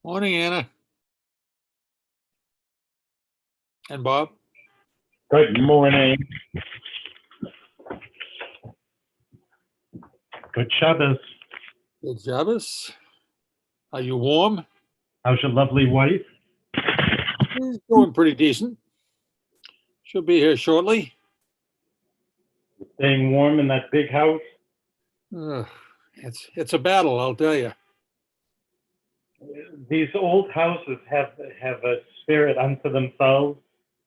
Morning, Anna. And Bob. Good morning. Good Shabbos. Good Shabbos. Are you warm? How's your lovely wife? She's doing pretty decent. She'll be here shortly. Staying warm in that big house? It's a battle, I'll tell you. These old houses have a spirit unto themselves.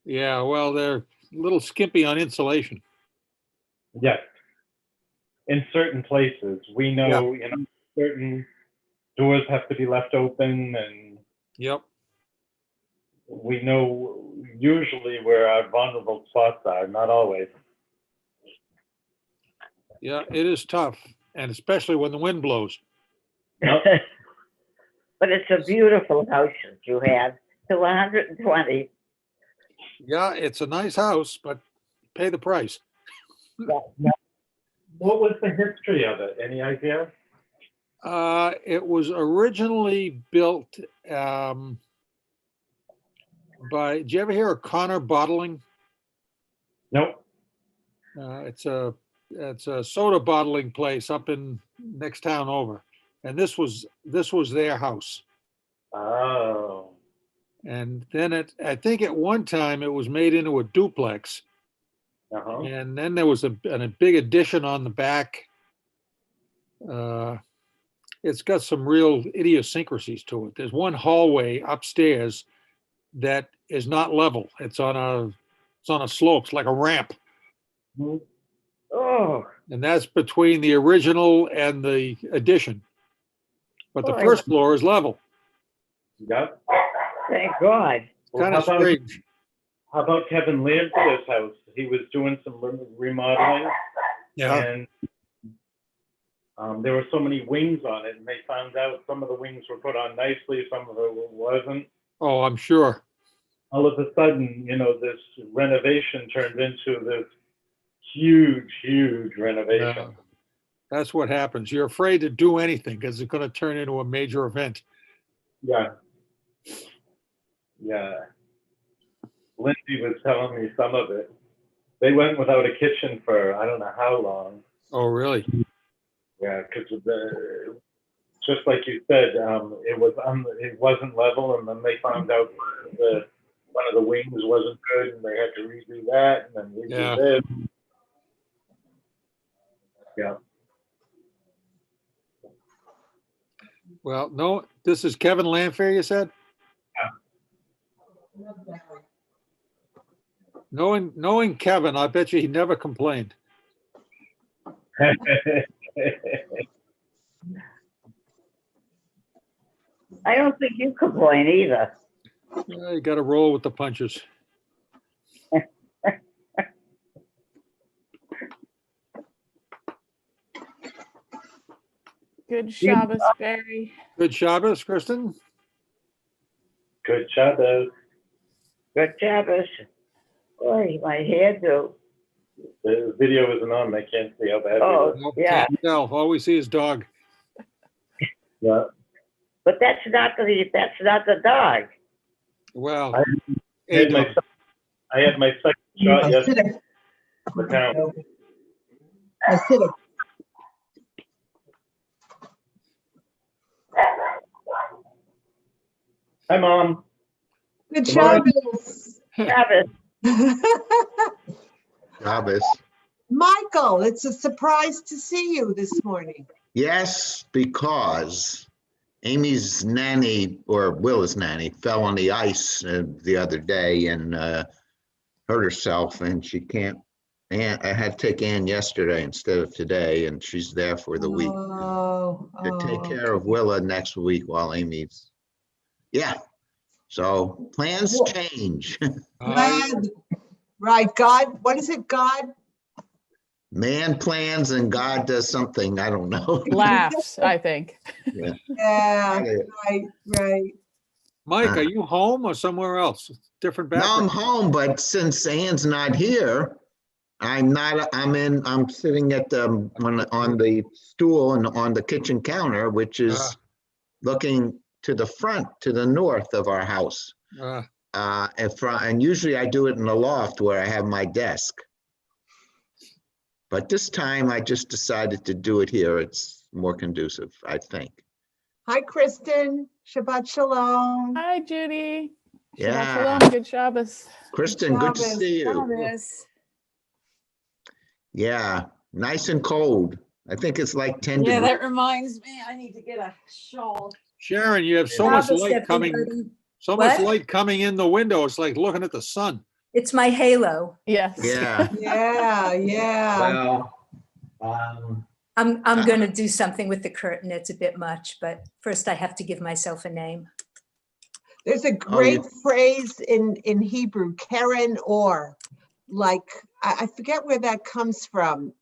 Yeah, well, they're a little skimpy on insulation. Yes. In certain places, we know, certain doors have to be left open, and Yep. we know usually where our vulnerable spots are, not always. Yeah, it is tough, and especially when the wind blows. Yep. But it's a beautiful house that you have, to 120. Yeah, it's a nice house, but pay the price. What was the history of it? Any idea? It was originally built by, did you ever hear of Connor Bottling? Nope. It's a soda bottling place up in next town over. And this was their house. Oh. And then I think at one time it was made into a duplex. Uh-huh. And then there was a big addition on the back. It's got some real idiosyncrasies to it. There's one hallway upstairs that is not level. It's on a slope. It's like a ramp. Mhm. Oh, And that's between the original and the addition. But the Boy. first floor is level. Yep. thank God. Well, Kind of how about- strange. How about Kevin Lance's house? He was doing some remodeling, and there were so many wings on it, and they found out some of the wings were put on nicely, some of it wasn't. Oh, I'm sure. All of a sudden, this renovation turned into this huge renovation. That's what happens. You're afraid to do anything because it's going to turn into a major event. Yeah. Yeah. Lindsay was telling me some of it. They went without a kitchen for I don't know how long. Oh, really? Yeah, because just like you said, it wasn't level, and then they found out one of the wings wasn't good, and they had to redo that, and then redo this. Yeah. Well, no, this is Kevin Lanfair, you said? Knowing Kevin, I bet you he never complained. I don't think you complain either. Yeah, you got to roll with the punches. Good Shabbos, Barry. Good Shabbos, Kristen. Good Shabbos. Good Shabbos. Boy, my hair do. The video isn't on. I can't see how bad Oh, it is. Nope, yeah. can't tell. All we see is dog. Yeah. But that's not the dog. Well, I a had my, dog. I had my second shot yesterday. Now, Acidic. hi, Mom. Good Morning. Shabbos. Shabbos. Shabbos. Michael, it's a surprise to see you this morning. Yes, because Amy's nanny, or Willa's nanny, fell on the ice the other day and hurt herself, and she can't. And I had to take Ann yesterday instead of today, and she's there for the week to take care of Willa next week while Amy's. Yeah. So plans change. Glad. Right, God, what is it, God? Man plans and God does something. I don't know. Laughs, I think. Yeah, right. Mike, are you home or somewhere else? Different No, I'm background. home, but since Ann's not here, I'm sitting at on the stool and on the kitchen counter, which is looking to the front, to the north of our house. And usually I do it in the loft where I have my desk. But this time I just decided to do it here. It's more conducive, I think. Hi, Kristen. Shabbat shalom. Hi, Judy. Yeah. Shabbat shalom. Good Shabbos. Kristen, good to Shabbos. see you. Shabbos. Yeah, nice and cold. I think it's like 10 Yeah, degrees. that reminds me, I need to get a shawl. Sharon, you have so much Shabbos, light coming, everybody. so much What? light coming in the window. It's like looking at the sun. It's my halo. Yes. Yeah. Yeah, yeah. Well, I'm going to do something with the curtain. It's a bit much, but first I have to give myself a name. There's a great phrase in Hebrew, Keren or, like, I forget where that comes from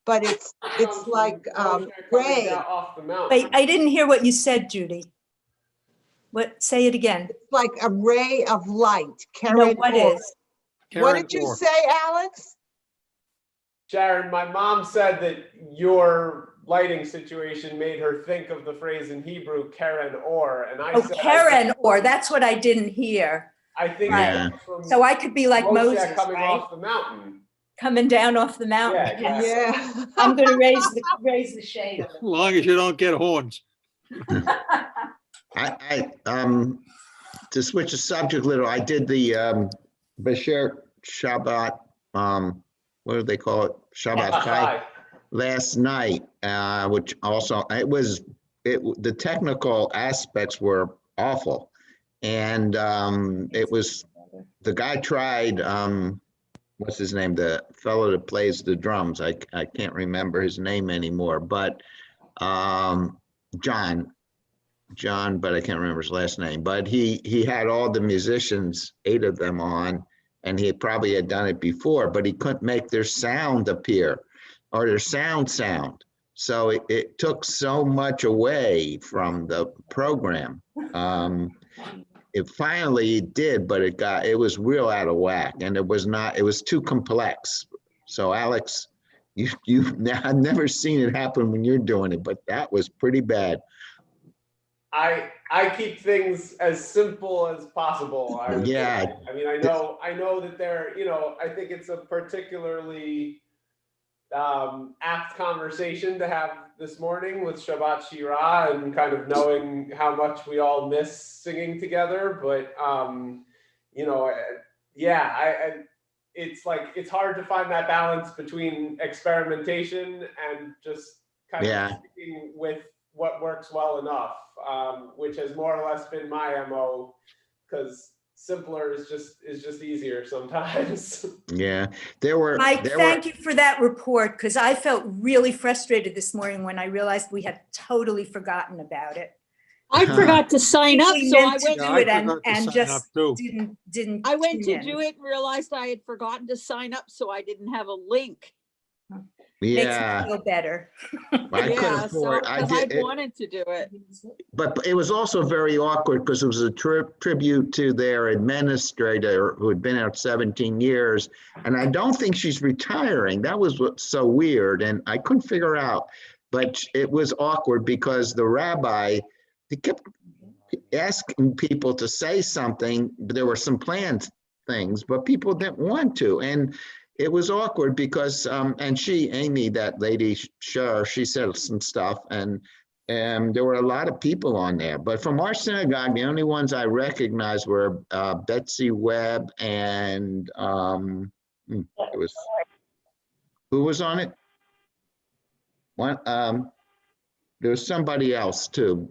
but it's like ray. Wait, I didn't hear what you said, Judy. What? Say it again. It's like a ray of light. No, Keren what or. is? What Karen did you Orr. say, Alex? Sharon, my mom said that your lighting situation made her think of the phrase in Hebrew, Karen or, and I Oh, said, Karen or. That's what I didn't hear. I think Right. it comes from So I could be like Moshe Moses, coming right? off the mountain. Coming down off the mountain. Yeah, exactly. Yeah. I'm going to raise the shade. As long as you don't get horns. To switch the subject a little, I did the Shabbat, what do they call it? Shabbat Chai last night, which also, the technical aspects were awful. And the guy tried, what's his name? The fellow that plays the drums. I can't remember his name anymore, but John, but I can't remember his last name. But he had all the musicians, 8 of them on, and he probably had done it before, but he couldn't make their sound appear or their sound. So it took so much away from the program. It finally did, but it was real out of whack, and it was too complex. So Alex, I've never seen it happen when you're doing it, but that was pretty bad. I keep things as simple as possible. Yeah. I mean, I know that I think it's a particularly apt conversation to have this morning with Shabbat Shira and kind of knowing how much we all miss singing together. But, it's hard to find that balance between experimentation and just kind of sticking with what works well enough, which has more or less been my MO, because simpler is just easier sometimes. Yeah, Mike, thank you for that report, because I felt really frustrated this morning when I realized we had totally forgotten about it. I forgot to sign up, We so meant I to went. do I it forgot to and sign just up too. didn't. I went to tune in. do it and realized I had forgotten to sign up, so I didn't have a link. Makes me feel better. I could Yeah, so afford. because I wanted to do it. But it was also very awkward because it was a tribute to their administrator who had been out 17 years. And I don't think she's retiring. That was what's so weird. And I couldn't figure out, but it was awkward because the rabbi, he kept asking people to say something. There were some planned things, but people didn't want to. And it was awkward because, and Amy, that lady, she said some stuff, and there were a lot of people on there. But from our synagogue, the only ones I recognized were Betsy Webb and who was on it? There was somebody else too,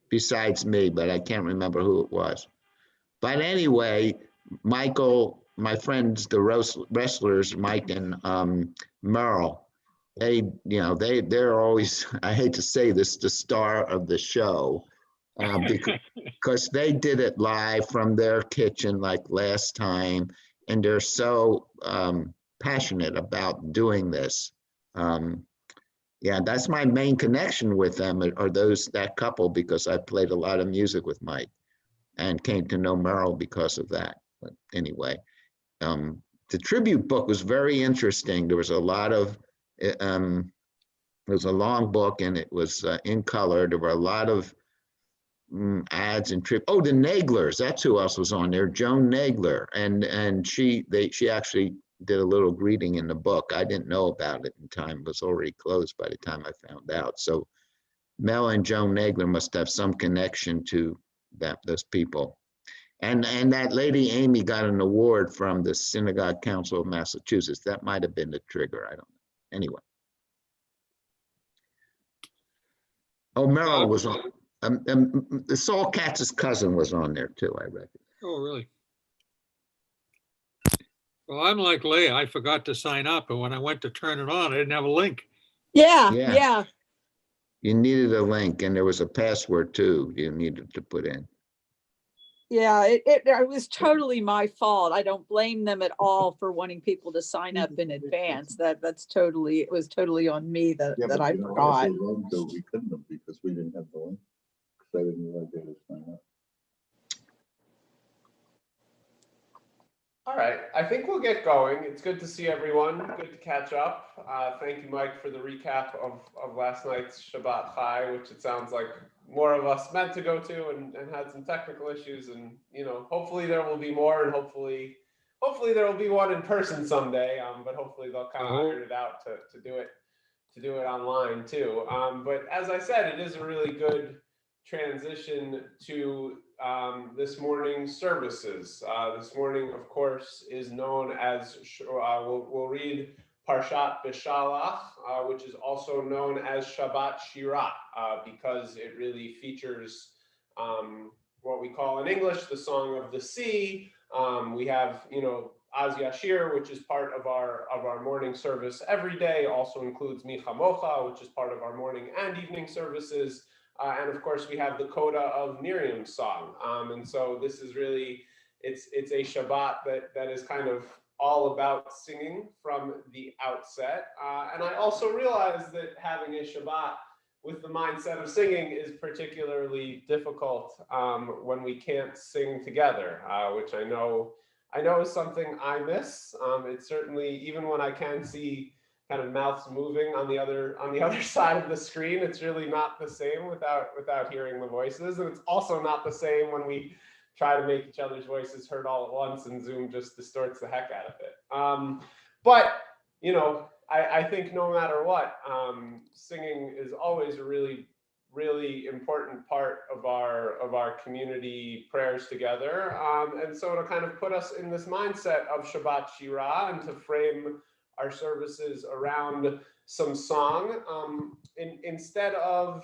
besides me, but I can't remember who it was. But anyway, Michael, my friends, the wrestlers, Mike and Merle, they're always, I hate to say this, the star of the show, because they did it live from their kitchen like last time, and they're so passionate about doing this. That's my main connection with them, are that couple, because I played a lot of music with Mike and came to know Merle because of that. But anyway, the tribute book was very interesting. There was a lot of It was a long book, and it was in color. There were a lot of ads and trip. Oh, the Naglers. That's who else was on there. Joan Nagler, and she actually did a little greeting in the book. I didn't know about it in time. It was already closed by the time I found out. So Mel and Joan Nagler must have some connection to those people. And that lady Amy got an award from the Synagogue Council of Massachusetts. That might have been the trigger. I don't know. Anyway. Oh, Merrill was on. The Saul Katz's cousin was on there too, I reckon. Oh, really? Well, I'm like Leah. I forgot to sign up, and when I went to turn it on, I didn't have a link. Yeah. You needed a link, and there was a password too you needed to put in. Yeah, it was totally my fault. I don't blame them at all for wanting people to sign up in advance. It was totally on me that I forgot. We couldn't have because we didn't have the link. I didn't realize they would sign up. All right, I think we'll get going. It's good to see everyone. Good to catch up. Thank you, Mike, for the recap of last night's Shabbat Chai, which it sounds like more of us meant to go to and had some technical issues. And, you know, hopefully there will be more, and hopefully there will be one in person someday. But hopefully they'll kind of iron it out to do it online too. But as I said, it is a really good transition to this morning's services. This morning, of course, is known as, we'll read Parshat Beshalach, which is also known as Shabbat Shirah, because it really features what we call in English the Song of the Sea. We have, Az Yashir, which is part of our morning service every day, also includes Mi Chamocha, which is part of our morning and evening services. And of course, we have the coda of Miriam's song. And so this is really, it's a Shabbat that is kind of all about singing from the outset. And I also realized that having a Shabbat with the mindset of singing is particularly difficult when we can't sing together, which I know is something I miss. It's certainly, even when I can see kind of mouths moving on the other side of the screen, it's really not the same without hearing the voices. And it's also not the same when we try to make each other's voices heard all at once, and Zoom just distorts the heck out of it. But I think no matter what, singing is always a really, really important part of our community prayers together. And so to kind of put us in this mindset of Shabbat Shirah and to frame our services around some song, instead of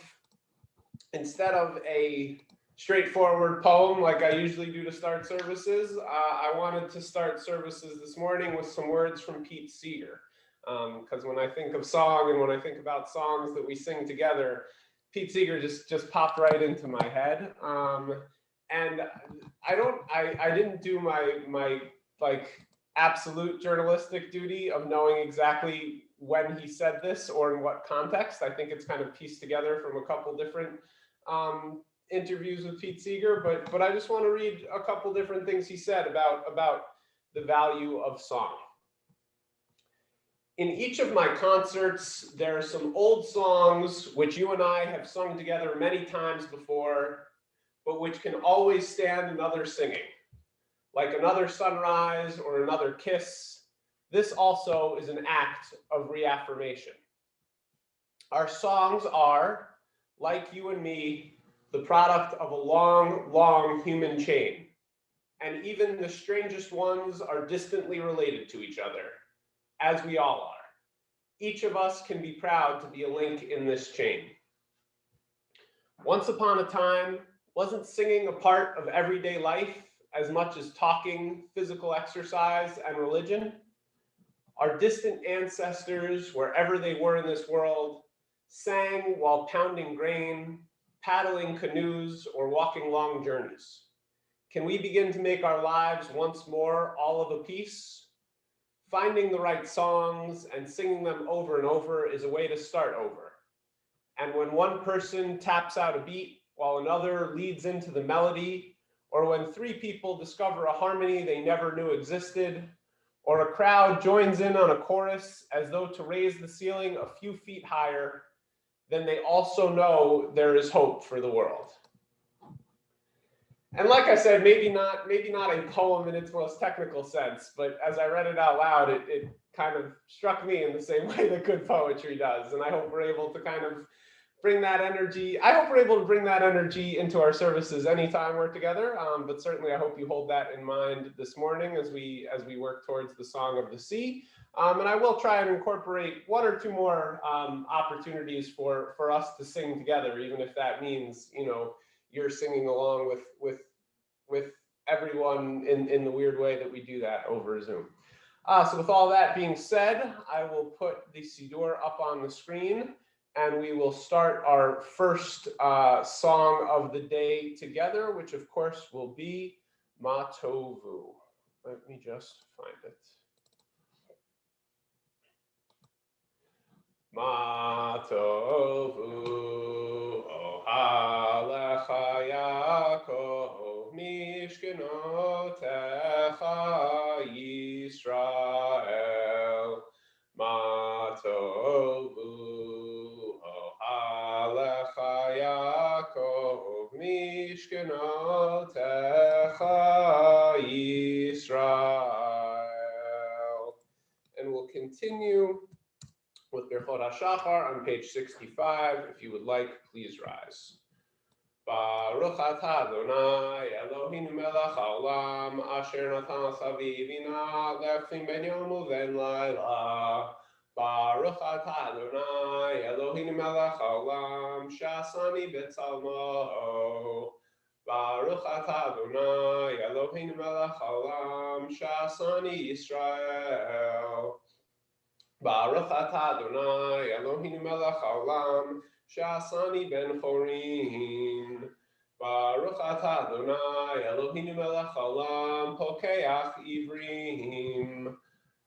a straightforward poem like I usually do to start services, I wanted to start services this morning with some words from Pete Seeger. Because when I think of song and when I think about songs that we sing together, Pete Seeger just popped right into my head. And I didn't do my like absolute journalistic duty of knowing exactly when he said this or in what context. I think it's kind of pieced together from a couple different interviews with Pete Seeger, but I just want to read a couple different things he said about the value of song. In each of my concerts, there are some old songs which you and I have sung together many times before, but which can always stand another singing. Like another sunrise or another kiss, this also is an act of reaffirmation. Our songs are, like you and me, the product of a long, long human chain. And even the strangest ones are distantly related to each other, as we all are. Each of us can be proud to be a link in this chain. Once upon a time, wasn't singing a part of everyday life as much as talking, physical exercise, and religion? Our distant ancestors, wherever they were in this world, sang while pounding grain, paddling canoes, or walking long journeys. Can we begin to make our lives once more all of a piece? Finding the right songs and singing them over and over is a way to start over. And when one person taps out a beat while another leads into the melody, or when three people discover a harmony they never knew existed, or a crowd joins in on a chorus as though to raise the ceiling a few feet higher, then they also know there is hope for the world. And like I said, maybe not a poem in its most technical sense, but as I read it out loud, it kind of struck me in the same way that good poetry does. And I hope we're able to kind of bring that energy. I hope we're able to bring that energy into our services anytime we're together. But certainly I hope you hold that in mind this morning as we work towards the Song of the Sea. And I will try and incorporate one or two more opportunities for us to sing together, even if that means, you know, you're singing along with everyone in the weird way that we do that over Zoom. So with all that being said, I will put the Siddur up on the screen, and we will start our first song of the day together, which of course will be Ma Tovu. Let me just find it. Ma tovu ohalecha Yaakov mishkenotecha Yisrael. Ma tovu ohalecha Yaakov mishkenotecha Yisrael. And we'll continue with Birchot HaShachar on page 65. If you would like, please rise. Baruch atah Adonai Eloheinu melech haolam asher natan l'chavi bina lefnim ben yom uven laila. Baruch atah Adonai Eloheinu melech haolam she'asani b'tzalmo. Baruch atah Adonai Eloheinu melech haolam she'asani Yisrael. Baruch atah Adonai Eloheinu melech haolam she'asani ben chorin. Baruch atah Adonai Eloheinu melech haolam pokeach ivrim.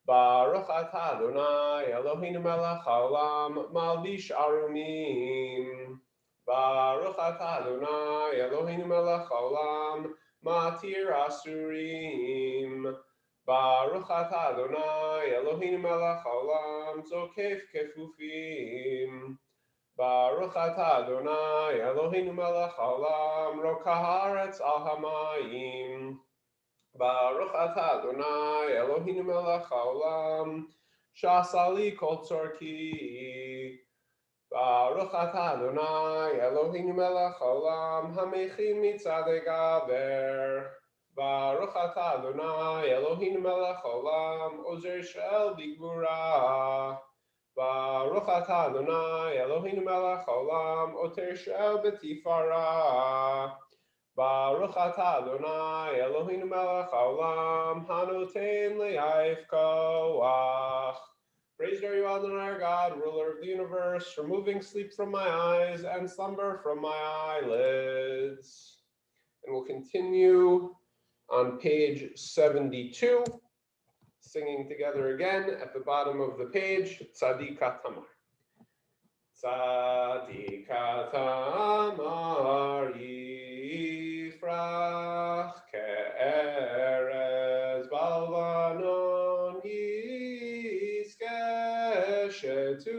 Baruch atah Adonai Eloheinu melech haolam malbish arumim. Baruch atah Adonai Eloheinu melech haolam matir asurim. Baruch atah Adonai Eloheinu melech haolam zokef kefufim. Baruch atah Adonai Eloheinu melech haolam rokah haaretz al hamayim. Baruch atah Adonai Eloheinu melech haolam shasali kol tzorki. Baruch atah Adonai Eloheinu melech haolam hamechim mitzadei gaber. Baruch atah Adonai Eloheinu melech haolam ozer Yisrael b'gvura. Baruch atah Adonai Eloheinu melech haolam oter Yisrael b'tifara. Baruch atah Adonai Eloheinu melech haolam hanoten le'ayif koach. Praised are you, Adonai, our God, ruler of the universe, removing sleep from my eyes and slumber from my eyelids. And we'll continue on page 72, singing together again at the bottom of the page, Tzadika Tamar. Tzadika Tamar yifrach ke'erez balvanon yiskeh shetulim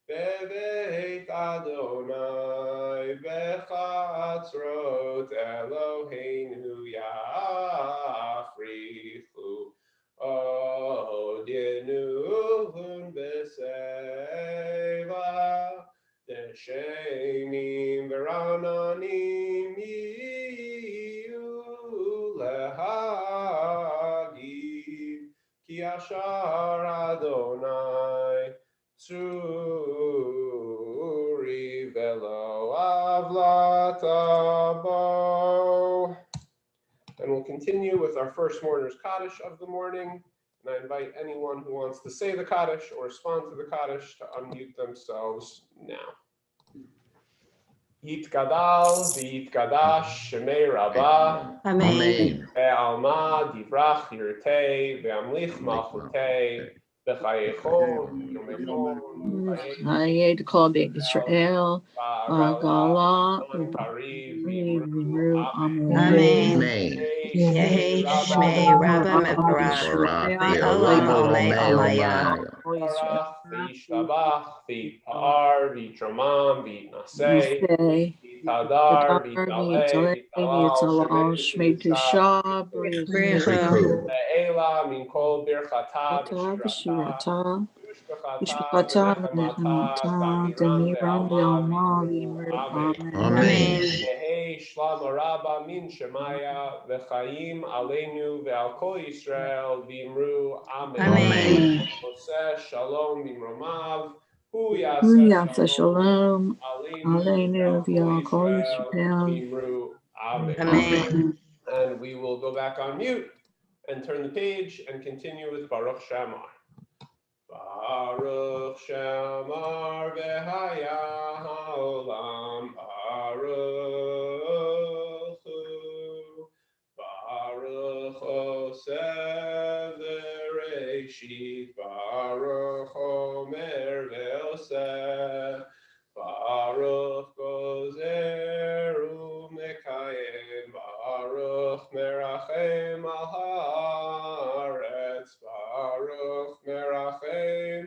bebeit Adonai bechatzrot Eloheinu yafrichu od yenuhun b'seva deshenim v'rananim yiyu lehagiv ki ashar Adonai tzuri velo avlatabo. And we'll continue with our first mourner's Kaddish of the morning. And I invite anyone who wants to say the Kaddish or respond to the Kaddish to unmute themselves now. Yitgadal v'yitgadash shemei Rabbah. Amen. Ve'alma divrach yirtei ve'amlich malchutei. Hayed call big Israel, Gala, Amen. Yehi Shmei Rabba Mevarach. Ve'olam Olei Olaya. Barach, V'yishtabach, V'yitpa'ar, V'yitramam, V'yitnaseh, V'yitadar, V'yitaleh, V'yitalal, Shemei Tusha, Ve'ela, Min Kol Birchata, V'shirata, Ushbechata, V'nechemata, Damiran, Ve'alma, V'yimru, Amen. Yehei Shlama Rabba Min Shemaya V'chaim Aleinu Ve'al Kol Yisrael V'imru Amen. Amen. Oseh Shalom Mimromav Hu Hu Yaseh Yaseh Shalom Shalom Aleinu Ve'al Kol Yisrael Yisrael. V'imru Amen. Amen. And we will go back on mute and turn the page and continue with Baruch Shamar. Baruch Shamar V'haya Ha'olam Baruch Hu Baruch Oseh V'Reishit Baruch Omer V'Oseh Baruch Gozer U'Mekayem Baruch Merachem Al Haaretz Baruch Merachem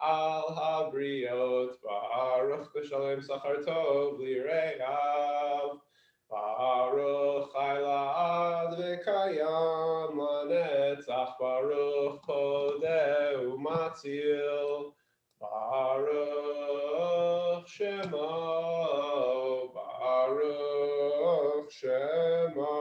Al Habriot Baruch B'Shalem Sachar Tov Li'Regav Baruch Chailad V'Kayam Lanetzach Baruch Podeh U'Matzil Baruch Shemo Baruch Shemo.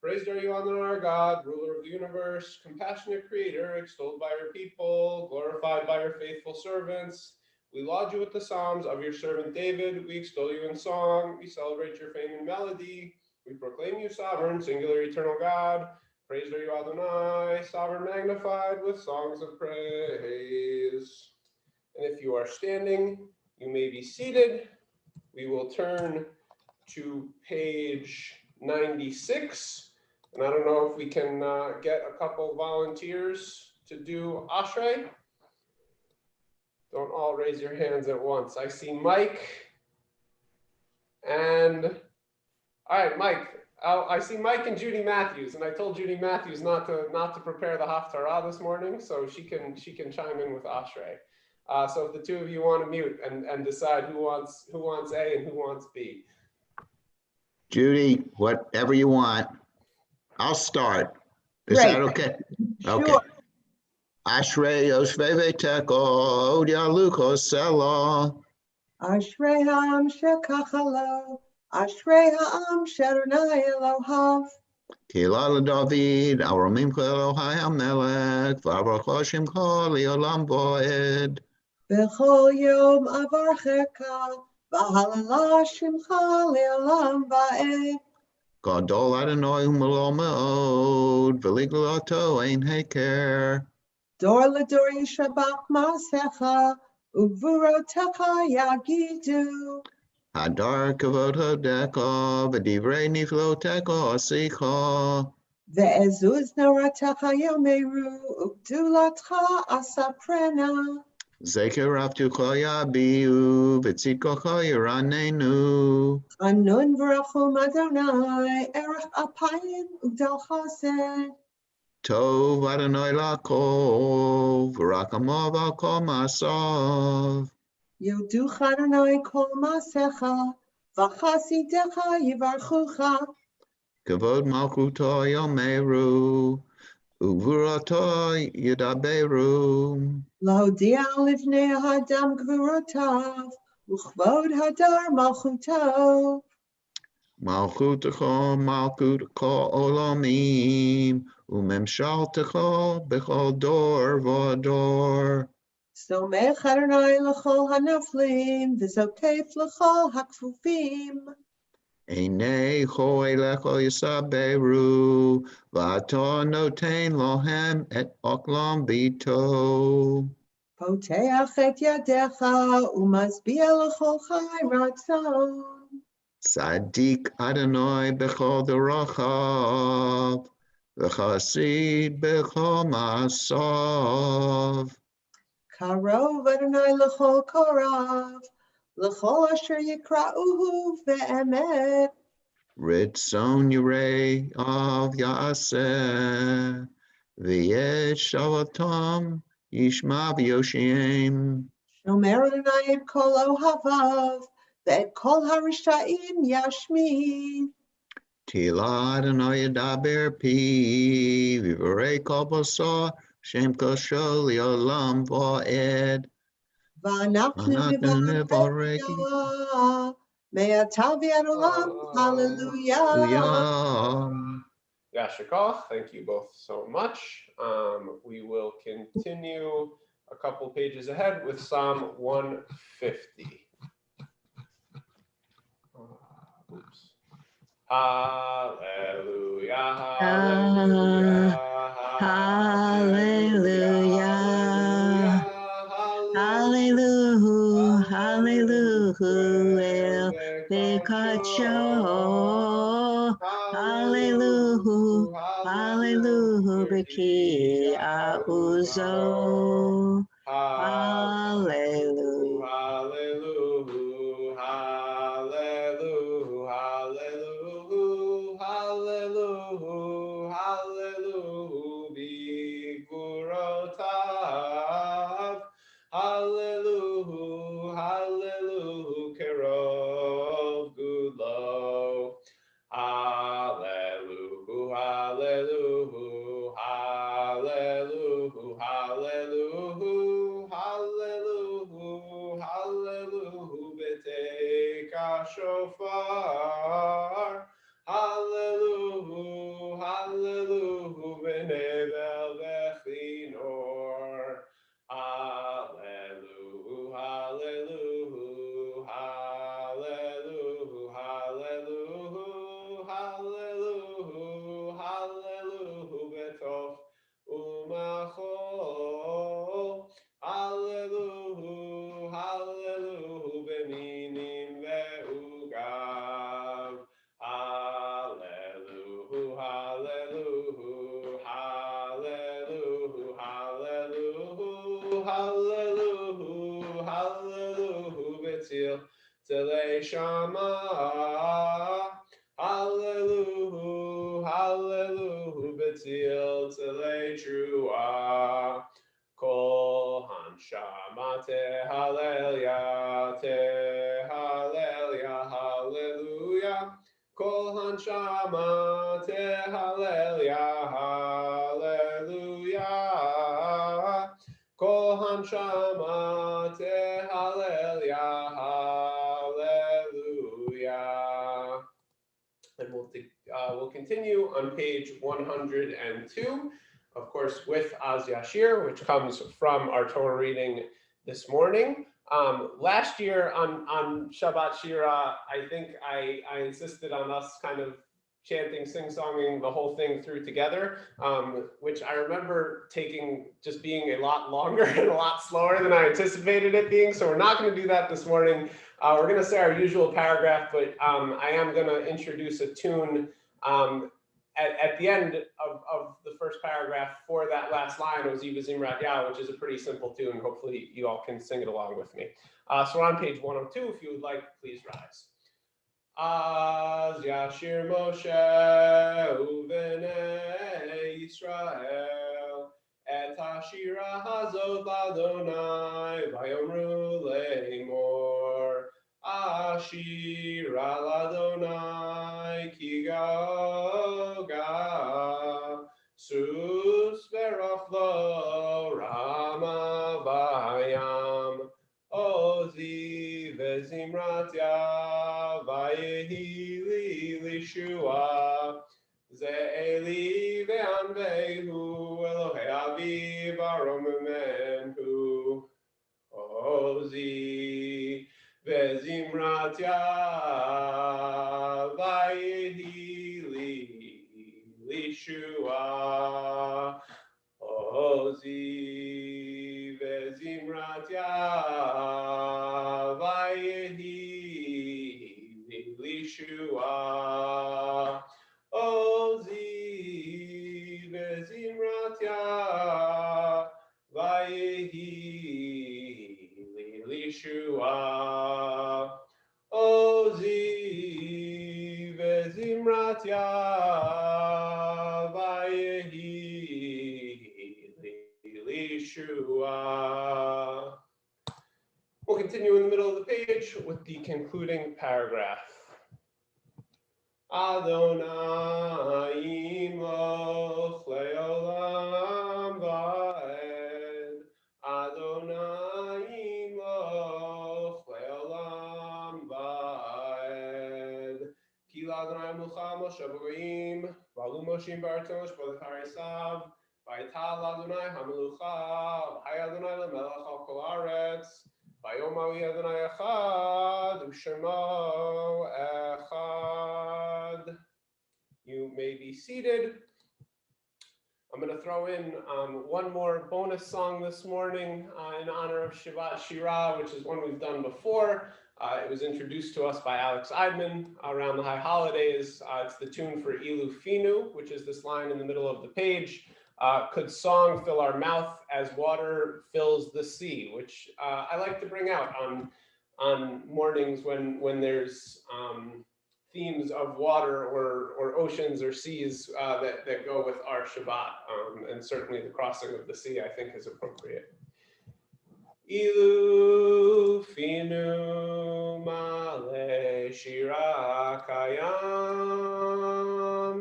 Praised are you, honor our God, ruler of the universe, compassionate creator, extolled by your people, glorified by your faithful servants. We laud you with the psalms of your servant David. We extol you in song. We celebrate your fame in melody. We proclaim you sovereign, singular, eternal God. Praised are you, Adonai, sovereign, magnified with songs of praise. And if you are standing, you may be seated. We will turn to page 96. And I don't know if we can get a couple volunteers to do Ashrei. Don't all raise your hands at once. I see Mike. And all right, Mike. I see Mike and Judy Matthews, and I told Judy Matthews not to prepare the Haftarah this morning, so she can chime in with Ashrei. So if the two of you want to mute and decide who wants A and who wants B. Judy, whatever you want. I'll start. Is Great. that okay? Okay. Sure. Ashrei Yoshvei Teko Yaluko Selo. Ashrei ha'am shekachalo, Ashrei ha'am she'Adonai Elohav. Kila David, Aramim Elohai HaMelech, V'avrach Hashem Kol Yolam Voed. B'chol yom avarcheka, v'halala shimcha le'olam va'ed. Gadol Adonai U'Melo Me'od, V'liglato Ein Heker. Dor l'dor yishabach ma'asecha, u'gvurotecha yagidu. Hadar Kavod Hodeka, V'divrei Nifloteka Asicha. Ve'ezuz naratecha yomeru, u'gdulatcha asaprena. Zeker Avtucha Yabiu, V'tzidkocha Yiranenu. Anun v'rachum Adonai, erech apayim ugdal chesed. Tov Adonai Lakov, V'rakamav Al Kol Ma'asav. Yoduch Adonai kol masecha, v'chasidecha yivarchucha. Kavod Malchuto Yomeru, Uvurato Yidaberu. Lahodia livnei hadam gvurotav, uchvod hadar malchuto. Malchutecha, Malchutecha Olamim, Umemshaltecha Bechol Dor V'Ador. Somech Adonai l'chol hanaflim, v'zokef l'chol hakfufim. Einei Choy Lecho Yisaberu, V'ato Noten Lohem Et Oklam Bito. Poteach et yadecha, u'mazbia l'chol chai ratzon. Tzadik Adonai Bechol Derachav, V'chasid Bechol Ma'asav. Karov Adonai l'chol korav, l'chol asher yikra'uhu ve'emet. Ritzon Yirei of Yaseh, V'yesh Shavatam Yishma v'yoshem. Shomer Adonai et kol ohavav, ve'et kol harisha'im yashmin. Tila Adonai yadaber pi, v'vorei kol basar, Shem kosho li'olam va'ed. V'anachnu nivarech me'ata v'ad olam. Hallelujah. Hallelujah. Yashikah, thank you both so much. We will continue a couple pages ahead with Psalm 150. Oops. Hallelujah, hallelujah, Hallelujah. Hallelujah. Hallelujah. Bekacho. Hallelujah. Hallelujah. Beki auzo. Hallelujah. Hallelujah, hallelujah, hallelujah, hallelujah, hallelujah, bigurotav, hallelujah, hallelujah, kerov gulo, hallelujah, hallelujah, hallelujah, hallelujah, hallelujah, hallelujah, beteka shofar, hallelujah, hallelujah, benevel vechinor, hallelujah, hallelujah, hallelujah, hallelujah, hallelujah, hallelujah, betoch umachol, hallelujah, hallelujah, beninim ve'ugav, hallelujah, hallelujah, hallelujah, hallelujah, hallelujah, hallelujah, betil telei shama, hallelujah, hallelujah, betil telei trua, kol hanshama tehalelia, tehalelia, hallelujah, kol hanshama tehalelia, hallelujah, kol hanshama tehalelia, hallelujah. And we'll continue on page 102, of course, with Az Yashir, which comes from our Torah reading this morning. Last year on Shabbat Shira, I think I insisted on us kind of chanting, sing-songing the whole thing through together, which I remember just being a lot longer and a lot slower than I anticipated it being. So we're not going to do that this morning. We're going to say our usual paragraph, but I am going to introduce a tune at the end of the first paragraph for that last line, Oziva Zimrat Yah, which is a pretty simple tune. Hopefully you all can sing it along with me. So we're on page 102. If you would like, please rise. Az Yashir Moshe Uvenei Yisrael Et Hashira Hazot Ladonai Vayomru Leimor Ashira Ladonai Ki Goga Sus Veroch Lo Rama Vayam Ozi Vezimrat Yah Vayehi Li Lishua Ze'eli Ve'anvehu Elohei Aviv Aromemenhu Ozi Vezimrat Yah Vayehi Li Lishua Ozi Vezimrat Yah Vayehi Lishua Ozi Vezimrat Yah Vayehi Lishua Ozi Vezimrat Yah Vayehi Lishua the concluding paragraph. Adonai imloch leolam va'ed. Adonai imloch leolam va'ed. Ki l'Adonai mulcha Moshe b'goyim, v'alu Moshe b'artosh b'lechar Esav, v'aytal Adonai hamelucha, v'hay Adonai lemelech al kol haaretz, v'yom ha'hi Adonai echad, u'shemo echad. You may be seated. I'm going to throw in one more bonus song this morning in honor of Shabbat Shirah, which is one we've done before. It was introduced to us by Alex Eidman around the high holidays. It's the tune for Ilu Finu, which is this line in the middle of the page. Could song fill our mouth as water fills the sea, which I like to bring out on mornings when there's themes of water or oceans or seas that go with our Shabbat, and certainly the crossing of the sea, I think, is appropriate. Ilu finu male shira kayam.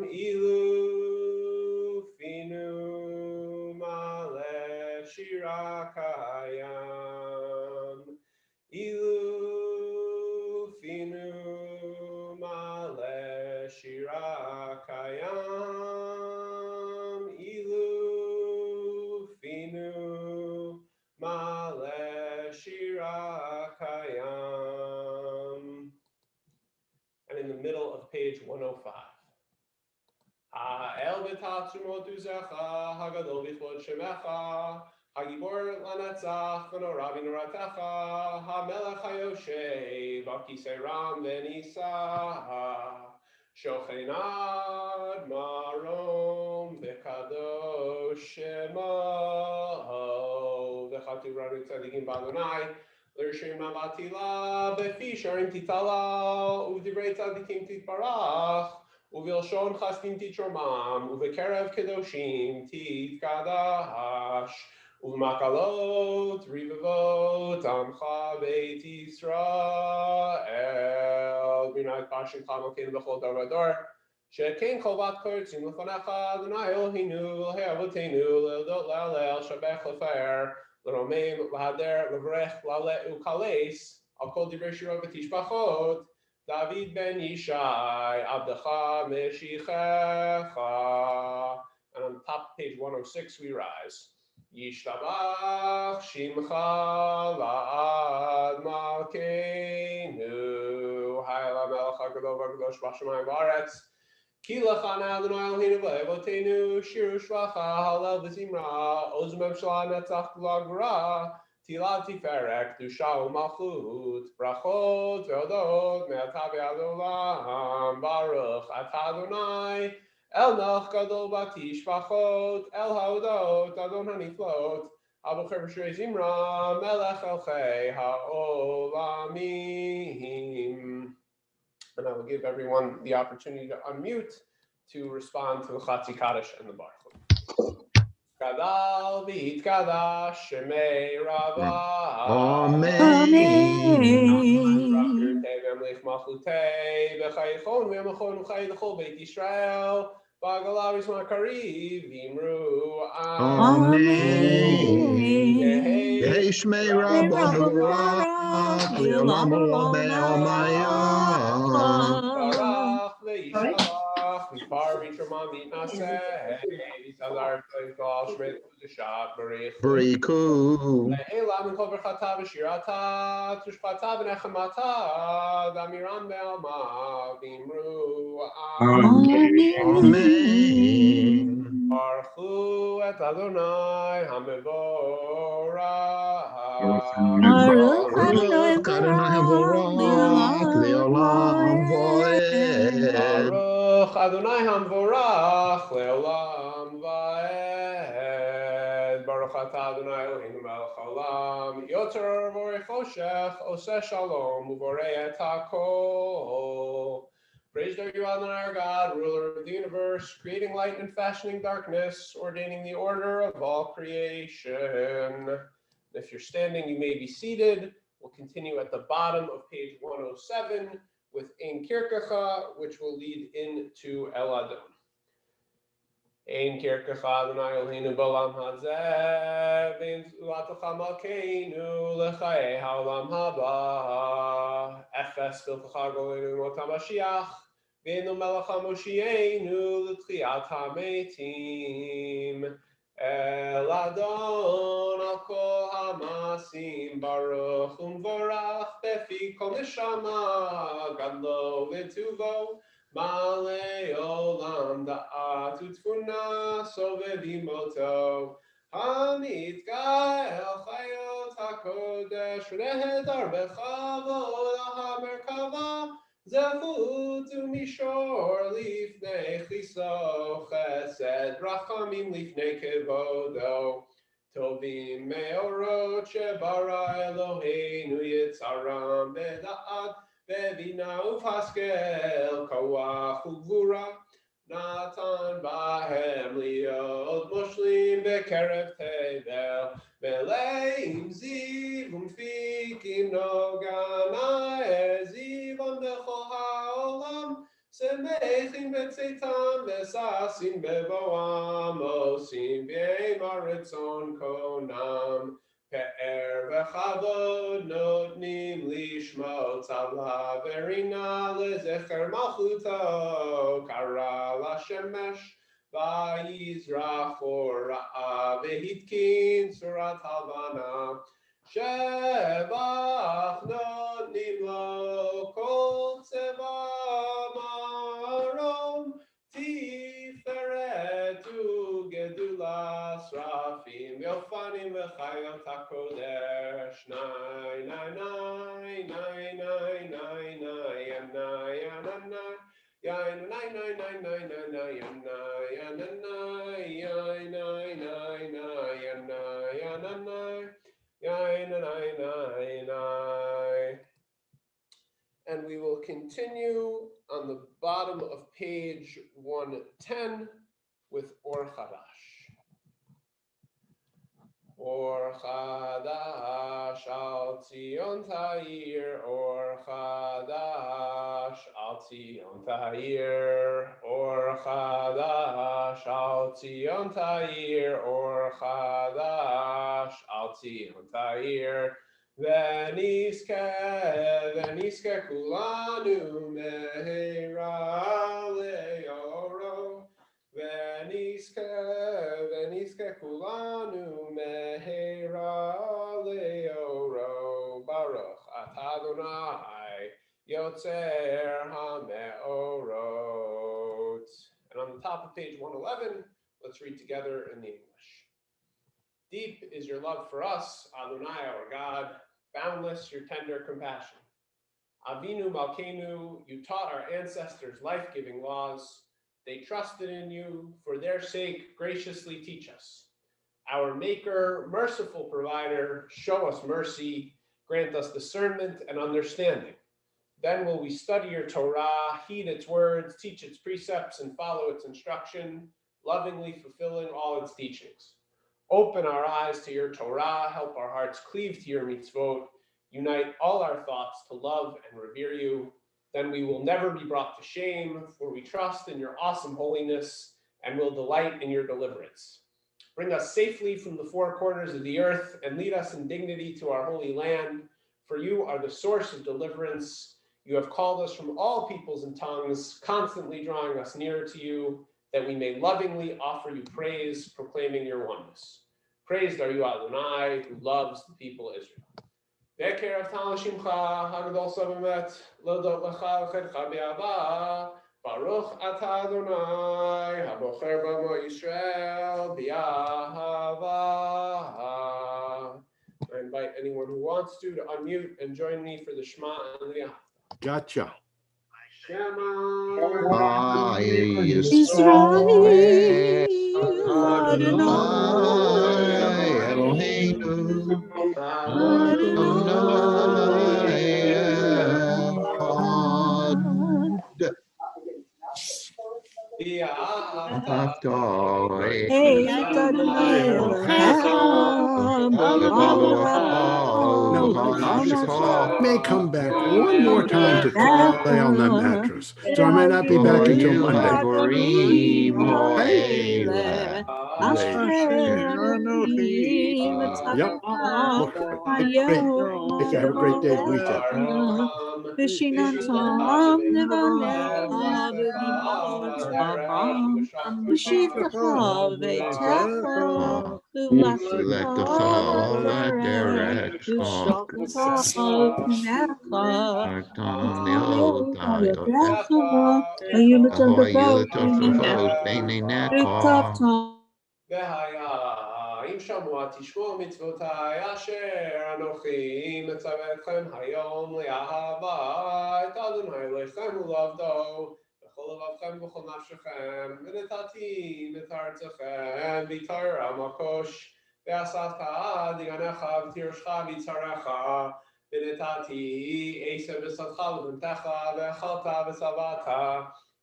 Ilu finu male shira kayam. Ilu finu male shira kayam. Ilu finu male shira kayam. And in the middle of page 105. Ha'el b'tatzumot uzecha, hagadol b'chvod shemecha, hagibor lanetzach, v'nora v'noratecha, ha'melech hayoshev, v'kisei ram v'nisa, shochenad marom v'kadosh shemo, v'chatu ranu tzadikim b'Adonai, l'rishim mavatila, b'fi sharim titala, u'v'divrei tzadikim titbarach, uvilshon chastim titromam, uvekerev kedoshim titkadash, uvmakalot rivavot amcha beit Yisrael, b'nai pashim chamokin b'chol dor v'dor, shekein chovat kortzim l'fanecha Adonai Eloheinu l'hei avotenu l'eldot l'alel shabech l'fer l'romeim l'hader l'vrech l'ale ukales al kol divrei shiro v'tishbachot David ben Yishai, Abdecha Meshichecha. And on top of page 106, we rise. Yishtabach Shimcha La'ad Malkeinu, Hayla Melech HaGadol VaGadosh B'Shamayim V'Aretz, Ki L'chan Adonai Eloheinu V'Evotenu, Shiru Shvacha Halel V'Zimra, Ozmem Shlah Netzach L'Agra, Tila Tiferek, Dusha U'Malchut, Brachot Ve'odot, Me'ata Ve'adolam, Baruch Ata Adonai, El Melech Gadol B'Tishbachot, El Ha'odot, Adon HaNiflot, Habucher B'Shrei Zimra, Melech Elchei Ha'olamim. And I will give everyone the opportunity to unmute to respond to the Chatzi Kaddish and the Baruch. Gadal v'hitkadash shemei Rava. Amen. Rakirtei v'emlich malchutei v'chayichon v'emachon v'chayi l'chol Beit Yisrael v'agala v'zman kariv v'imru Amen. Yehei shmei Rabba Baruch, Le'olam olam be'omayam. Barach v'yishalach v'par v'trama v'naseh v'tazar v'kol shmei kudushat b'richu Bariku. Le'ela v'kol v'chata v'shirata tushpata v'nechamata v'amiram be'alma v'imru Amen. Baruchu et Adonai HaMevorach. Baruch Baruch Adonai Havorach Le'olam Voed. Baruch Adonai HaMevorach Le'olam Vaed. Baruch Ata Adonai Eloheinu Melech Haolam Yoter Vorei Choshech Oseh Shalom Uvorei et HaKol. Praised are you, Adonai, our God, ruler of the universe, creating light and fashioning darkness, ordaining the order of all creation. If you're standing, you may be seated. We'll continue at the bottom of page 107 with Ein Kirkecha, which will lead into El Adon. Ein Kirkecha Adonai Eloheinu b'olam hazeh, v'ein tzulatacha malkeinu l'chayei ha'olam haba. Efes biltecha goleinu mot HaMashiach, v'einu melech HaMoshienu l'tchiat hametim. El Adon al kol hamasim baruch umvorach befi kol neshama gadlo v'tuvo malei olam da'at utfuna sovevi moto hamidga el chayot hakodesh nehedar bechavod hamerkava zefut umishor lifnei chiso chesed rachamim lifnei kevodo tovim meorot shebara Eloheinu yitzaram beda'at bevina ufaskel koach ugvura natan bahem liot moshlim bekerev tevel meleim ziv umfikim nogana ezivon bechol ha'olam semechim betzeitam besasim bevoam osim v'eim haritzon konam pe'er v'chavod notnim lishmo tzavla verina lezecher malchuto kara lashemesh vayizrach ora'a v'hitkin surat halvana shevach notnim lo kol tzeva marom tiferet ugedula srafim v'ofanim v'chayot hakodesh nai nai nai nai nai nai nai and nai and nai yain nai nai nai nai nai nai and nai and nai yain nai nai nai and nai and nai yain nai nai nai. And we will continue on the bottom of page 110 with Or Chadash. Or Chadash al Tzion Ta'ir, Or Chadash al Tzion Ta'ir, Or Chadash al Tzion Ta'ir, Or Chadash al Tzion Ta'ir. Veniske kulanu mehera leoro. Veniske kulanu mehera leoro. Baruch atah Adonai yotzer hameorot. And on the top of page 111, let's read together in the English. Deep is your love for us, Adonai our God, boundless your tender compassion. Avinu Malkeinu, you taught our ancestors life-giving laws. They trusted in you. For their sake, graciously teach us. Our Maker, merciful provider, show us mercy. Grant us discernment and understanding. Then will we study your Torah, heed its words, teach its precepts, and follow its instruction, lovingly fulfilling all its teachings. Open our eyes to your Torah, help our hearts cleave to your mitzvot, unite all our thoughts to love and revere you. Then we will never be brought to shame, for we trust in your awesome holiness and will delight in your deliverance. Bring us safely from the four corners of the earth and lead us in dignity to our holy land, for you are the source of deliverance. You have called us from all peoples and tongues, constantly drawing us nearer to you, that we may lovingly offer you praise, proclaiming your oneness. Praised are you, Adonai, who loves the people of Israel. Be'ekerev tal shimcha, hagadol sabamet, lodot lecha v'chedcha be'ava, baruch atah Adonai, habocher b'amo Yisrael, b'yahava. I invite anyone who wants to unmute and join me for the Shema and the Yahweh. Gotcha. Shema Israel, Adonai Eloheinu Adonai Echad. Hey, Adonai Elohim, May come back one more time to lay on that mattress, so I may not be back until Monday. Yep. Look have a great day weekend. Vishinantam Nevanecha V'Dimotzam V'Shivtecha V'Techa V'Letecha V'Deret V'Shoktecha V'Necha V'Yodecha V'Yumetzah אם שמוע תשמעו מצוותיי אשר אנוכי מצווה אתכם היום לאהבה את אדוני אלוהיכם ולעבדו בכל לבבכם ובכל נפשכם ונתתי את ארצכם בתורה מקוש ועשת דגנך ותירשך ויצרך ונתתי עשב בשדך לבנתך ואכלת ושבעת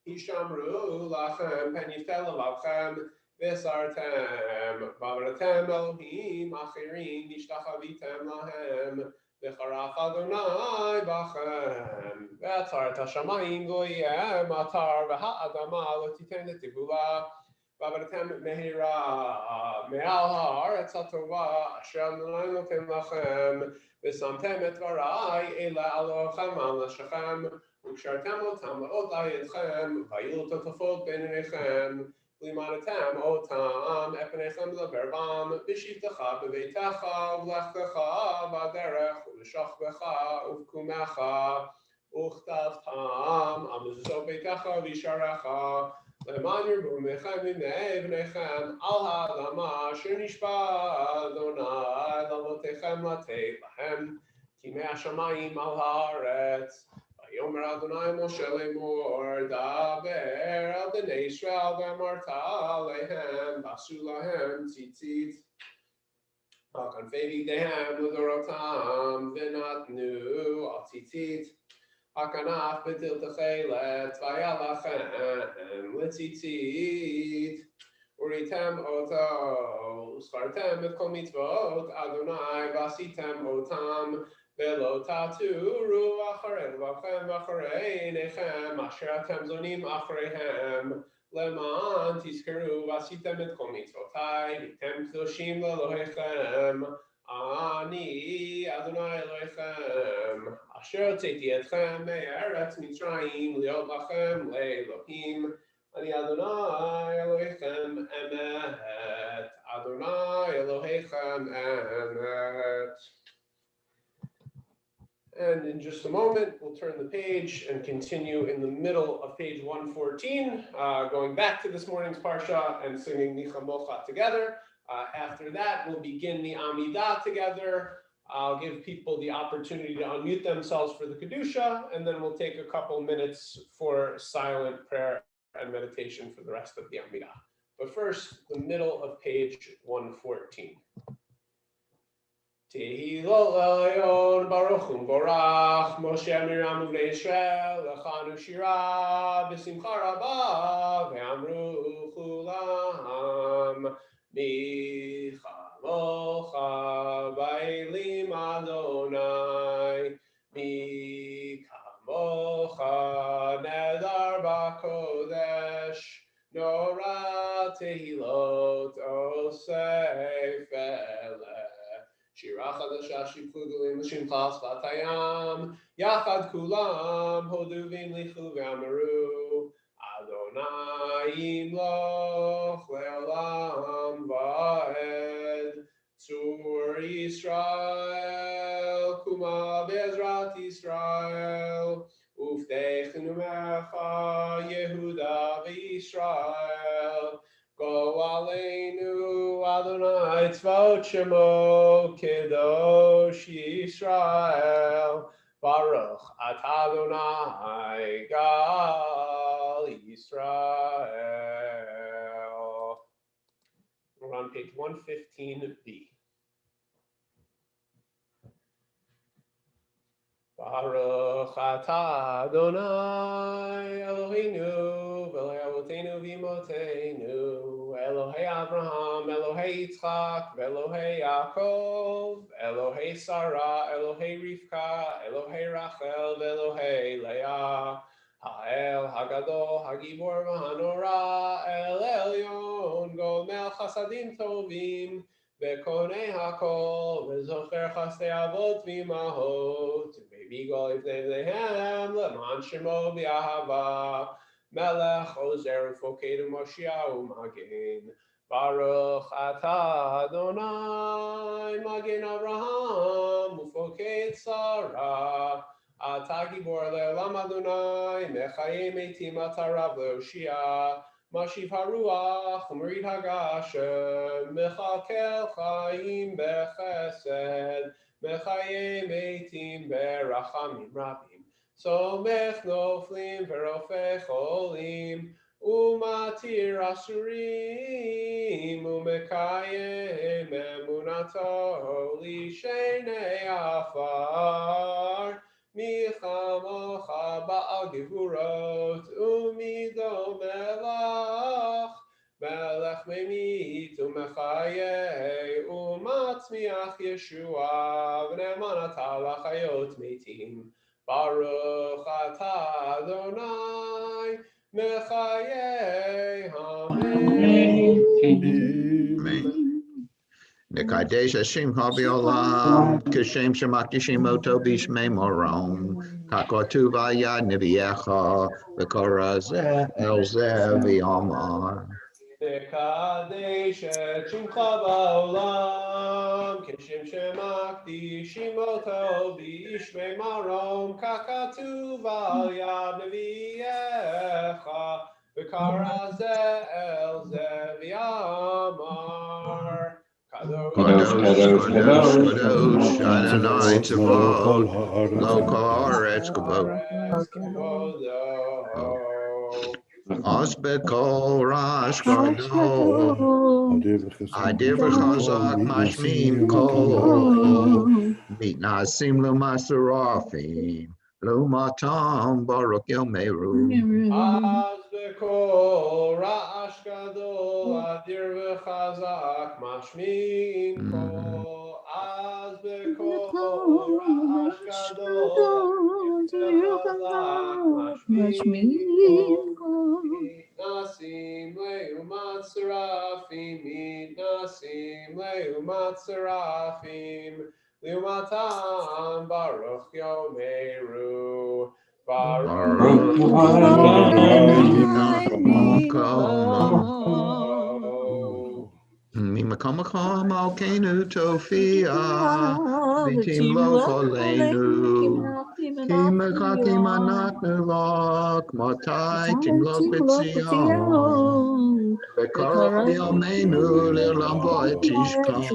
הישמרו לכם פן יפתה לבבכם וסרתם ועברתם אלוהים אחרים והשתחוויתם להם וחרף אדוני בכם ועצר את השמיים לא יהיה מטר והאדמה לא תיתן את יבולה ועברתם מהרה מעל הארץ הטובה אשר אדוני נותן לכם ושמתם את דבריי אלה אלוהיכם על נפשכם וקשרתם אותם לאוזני ידכם והיו תותפות בין עיניכם לימדתם אותם את פניכם לדבר בם בשבתך בביתך ובלכתך בדרך ובשוכבך ובקומך וכתבתם על מזוזות ביתך וישעריך למען ירבו ממכם ומבני בניכם על האדמה אשר נשבע אדוני לאבותיכם לתת להם כימי השמיים על הארץ. ויאמר אדוני משה לאמור דבר אל בני ישראל ואמרת עליהם ועשו להם ציצית על כנפי בגדיהם לדורותם ונתנו על ציצית הכנף בטיל תכלת והיה לכם לציצית וראיתם אותו וזכרתם את כל מצוות אדוני ועשיתם אותם ולא תטורו אחרי לבבכם ואחרי עיניכם אשר אתם זונים אחריהם למען תזכרו ועשיתם את כל מצוותיי והייתם קדושים לאלוהיכם אני אדוני אלוהיכם אשר הוצאתי אתכם מארץ מצרים להיות לכם לאלוהים אני אדוני אלוהיכם אמת אדוני אלוהיכם אמת. And in just a moment, we'll turn the page and continue in the middle of page 114, going back to this morning's Parshat and singing Nicha Mocha together. After that, we'll begin the Amidah together. I'll give people the opportunity to unmute themselves for the Kedusha, and then we'll take a couple minutes for silent prayer and meditation for the rest of the Amidah. But first, the middle of page 114. Tehilot Elyon Baruch Borach Moshe Miriam Uvnei Yisrael Lechanu Shira B'Simcha Rabah Ve'amru Chulam Mi Chamocha Ba'elim Adonai Mi Kamocha Nedar B'Kodesh Nora Tehilot Osef Eleh שירה חדשה שיפקו גלים לשמחה שפת הים יחד כולם הודו והמליכו ואמרו אדוני ימלוך לעולם ועד צור ישראל קומה בעזרת ישראל ופתח נאומך יהודה וישראל Go Aleinu Adonai Tzvot Shemo Kedosh Yisrael Baruch Atah Adonai Gal Yisrael. We're on page 115b. Baruch Atah Adonai Eloheinu v'le'avoteinu Imotenu, Elohei Abraham, Elohei Yitzchak, Elohei Yaakov, Elohei Sarah, Elohei Rivka, Elohei Rachel, Elohei Leah, Ha'el Hagadol, Hagibor V'Hanora, El Elyon, Gomel Chasadim Tovim, Ve'konei Hakol, Ve'zocher Chasdei Avot V'Imahot, Ve'Bigol Ivnei Lehem, Leman Shemo B'Ahava, Melech Ozer Ufoked Moshiach U'Magen, Baruch Atah Adonai, Magen Avraham, Ufoked Sarah, Atah Gibor Le'olam Adonai, Mechayim Eitim Atarav Le'Oshia, Mashiv Haruach, U'Merid Hagashem, Mechakel Chaim Bechesed, Mechayim Eitim Berachamim Rabim. Somech noflim verofeh cholim, umatir asurim, umekayem emunato lishenei afar, michamocha ba'al gevurot, umido melach, melech memit umechaye, umatzmiach Yeshua, v'nemanata lachayot metim. Baruch atah Adonai, mechayei hameim. Nekadesh Hashem Haviolam, Kishem Shemakdishim Oto Bishmei Moron, Kakotu Vayad Neviecha, V'Korazeh Elzeh V'Yomar. Nekadesh et Shimcha ba'olam, Kishem shemakdishim oto b'ishmei marom, Kakatuv al yad neviecha, V'karazeh elzeh v'yamar. Kadosh, Kadosh, Kadosh, Adonai Tzavot, Lo Kol Haaretz Kavod. Osbet Kol Rash Gadol, Adir V'Chazak Mashmim Kol, Mit Nasim L'Masarafim, L'Umatam Baruch Yomeru. Az b'kol ra'ash gadol adir v'chazak mashmim kol. Az b'kol ra'ash gadol adir v'chazak mashmim kol. Nasim le'umat serafim, nasim le'umat serafim, le'umatam baruch yomeru. Baruch Mimakamakam Alkenu Tofia, Vitim Lo Kolenu, Kimakakim Anatnu Lok, Motai Tim Lo Pitzion, Bekarov Yomenu Lilambo Etishkam,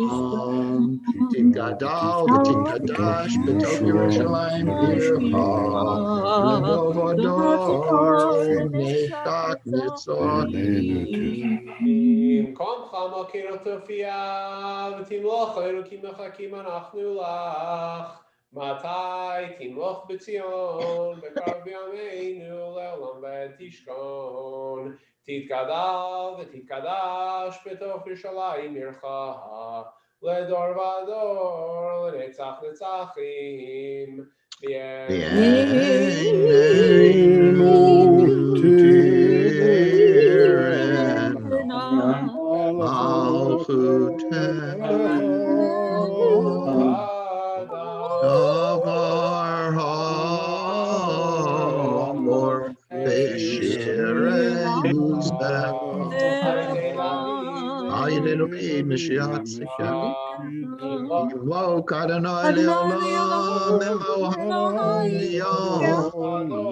Tim Gadal, Vitim Kadash, Betov Yerushalayim Ircha, Lebovador, Nefak Nitzorchim. Kom Chamakir Tofia, Timloch Elokim Mechakim Anachnu Lach, Matai Timloch Betzion, Bekarav Yameinu Leolam V'Tishkon, Titgadal V'Titkadash Betoch Yerushalayim Ircha, Ledor Vador, Lenetzach Netzachim, Davar ha'or b'shirenu zeh. Ha'yidenu Mashiach Tzidkenu. Yimlok Adonai le'olam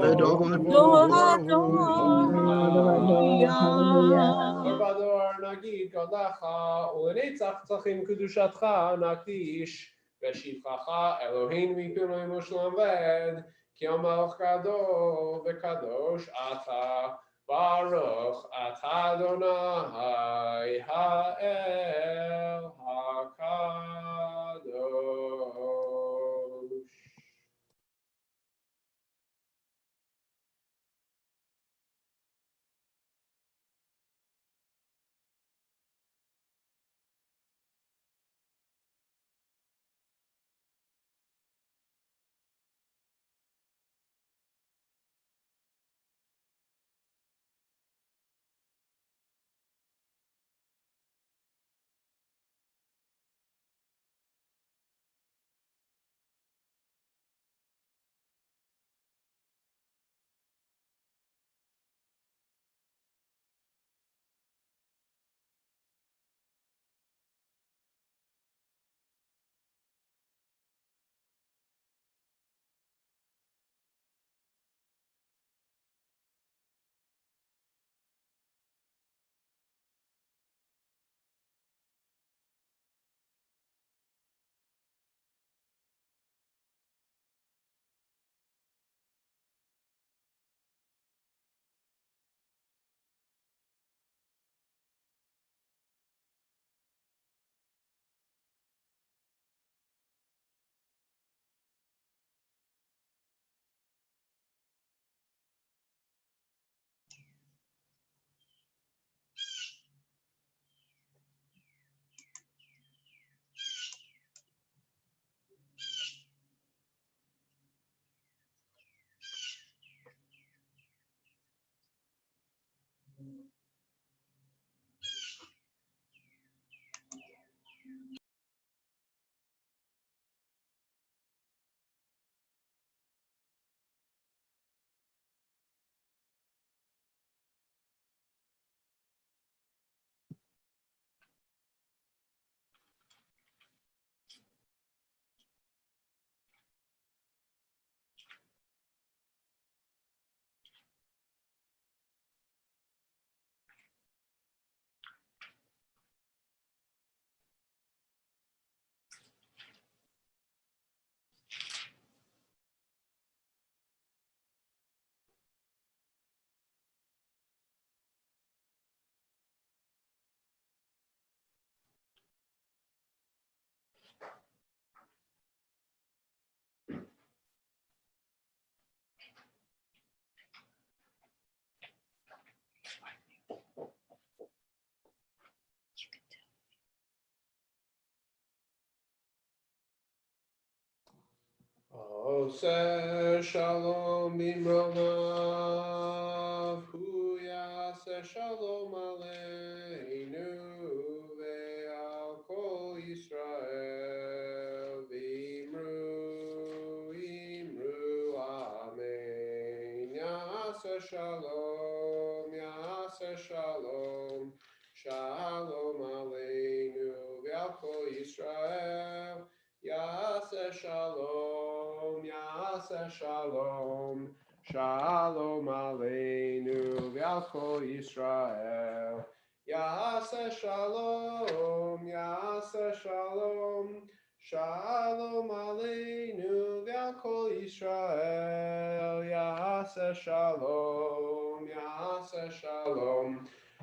Elohim V'dor nagid kodacha u'lenetzach tzachim kedushatcha nakdish v'shivchacha Eloheinu v'yipinu Moshe Ved ki amalch gadol v'kadosh ata baruch ata Adonai ha'el ha'kadosh. Oseh shalom bimromav, hu yaseh shalom aleinu ve'al kol Yisrael v'imru amen. Yaseh shalom shalom aleinu ve'al kol Yisrael. Yaseh shalom shalom aleinu ve'al kol Yisrael. Yaseh shalom shalom aleinu ve'al kol Yisrael. Yaseh shalom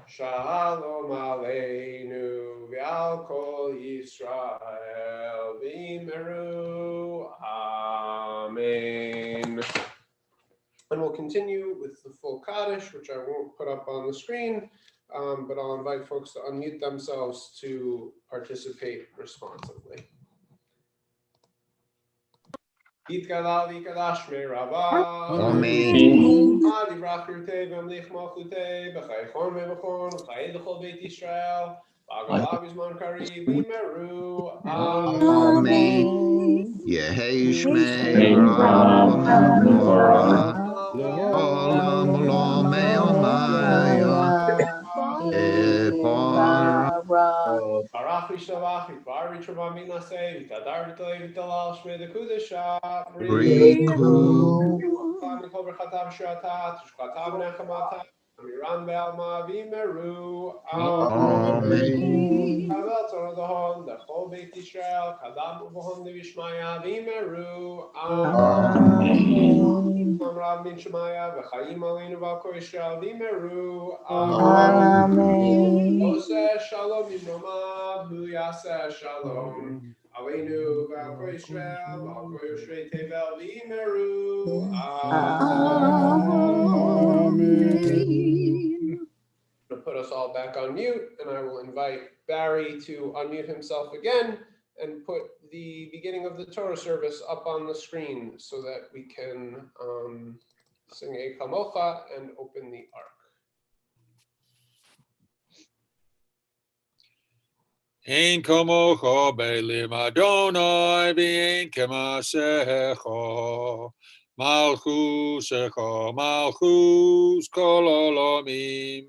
shalom aleinu ve'al kol Yisrael v'imru amen. And we'll continue with the full Kaddish, which I won't put up on the screen, but I'll invite folks to unmute themselves to participate responsibly. Yitkala v'yikadash me Rabbah. Amen. Divrach pirtei v'amlich malchutei b'chaychon ve'b'chon v'chayed l'chol Beit Yisrael v'agalav yizman kariv v'yimeru Amen. Yehi shmei Ra olam lo me'omaya epara. Barach v'shavach v'tvar v'trava v'naseh v'tadar v'talei v'talal shmei dekudesha Riku. Mikol b'chatav shiratat shchatav nechamata amiran be'alma v'yimeru Amen. Kavel tzorah dahon l'chol Beit Yisrael kadam u'bohon devishmaya v'yimeru Amen. Rav min Shemaya v'chayim aleinu v'al kol Yisrael v'yimeru Amen. Oseh shalom imromav hu yaseh shalom aleinu v'al kol Yisrael v'al kol yoshvei tevel v'yimeru Amen. To put us all back on mute, and I will invite Barry to unmute himself again and put the beginning of the Torah service up on the screen so that we can sing a Kamocha and open the ark. Ein kamocha be'elim Adonai v'ein kemasecha malchusecha malchus kol olamim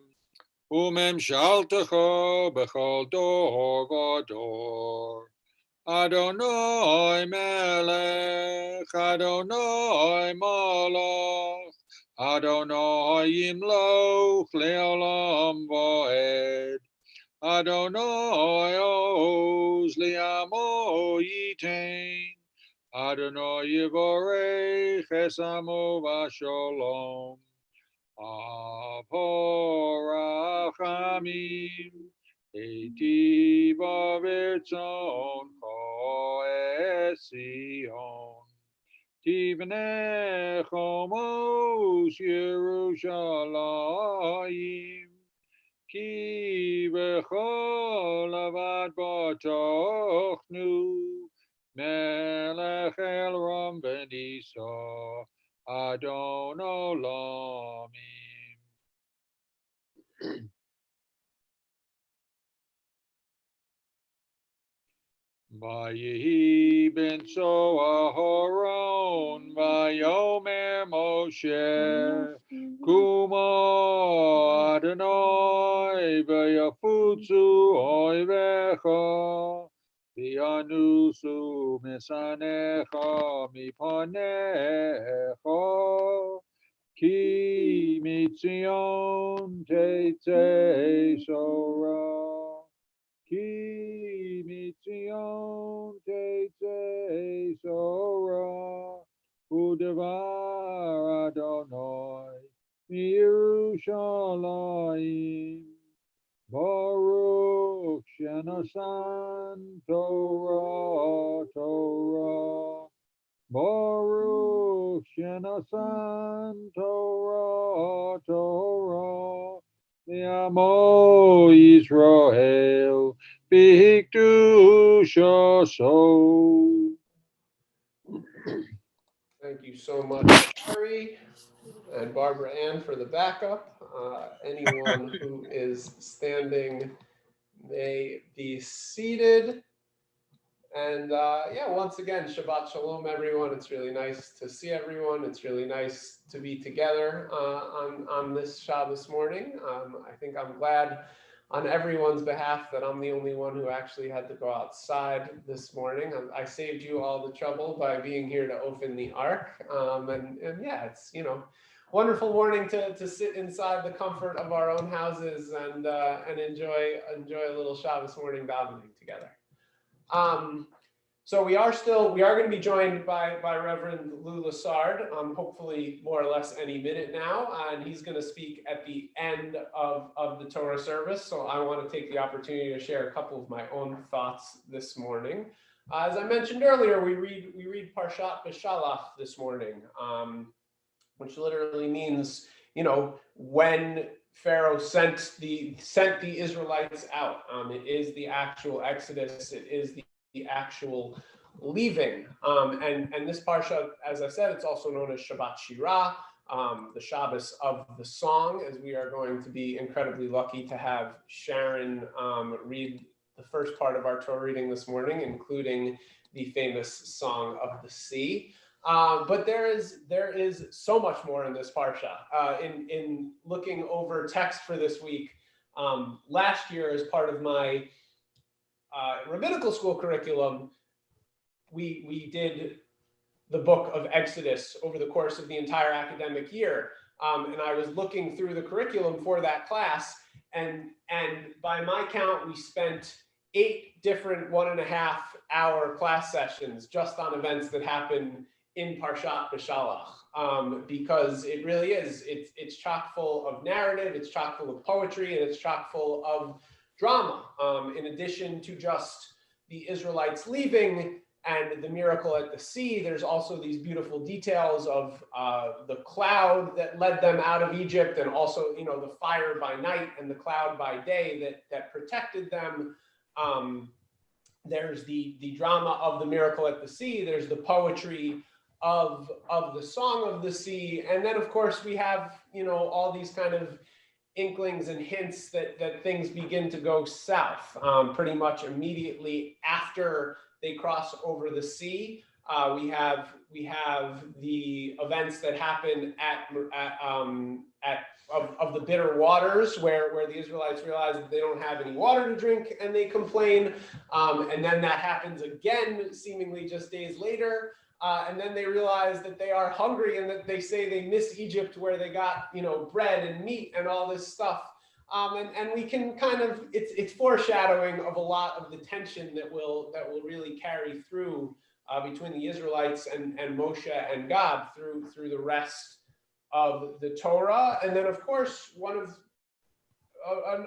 u'memshaltecha b'chol dor v'dor. Adonai melech, Adonai malach, Adonai yimloch le'olam va'ed. Adonai oz li'amo yitain. Adonai yivorech es amo v'shalom. Aporachamim. Eitiva v'tzon Sion. Tivnei chomos Yerushalayim. Ki v'chol avad b'tochnu. Melech el ram v'nisa. Adon olamim. Vayehi ben Aharon, Vayomer Moshe, Kumo Adonai, Vayafutzu Oivecha, Vianusu Misanecha Mipanecha, Ki Mitzion Teitze Shora. Ki mitzion teitze sora, u'devar Adonai miYerushalayim. Baruch shenasan Torah. Baruch shenasan Torah. Yamo Yisrael, B'Hikdusha so. Thank you so much, Terry and Barbara Ann, for the backup. Anyone who is standing may be seated. And yeah, once again, Shabbat Shalom, everyone. It's really nice to see everyone. It's really nice to be together on this Shabbos morning. I think I'm glad on everyone's behalf that I'm the only one who actually had to go outside this morning. I saved you all the trouble by being here to open the Ark. And yeah, it's, you know, wonderful morning to sit inside the comfort of our own houses and enjoy a little Shabbos morning davening together. So we are going to be joined by Reverend Lou Lassard, hopefully more or less any minute now, and he's going to speak at the end of the Torah service. So I want to take the opportunity to share a couple of my own thoughts this morning. As I mentioned earlier, we read Parshat Beshalach this morning, which literally means, you know, when Pharaoh sent the Israelites out. It is the actual Exodus. It is the actual leaving. And this parsha, as I said, it's also known as Shabbat Shirah, the Shabbos of the song, as we are going to be incredibly lucky to have Sharon read the first part of our Torah reading this morning, including the famous Song of the Sea. But there is so much more in this parsha. In looking over text for this week, last year as part of my rabbinical school curriculum, we did the book of Exodus over the course of the entire academic year. And I was looking through the curriculum for that class, and by my count, we spent 8 different 1.5-hour class sessions just on events that happened in Parshat Beshalach, because it really is, it's chock full of narrative, it's chock full of poetry, and it's chock full of drama. In addition to just the Israelites leaving and the miracle at the sea, there's also these beautiful details of the cloud that led them out of Egypt, and also, you know, the fire by night and the cloud by day that protected them. There's the drama of the miracle at the sea. There's the poetry of the Song of the Sea. And then, of course, we have, you know, all these kind of inklings and hints that things begin to go south pretty much immediately after they cross over the sea. We have the events that happen of the bitter waters, where the Israelites realize that they don't have any water to drink and they complain. And then that happens again, seemingly just days later. And then they realize that they are hungry, and that they say they miss Egypt, where they got, you know, bread and meat and all this stuff. And we can kind of, it's foreshadowing of a lot of the tension that will really carry through between the Israelites and Moshe and God through the rest of the Torah. And then, of course,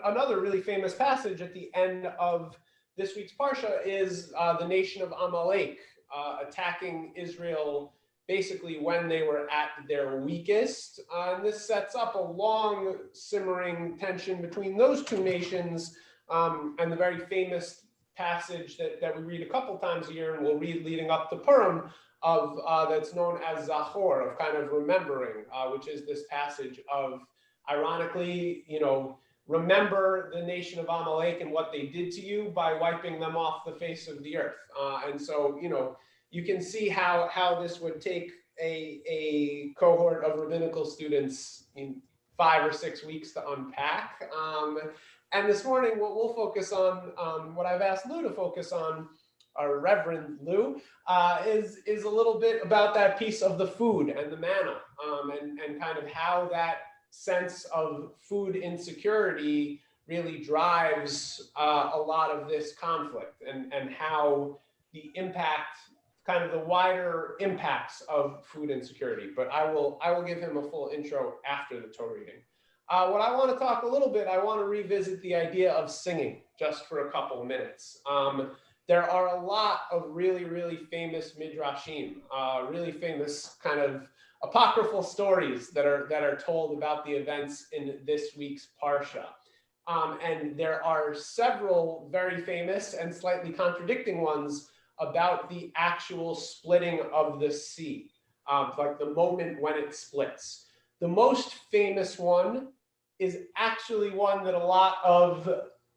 another really famous passage at the end of this week's Parsha is the nation of Amalek attacking Israel basically when they were at their weakest. And this sets up a long simmering tension between those two nations, and the very famous passage that we read a couple times a year, and we'll read leading up to Purim, of that's known as Zachor, of kind of remembering, which is this passage of, ironically, you know, remember the nation of Amalek and what they did to you by wiping them off the face of the earth. And so, you know, you can see how this would take a cohort of rabbinical students in 5 or 6 weeks to unpack. And this morning, what we'll focus on, what I've asked Lou to focus on, our Reverend Lou, is a little bit about that piece of the food and the manna, and kind of how that sense of food insecurity really drives a lot of this conflict, and how the impact, kind of the wider impacts of food insecurity. But I will give him a full intro after the Torah reading. What I want to talk a little bit, I want to revisit the idea of singing just for a couple of minutes. There are a lot of really, really famous midrashim, really famous kind of apocryphal stories that are told about the events in this week's Parsha. And there are several very famous and slightly contradicting ones about the actual splitting of the sea. like the moment when it splits. The most famous one is actually one that a lot of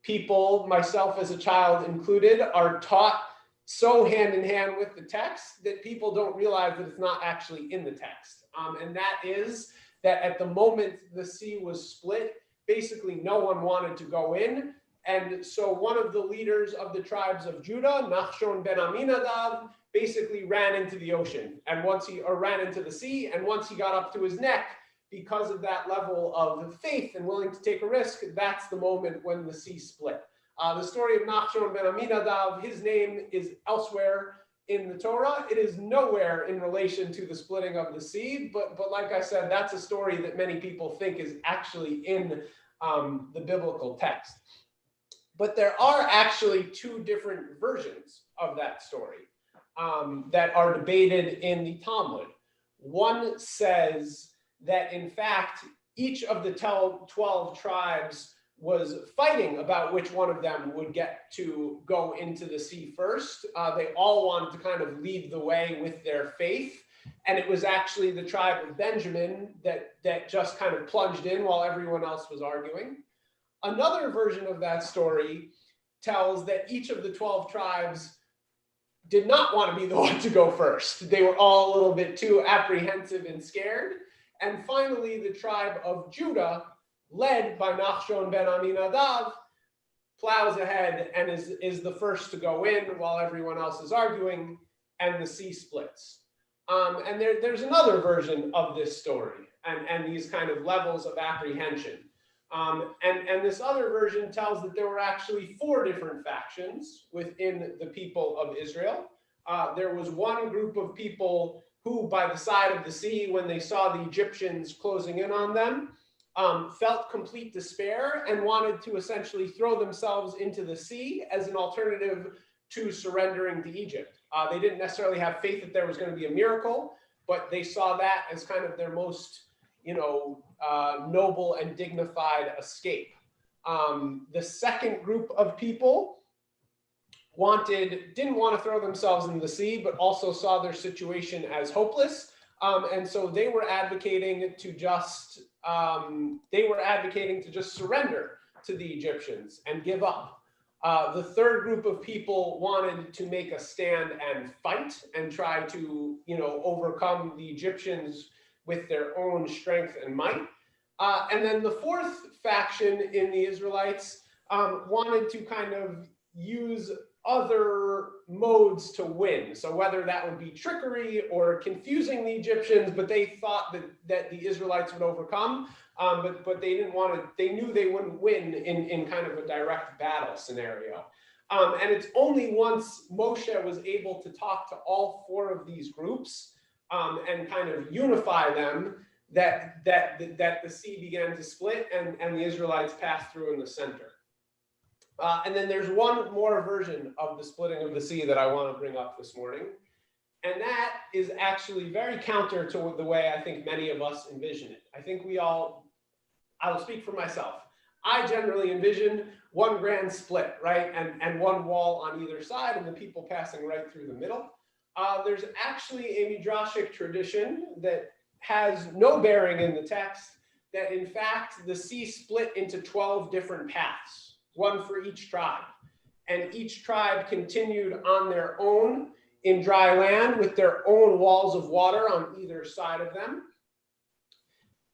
people, myself as a child included, are taught so hand in hand with the text that people don't realize that it's not actually in the text. And that is that at the moment the sea was split, basically no one wanted to go in. And so one of the leaders of the tribes of Judah, Nachshon ben Aminadab, basically ran into the ocean and ran into the sea. And once he got up to his neck, because of that level of faith and willing to take a risk, that's the moment when the sea split. The story of Nachshon ben Aminadab, his name is elsewhere in the Torah. It is nowhere in relation to the splitting of the sea, but like I said, that's a story that many people think is actually in the biblical text. But there are actually two different versions of that story that are debated in the Talmud. One says that in fact, each of the 12 tribes was fighting about which one of them would get to go into the sea first. They all wanted to kind of lead the way with their faith. And it was actually the tribe of Benjamin that just kind of plunged in while everyone else was arguing. Another version of that story tells that each of the 12 tribes did not want to be the one to go first. They were all a little bit too apprehensive and scared. And finally, the tribe of Judah, led by Nachshon ben Aminadab, plows ahead and is the first to go in while everyone else is arguing, and the sea splits. And there's another version of this story and these kind of levels of apprehension. And this other version tells that there were actually 4 different factions within the people of Israel. There was one group of people who, by the side of the sea, when they saw the Egyptians closing in on them, felt complete despair and wanted to essentially throw themselves into the sea as an alternative to surrendering to Egypt. They didn't necessarily have faith that there was going to be a miracle, but they saw that as kind of their most, noble and dignified escape. The second group of people didn't want to throw themselves into the sea, but also saw their situation as hopeless. And so they were advocating to just surrender to the Egyptians and give up. The third group of people wanted to make a stand and fight and try to, overcome the Egyptians with their own strength and might. And then the fourth faction in the Israelites wanted to kind of use other modes to win. So whether that would be trickery or confusing the Egyptians, but they thought that the Israelites would overcome, but they didn't want to, they knew they wouldn't win in kind of a direct battle scenario. And it's only once Moshe was able to talk to all 4 of these groups and kind of unify them that the sea began to split and the Israelites passed through in the center. And then there's one more version of the splitting of the sea that I want to bring up this morning. And that is actually very counter to the way I think many of us envision it. I think I will speak for myself. I generally envision one grand split, right? And one wall on either side and the people passing right through the middle. There's actually a midrashic tradition that has no bearing in the text, that in fact the sea split into 12 different paths, one for each tribe. And each tribe continued on their own in dry land with their own walls of water on either side of them.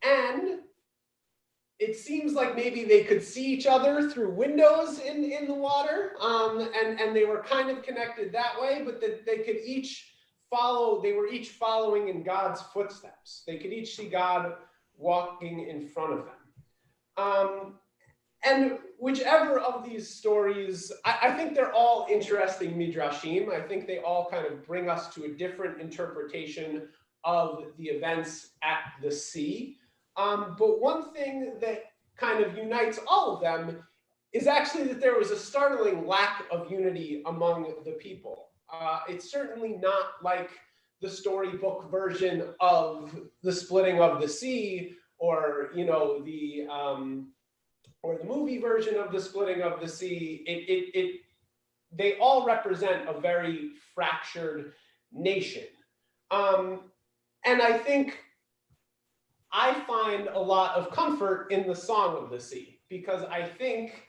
And it seems like maybe they could see each other through windows in the water, and they were kind of connected that way, but that they could each they were each following in God's footsteps. They could each see God walking in front of them. And whichever of these stories, I think they're all interesting midrashim. I think they all kind of bring us to a different interpretation of the events at the sea. But one thing that kind of unites all of them is actually that there was a startling lack of unity among the people. It's certainly not like the storybook version of the splitting of the sea, or the movie version of the splitting of the sea. They all represent a very fractured nation. And I think I find a lot of comfort in the Song of the Sea, because I think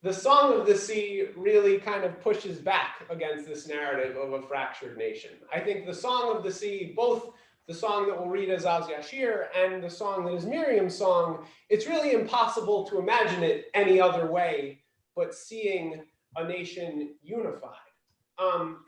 the Song of the Sea really kind of pushes back against this narrative of a fractured nation. I think the Song of the Sea, both the song that we'll read as Az Yashir and the song that is Miriam's song, it's really impossible to imagine it any other way but seeing a nation unified.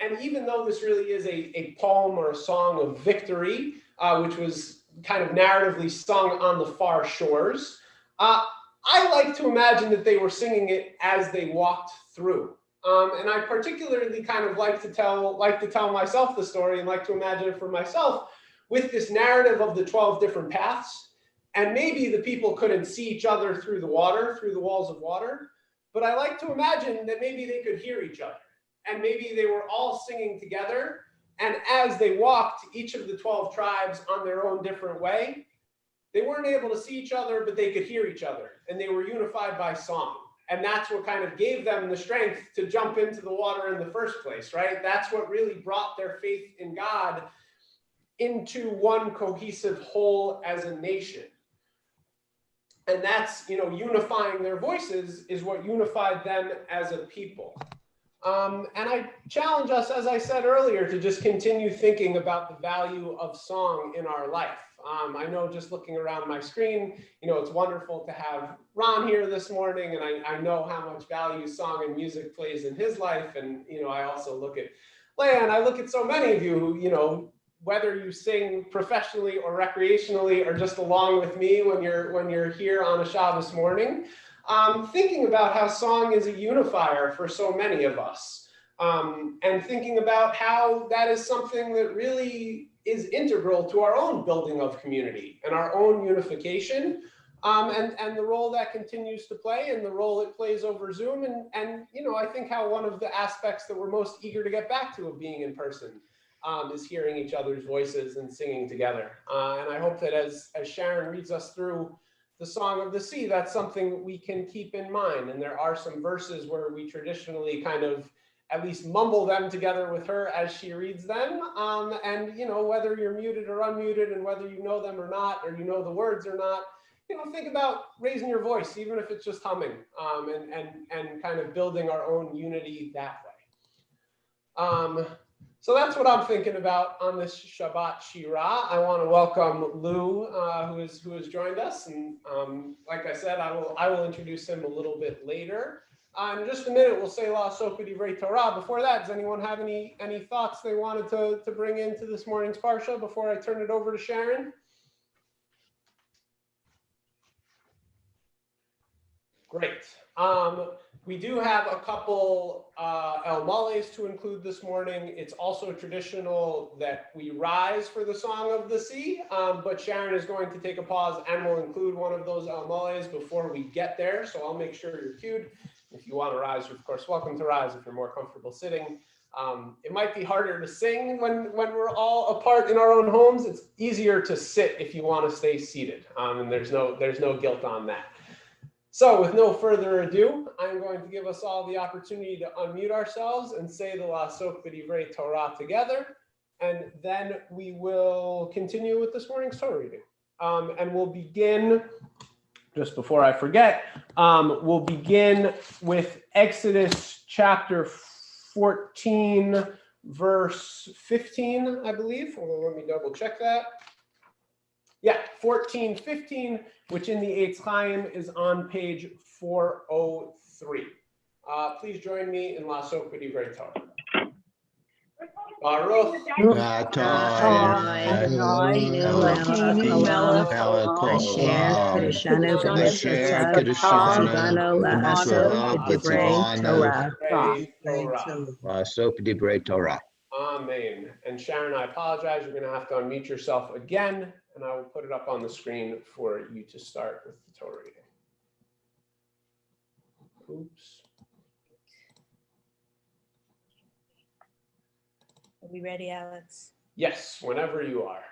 And even though this really is a poem or a song of victory, which was kind of narratively sung on the far shores, I like to imagine that they were singing it as they walked through. And I particularly kind of like to tell myself the story and like to imagine it for myself with this narrative of the 12 different paths. And maybe the people couldn't see each other through the water, through the walls of water, but I like to imagine that maybe they could hear each other. And maybe they were all singing together. And as they walked, each of the 12 tribes on their own different way, they weren't able to see each other, but they could hear each other. And they were unified by song. And that's what kind of gave them the strength to jump into the water in the first place, right? That's what really brought their faith in God into one cohesive whole as a nation. And that's, unifying their voices is what unified them as a people. And I challenge us, as I said earlier, to just continue thinking about the value of song in our life. I know just looking around my screen, it's wonderful to have Ron here this morning, and I know how much value song and music plays in his life. And, I also look at Leah, and I look at so many of you who, whether you sing professionally or recreationally or just along with me when you're here on a Shabbos morning, thinking about how song is a unifier for so many of us, and thinking about how that is something that really is integral to our own building of community and our own unification, and the role that continues to play and the role it plays over Zoom. And I think how one of the aspects that we're most eager to get back to of being in person is hearing each other's voices and singing together. And I hope that as Sharon reads us through the Song of the Sea, that's something we can keep in mind. And there are some verses where we traditionally kind of at least mumble them together with her as she reads them. And whether you're muted or unmuted, and whether you know them or not, or you know the words or not, think about raising your voice, even if it's just humming, and kind of building our own unity that way. So that's what I'm thinking about on this Shabbat Shira. I want to welcome Lou, who has joined us, and like I said, I will introduce him a little bit later. In just a minute, we'll say La Soka Divrei Torah. Before that, does anyone have any thoughts they wanted to bring into this morning's Parsha before I turn it over to Sharon? Great. We do have a couple El Males to include this morning. It's also traditional that we rise for the Song of the Sea, but Sharon is going to take a pause and will include one of those El Males before we get there. So I'll make sure you're queued. If you want to rise, you're of course welcome to rise if you're more comfortable sitting. It might be harder to sing when we're all apart in our own homes. It's easier to sit if you want to stay seated, and there's no guilt on that. So with no further ado, I'm going to give us all the opportunity to unmute ourselves and say the La Soka Divrei Torah together, and then we will continue with this morning's Torah reading. And we'll begin, just before I forget, we'll begin with Exodus chapter 14, verse 15, I believe. Let me double check that. Yeah, 14:15, which in the Eitz Chaim is on page 403. Please join me in La Soka Divrei Torah. Baruch Amen. And Sharon, I apologize. You're going to have to unmute yourself again, and I will put it up on the screen for you to start with the Torah reading. Oops. Are we ready, Alex? Yes, whenever you are.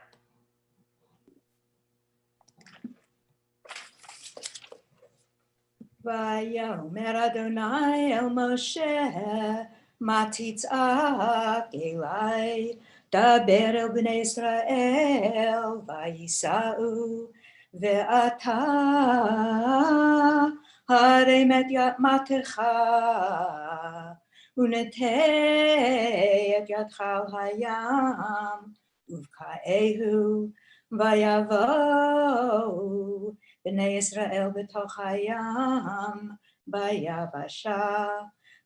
Vayomer Adonai el Moshe, Ma titzak elai, דבר אל בני ישראל וייסעו, ואתה הרם את מטך ונטה את ידך על הים ובקעהו, ויבואו בני ישראל בתוך הים ביבשה,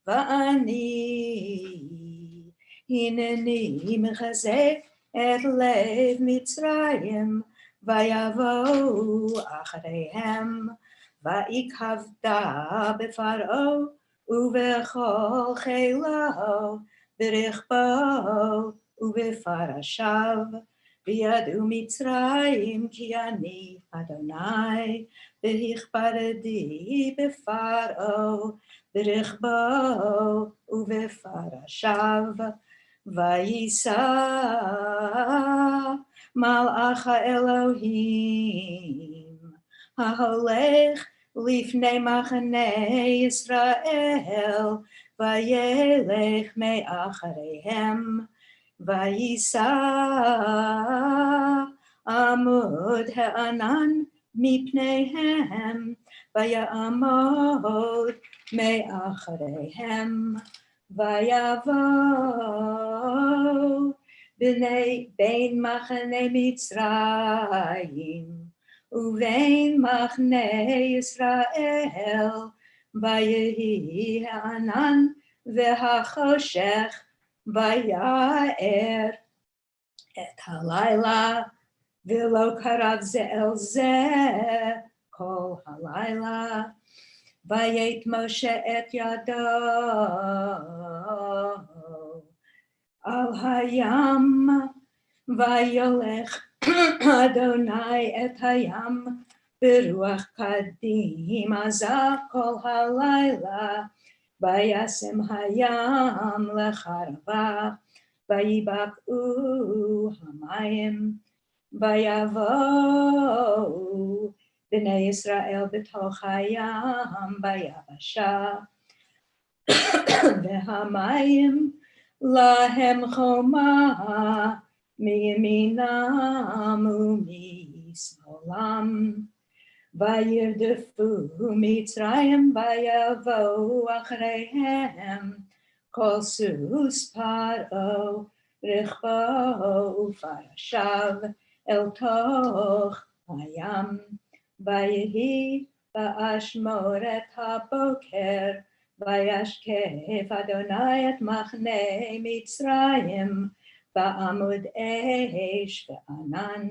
ואני הנני מחזק את לב מצרים, ויבואו אחריהם, ויקבת בפרעה ובכל חילו, ברכבו ובפרשיו, וידעו מצרים כי אני אדוני, והכבדתי בפרעה, ברכבו ובפרשיו, ויישא מלאך האלוהים ההולך לפני מחנה ישראל, וילך מאחריהם, ויישא עמוד הענן מפניהם, ויעמוד מאחריהם, ויבוא בין מחנה מצרים ובין מחנה ישראל, ויהי הענן והחושך, ויער את הלילה, ולא קרב זה אל זה כל הלילה. ויית משה את ידו על הים, וילך אדוני את הים ברוח קדים עזה כל הלילה, וישם הים לחרבה, ויבקעו המים, ויבואו בני ישראל בתוך הים ביבשה, והמים להם חומה מימינם ומשמאלם, וירדפו מצרים ויבואו אחריהם, כל סוס פרעה רכבו ופרשיו אל תוך הים, ויהי באשמורת הבוקר, וישקף אדוני את מחנה מצרים בעמוד אש וענן,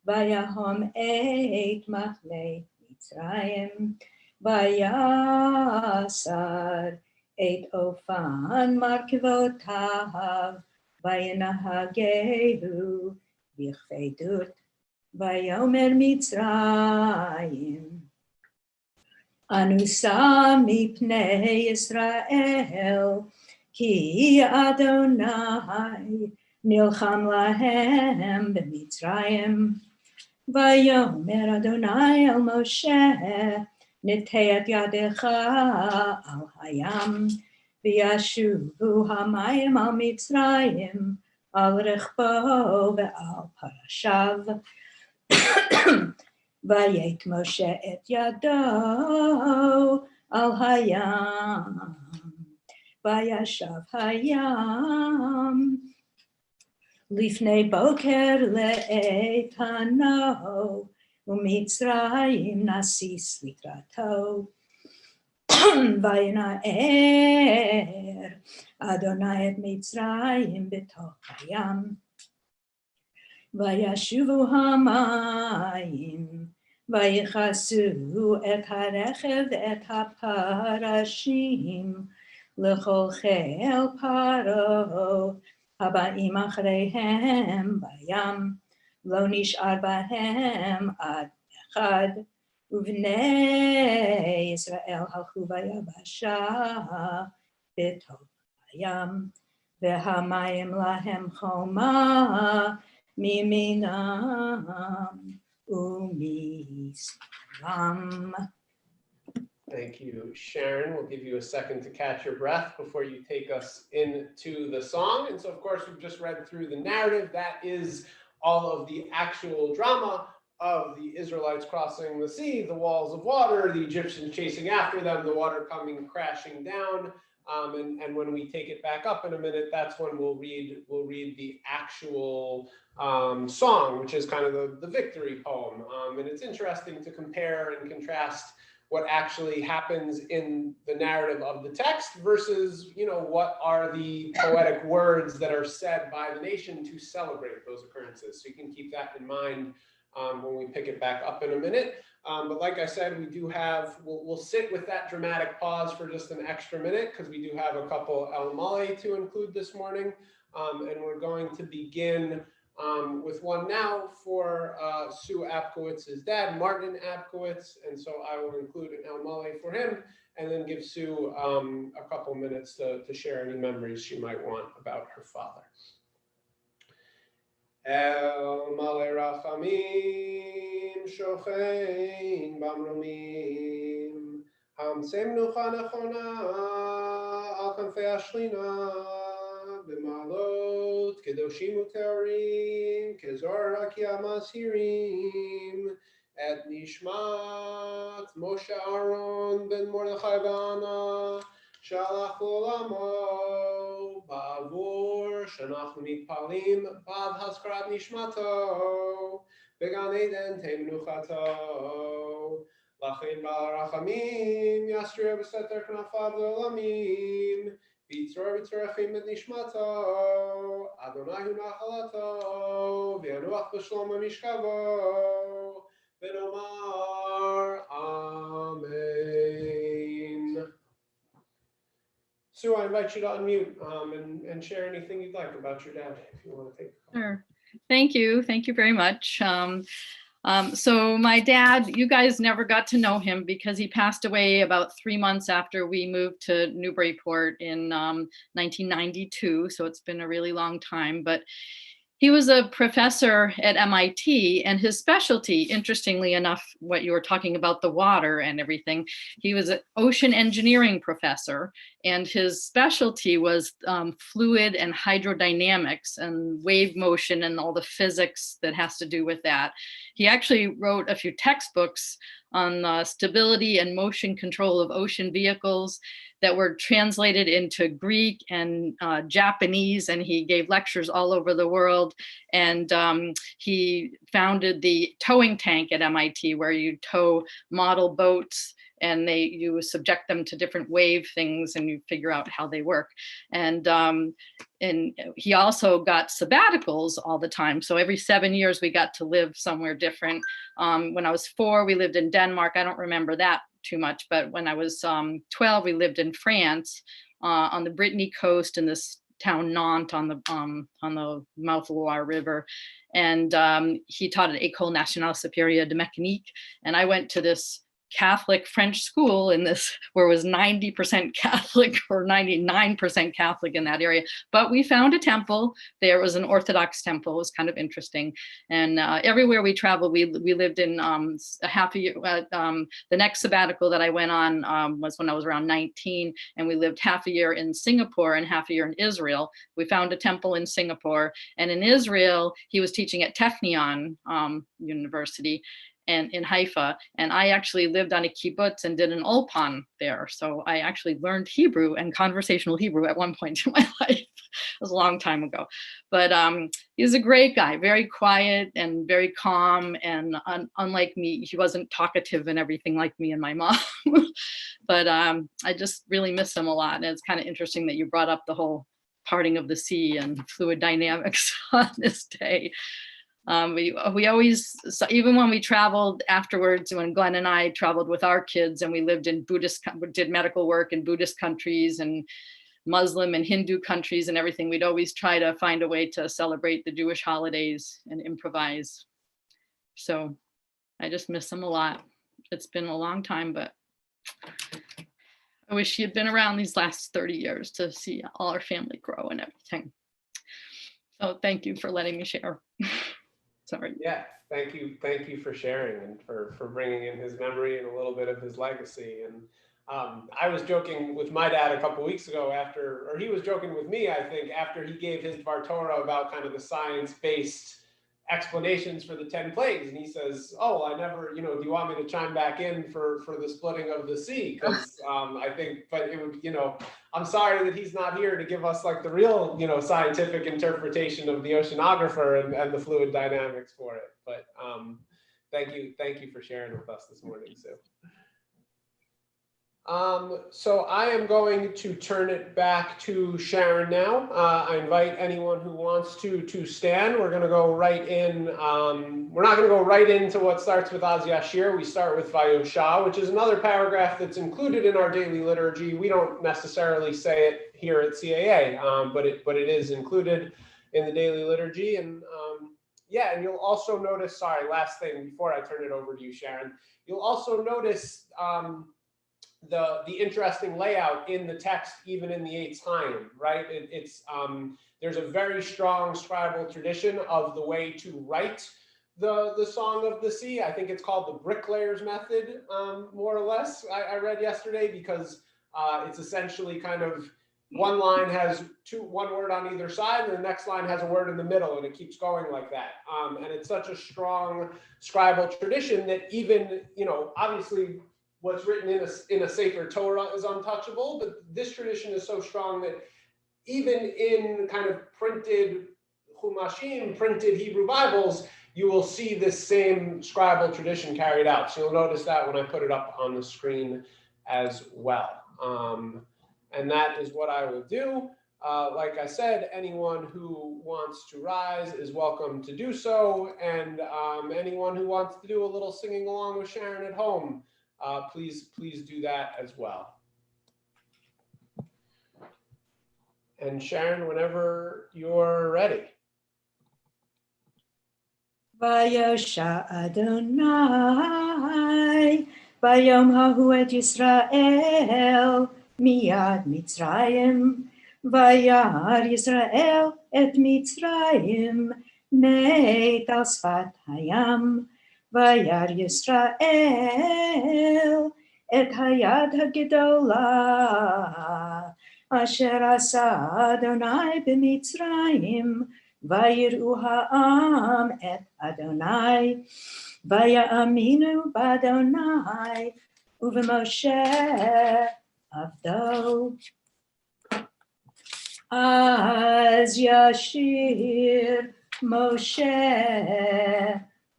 ויהום את מחנה מצרים, ויסר את אופן מרכבותיו, וינהגהו בכבדות, ויאמר מצרים, אנוסה מפני ישראל, כי אדוני נלחם להם במצרים. ויאמר אדוני אל משה, נטה את ידך על הים, וישובו המים על מצרים, על רכבו ועל פרשיו. ויית משה את ידו על הים, וישב הים לפני בוקר לאיתנו, ומצרים נסיס לקראתו. וינער אדוני את מצרים בתוך הים, וישובו המים, ויכסו את הרכב ואת הפרשים לכל חיל פרעה הבאים אחריהם בים, לא נשאר בהם עד אחד. ובני ישראל הלכו ביבשה בתוך הים, והמים להם חומה מימינם ומשמאלם. Thank Thank you, Sharon. We'll give you a second to catch your breath before you take us into the song. And so, of course, we've just read through the narrative. That is all of the actual drama of the Israelites crossing the sea, the walls of water, the Egyptians chasing after them, the water coming crashing down. And when we take it back up in a minute, that's when we'll read the actual song, which is kind of the victory poem. And it's interesting to compare and contrast what actually happens in the narrative of the text versus, what are the poetic words that are said by the nation to celebrate those occurrences. So you can keep that in mind when we pick it back up in a minute. But like I said, we do have, we'll sit with that dramatic pause for just an extra minute because we do have a couple El Male to include this morning. And we're going to begin with one now for Sue Apkowitz's dad, Martin Apkowitz. And so I will include an El Male for him and then give Sue a couple minutes to share any memories she might want about her father. El Male Rachamim Shochein Bamromim Hamsem Nucha Nechona Al Kanfei Ashlina B'malot Kedoshim Uteorim Kezor Rakia Masirim Et Nishmat Moshe Aaron Ben Mordechai V'Ana Shalach L'olamo Ba'avur She'anachnu Mitpalim Ba'ad Haskrat Nishmato Began Eden Tei Menuchato Lachein Ba'al Rachamim Yasriya B'seter Knafav L'olamim V'yitzror V'yitzorachim Et Nishmato Adonai Hu Nachalato V'yanuach B'shlom Mishkavo V'nomar Amen. Sue, I invite you to unmute and share anything you'd like about your dad, if you want to take a call. Sure. Thank you. Thank you very much. So my dad, you guys never got to know him because he passed away about 3 months after we moved to Newburyport in 1992. So it's been a really long time, but he was a professor at MIT, and his specialty, interestingly enough, what you were talking about, the water and everything, he was an ocean engineering professor, and his specialty was fluid and hydrodynamics and wave motion and all the physics that has to do with that. He actually wrote a few textbooks on stability and motion control of ocean vehicles that were translated into Greek and Japanese, and he gave lectures all over the world. And he founded the towing tank at MIT, where you tow model boats and you subject them to different wave things and you figure out how they work. And he also got sabbaticals all the time. So every 7 years we got to live somewhere different. When I was 4, we lived in Denmark. I don't remember that too much, but when I was 12, we lived in France on the Brittany coast in this town Nantes on the mouth of the Loire River. And he taught at École Nationale Supérieure de Mécanique. And I went to this Catholic French school in this, where it was 90% Catholic or 99% Catholic in that area. But we found a temple. There was an Orthodox temple. It was kind of interesting. And everywhere we traveled, we lived in a half a year. The next sabbatical that I went on was when I was around 19, and we lived half a year in Singapore and half a year in Israel. We found a temple in Singapore, and in Israel, he was teaching at Technion University and in Haifa, and I actually lived on a kibbutz and did an ulpan there. So I actually learned Hebrew and conversational Hebrew at one point in my life. It was a long time ago, but he was a great guy, very quiet and very calm, and unlike me, he wasn't talkative and everything like me and my mom. But I just really miss him a lot, and it's kind of interesting that you brought up the whole parting of the sea and fluid dynamics on this day. We always, even when we traveled afterwards, when Glenn and I traveled with our kids and we lived in did medical work in Buddhist countries and Muslim and Hindu countries and everything, we'd always try to find a way to celebrate the Jewish holidays and improvise. So I just miss him a lot. It's been a long time, but I wish he had been around these last 30 years to see all our family grow and everything. So thank you for letting me share. Sorry. Yeah, thank you for sharing and for bringing in his memory and a little bit of his legacy. And I was joking with my dad a couple weeks ago or he was joking with me, I think, after he gave his Dvar Torah about kind of the science-based explanations for the 10 plagues. And he says, oh, I never, do you want me to chime back in for the splitting of the sea? Because I think, but it would, I'm sorry that he's not here to give us like the real, scientific interpretation of the oceanographer and the fluid dynamics for it. But thank you for sharing with us this morning, Sue. So I am going to turn it back to Sharon now. I invite anyone who wants to stand. We're going to go right in. We're not going to go right into what starts with Az Yashir. We start with Vayosha, which is another paragraph that's included in our daily liturgy. We don't necessarily say it here at CAA, but it is included in the daily liturgy. And yeah, and you'll also notice, sorry, last thing before I turn it over to you, Sharon, you'll also notice the interesting layout in the text, even in the Eitz Chaim, right? There's a very strong scribal tradition of the way to write the Song of the Sea. I think it's called the bricklayer's method, more or less, I read yesterday, because it's essentially kind of one line has one word on either side, and the next line has a word in the middle, and it keeps going like that. And it's such a strong scribal tradition that even, obviously, what's written in a Sefer Torah is untouchable, but this tradition is so strong that even in kind of printed Chumashim, printed Hebrew Bibles, you will see this same scribal tradition carried out. So you'll notice that when I put it up on the screen as well. And that is what I will do. Like I said, anyone who wants to rise is welcome to do so. And anyone who wants to do a little singing along with Sharon at home, please do that as well. And Sharon, whenever you're ready. Vayosha Adonai, Vayom Hahu et Yisrael, Miyad Mitzrayim, Vayar Yisrael et Mitzrayim, Meit al Sfat Hayam, Vayar Yisrael et Hayad HaGedolah, Asher Asa Adonai b'Mitzrayim, Vayiru ha'am et Adonai, Vayaminu b'Adonai, u'v'Moshe avdo. Az Yashir Moshe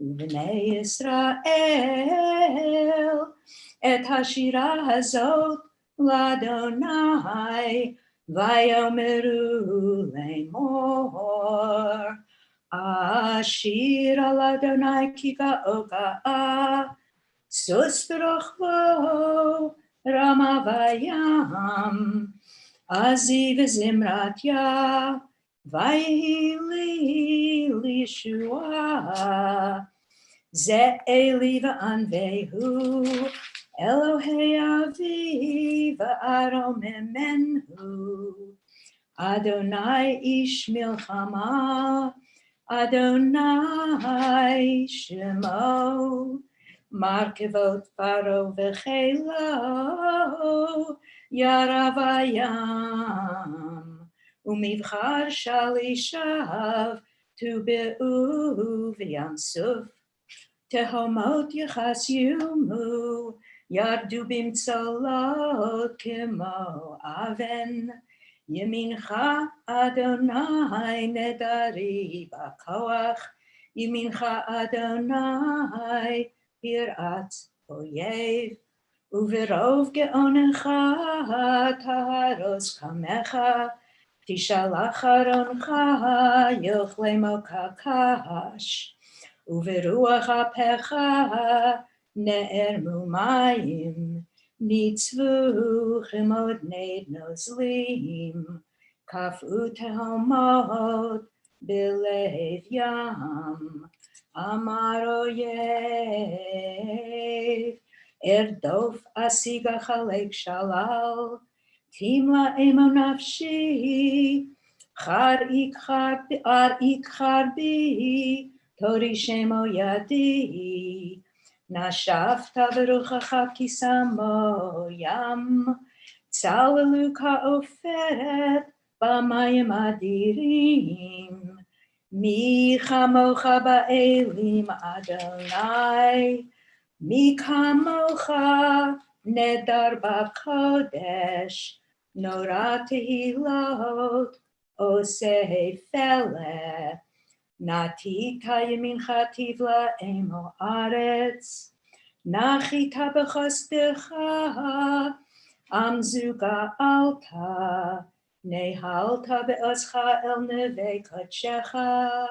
u'bnei Yisrael et hashira hazot l'Adonai, Vayomeru lemor, Ashir al Adonai kika oka, sus v'rochvo rama vayam, Aziv zimratya, Vayihi li lishua, Ze eli v'anvehu, Elohei avi v'aro memenhu, Adonai ish milchama, Adonai shemo, Markevot paro v'chelo, Yaravayam, Umivchar shalishav, Tu-be'u v'yamsuf, Tehomot yechasyumu, Yardu bimtzolot kemo aven, Yemincha Adonai nedari b'koach, Yemincha Adonai birat oyev, Uverov geonecha taharos kamecha, Tishalach aroncha yochlemo kakash, Uveruach apecha ne'er mumayim, Nitzvu chemod neid nozlim, Kafu tehomot b'lev yam, Amar oyev, Erdof asiga chalek shalal, Timla emo nafshi, Char ikchar bi, Tori shemo yadi, Nashafta v'ruchacha kisamo yam, tzalalu ka'oferet b'mayim adirim. Mi chamocha ba'elim Adonai, mi kamocha nedar b'kodesh, nora tehilot oseh feleh. Natita yamincha tivla emo aretz, nachita b'chasdecha, amzuga alta, nehalta be'ozcha el neve kodshecha,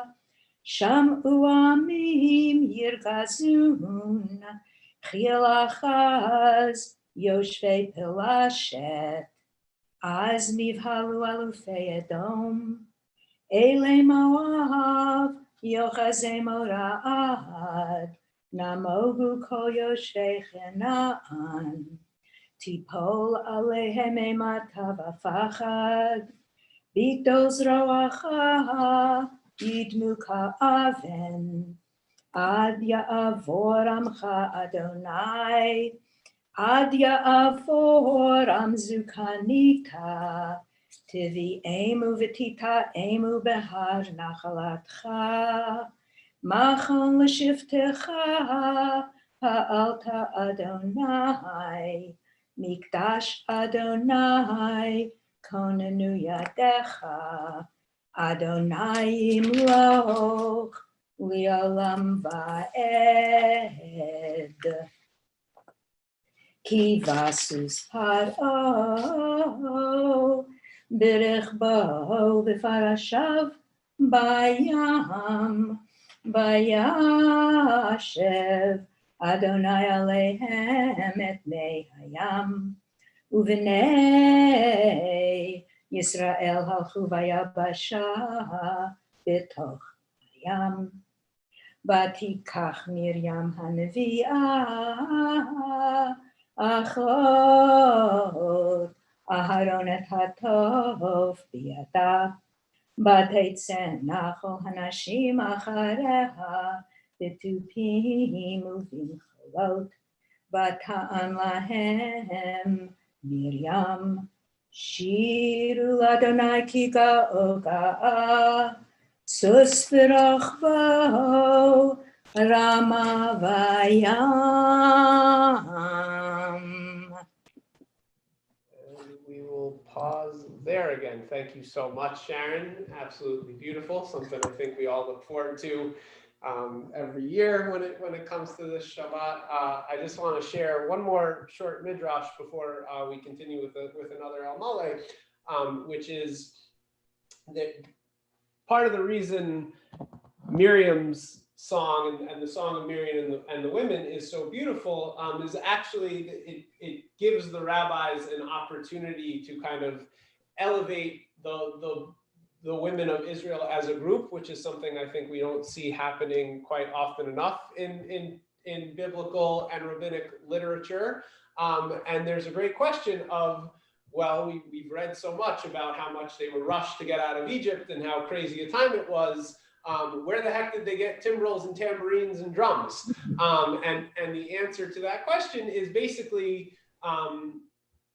sham uamim yirgazun, chilachaz yoshvei pilashet, az nivhalu alufei edom, Ele Moav, Yochazeh Morad, Namohu Kol Yoshvei Chanaan, Tipol Alehem Emata V'Fachad, Bigdol Zroacha, Yidmu Ka'aven, Ad Ya'avor Amcha Adonai, Ad Ya'avor Amzukanita, Tivi emu v'tita emu behar nachalatcha, machon l'shiftecha, ha'alta Adonai, mikdash Adonai, konenu yadecha, Adonai imloch, li'olam va'ed. Ki vasus paro, B'rechbo b'farashav bayam, bayashev Adonai alehem et mei hayam, uvnei Yisrael halchu vayabasha b'toch hayam, vatikach Miriam haneviyah achot Aharon et hatov biyada, Bateitzen nachol hanashim achareha, B'tupim uvimcholot, Bata'an lahem Miriam, Shiru l'Adonai ki ga'oga'a, Sus v'rochvo, Rama vayam. We will pause there again. Thank you so much, Sharon. Absolutely beautiful. Something I think we all look forward to every year when it comes to this Shabbat. I just want to share one more short midrash before we continue with another El Mole, which is that part of the reason Miriam's song and the song of Miriam and the women is so beautiful is actually it gives the rabbis an opportunity to kind of elevate the women of Israel as a group, which is something I think we don't see happening quite often enough in biblical and rabbinic literature. And there's a great question of, well, we've read so much about how much they were rushed to get out of Egypt and how crazy a time it was. Where the heck did they get timbrels and tambourines and drums? And the answer to that question is basically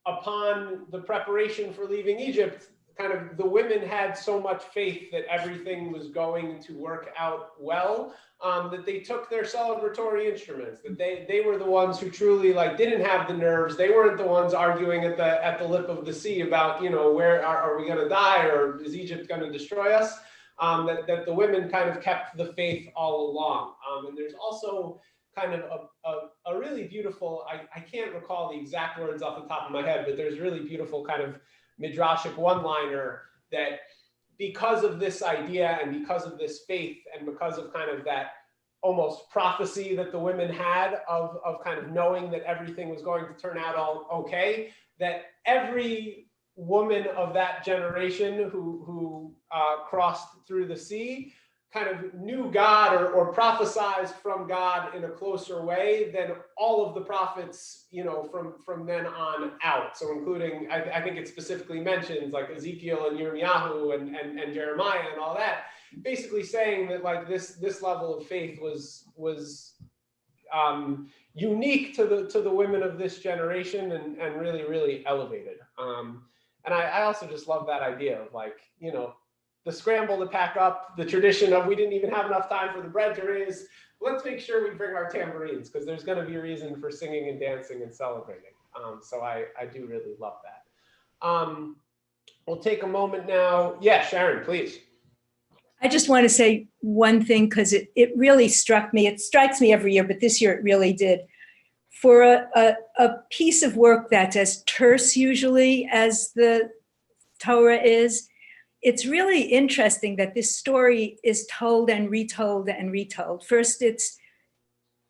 upon the preparation for leaving Egypt, kind of the women had so much faith that everything was going to work out well, that they took their celebratory instruments, that they were the ones who truly didn't have the nerves. They weren't the ones arguing at the lip of the sea about, where are we going to die, or is Egypt going to destroy us? That the women kind of kept the faith all along. And there's also kind of a really beautiful, I can't recall the exact words off the top of my head, but there's really beautiful kind of midrashic one-liner that because of this idea and because of this faith and because of kind of that almost prophecy that the women had of kind of knowing that everything was going to turn out all okay, that every woman of that generation who crossed through the sea kind of knew God or prophesied from God in a closer way than all of the prophets, from then on out. So including, I think it specifically mentions like Ezekiel and Yirmiyahu and Jeremiah and all that, basically saying that this level of faith was unique to the women of this generation, and really, really elevated. And I also just love that idea of, like, you know, the scramble to pack up, the tradition of we didn't even have enough time for the bread to raise. Let's make sure we bring our tambourines, because there's going to be a reason for singing and dancing and celebrating. So I do really love that. We'll take a moment now. Yeah, Sharon, please. I just want to say one thing, because it really struck me. It strikes me every year, but this year it really did. For a piece of work that's as terse usually as the Torah is, it's really interesting that this story is told and retold and retold. First, it's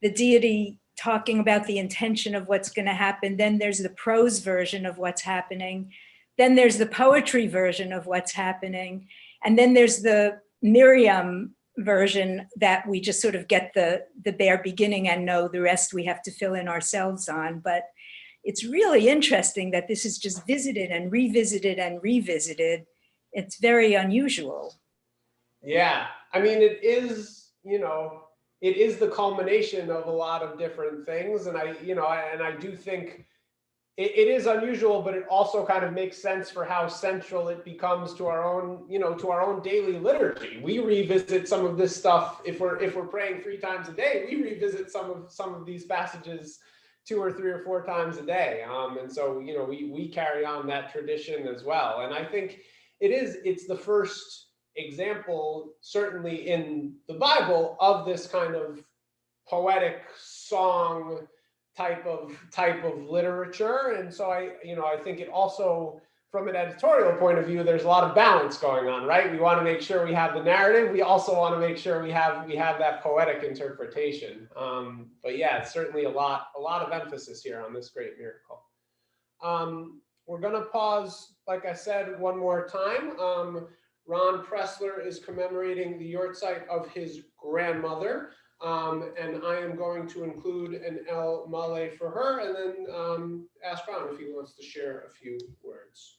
the deity talking about the intention of what's going to happen. Then there's the prose version of what's happening. Then there's the poetry version of what's happening. And then there's the Miriam version that we just sort of get the bare beginning and know the rest we have to fill in ourselves on. But it's really interesting that this is just visited and revisited and revisited. It's very unusual. Yeah, I mean, it is, you know, it is the culmination of a lot of different things. And I do think it is unusual, but it also kind of makes sense for how central it becomes to our own, you know, to our own daily liturgy. We revisit some of this stuff if we're praying 3 times a day. We revisit some of these passages 2 or 3 or 4 times a day, and so, you know, we carry on that tradition as well. And I think it's the first example, certainly in the Bible, of this kind of poetic song type of literature. And so I think it also, from an editorial point of view, there's a lot of balance going on, right? We want to make sure we have the narrative. We also want to make sure we have that poetic interpretation. But yeah, it's certainly a lot of emphasis here on this great miracle. We're going to pause, like I said, one more time. Ron Pressler is commemorating the yortzeit of his grandmother. And I am going to include an El Male for her, and then ask Ron if he wants to share a few words.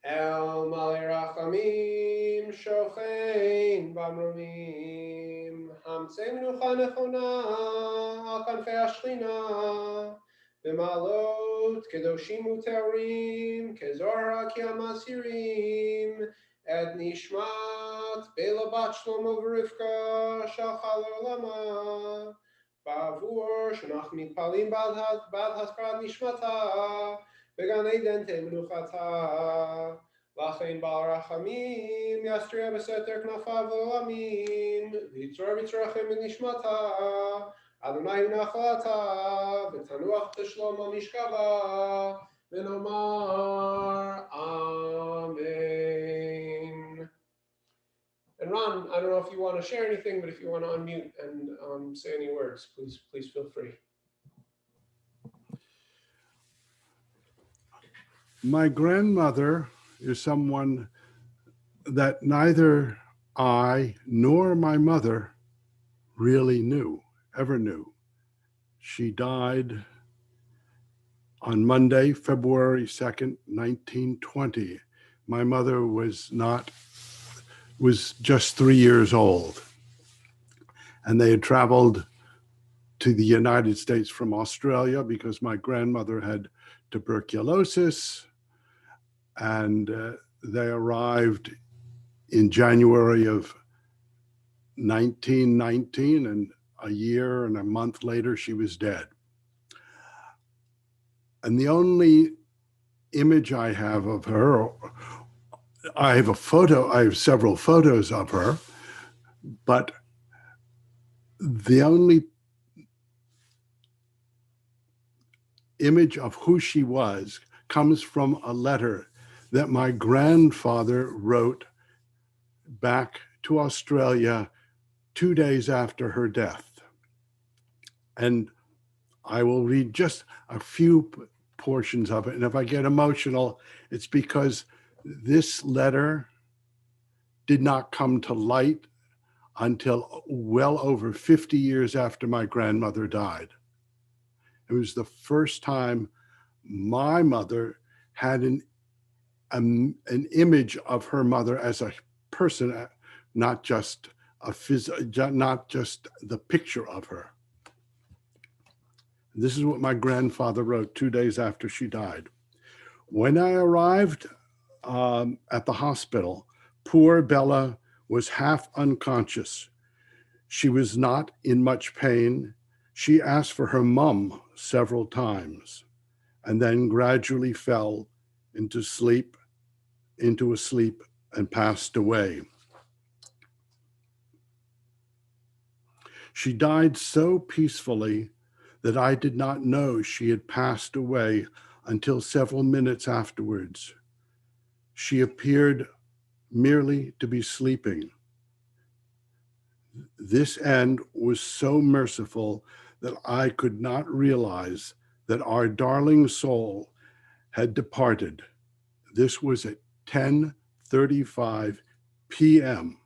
El Male Rachamim Shochein Bamromim Hamtzei Menucha Nechona Al Kanfei Ashchina B'malot Kedoshim Uteorim Kezorah Ki Amasirim Ed Nishmat Bela Bat Shlomo V'Rivka Shalcha Le'olama Ba'avur Shenach Mitpalim Bad Haskrat Nishmata Began Eden Te'menuchata Lachein Bal Rachamim Yastria B'Seter Knafav Le'olamim V'yitzor V'yitzorachem Nishmata Adonai Nachlata V'tanuach T'Shlomo Mishkava V'nomar Amen. And Ron, I don't know if you want to share anything, but if you want to unmute and say any words, please feel free. My grandmother is someone that neither I nor my mother really ever knew. She died on Monday, February 2nd, 1920. My mother was just 3 years old. And they had traveled to the United States from Australia because my grandmother had tuberculosis. And they arrived in January of 1919, and a year and a month later, she was dead. And the only image I have of her, I have several photos of her, but the only image of who she was comes from a letter that my grandfather wrote back to Australia 2 days after her death. And I will read just a few portions of it. And if I get emotional, it's because this letter did not come to light until well over 50 years after my grandmother died. It was the first time my mother had an image of her mother as a person, not just not just the picture of her. This is what my grandfather wrote 2 days after she died. When I arrived at the hospital, poor Bella was half unconscious. She was not in much pain. She asked for her mum several times and then gradually fell into a sleep and passed away. She died so peacefully that I did not know she had passed away until several minutes afterwards. She appeared merely to be sleeping. This end was so merciful that I could not realize that our darling soul had departed. This was at 10:35 p.m.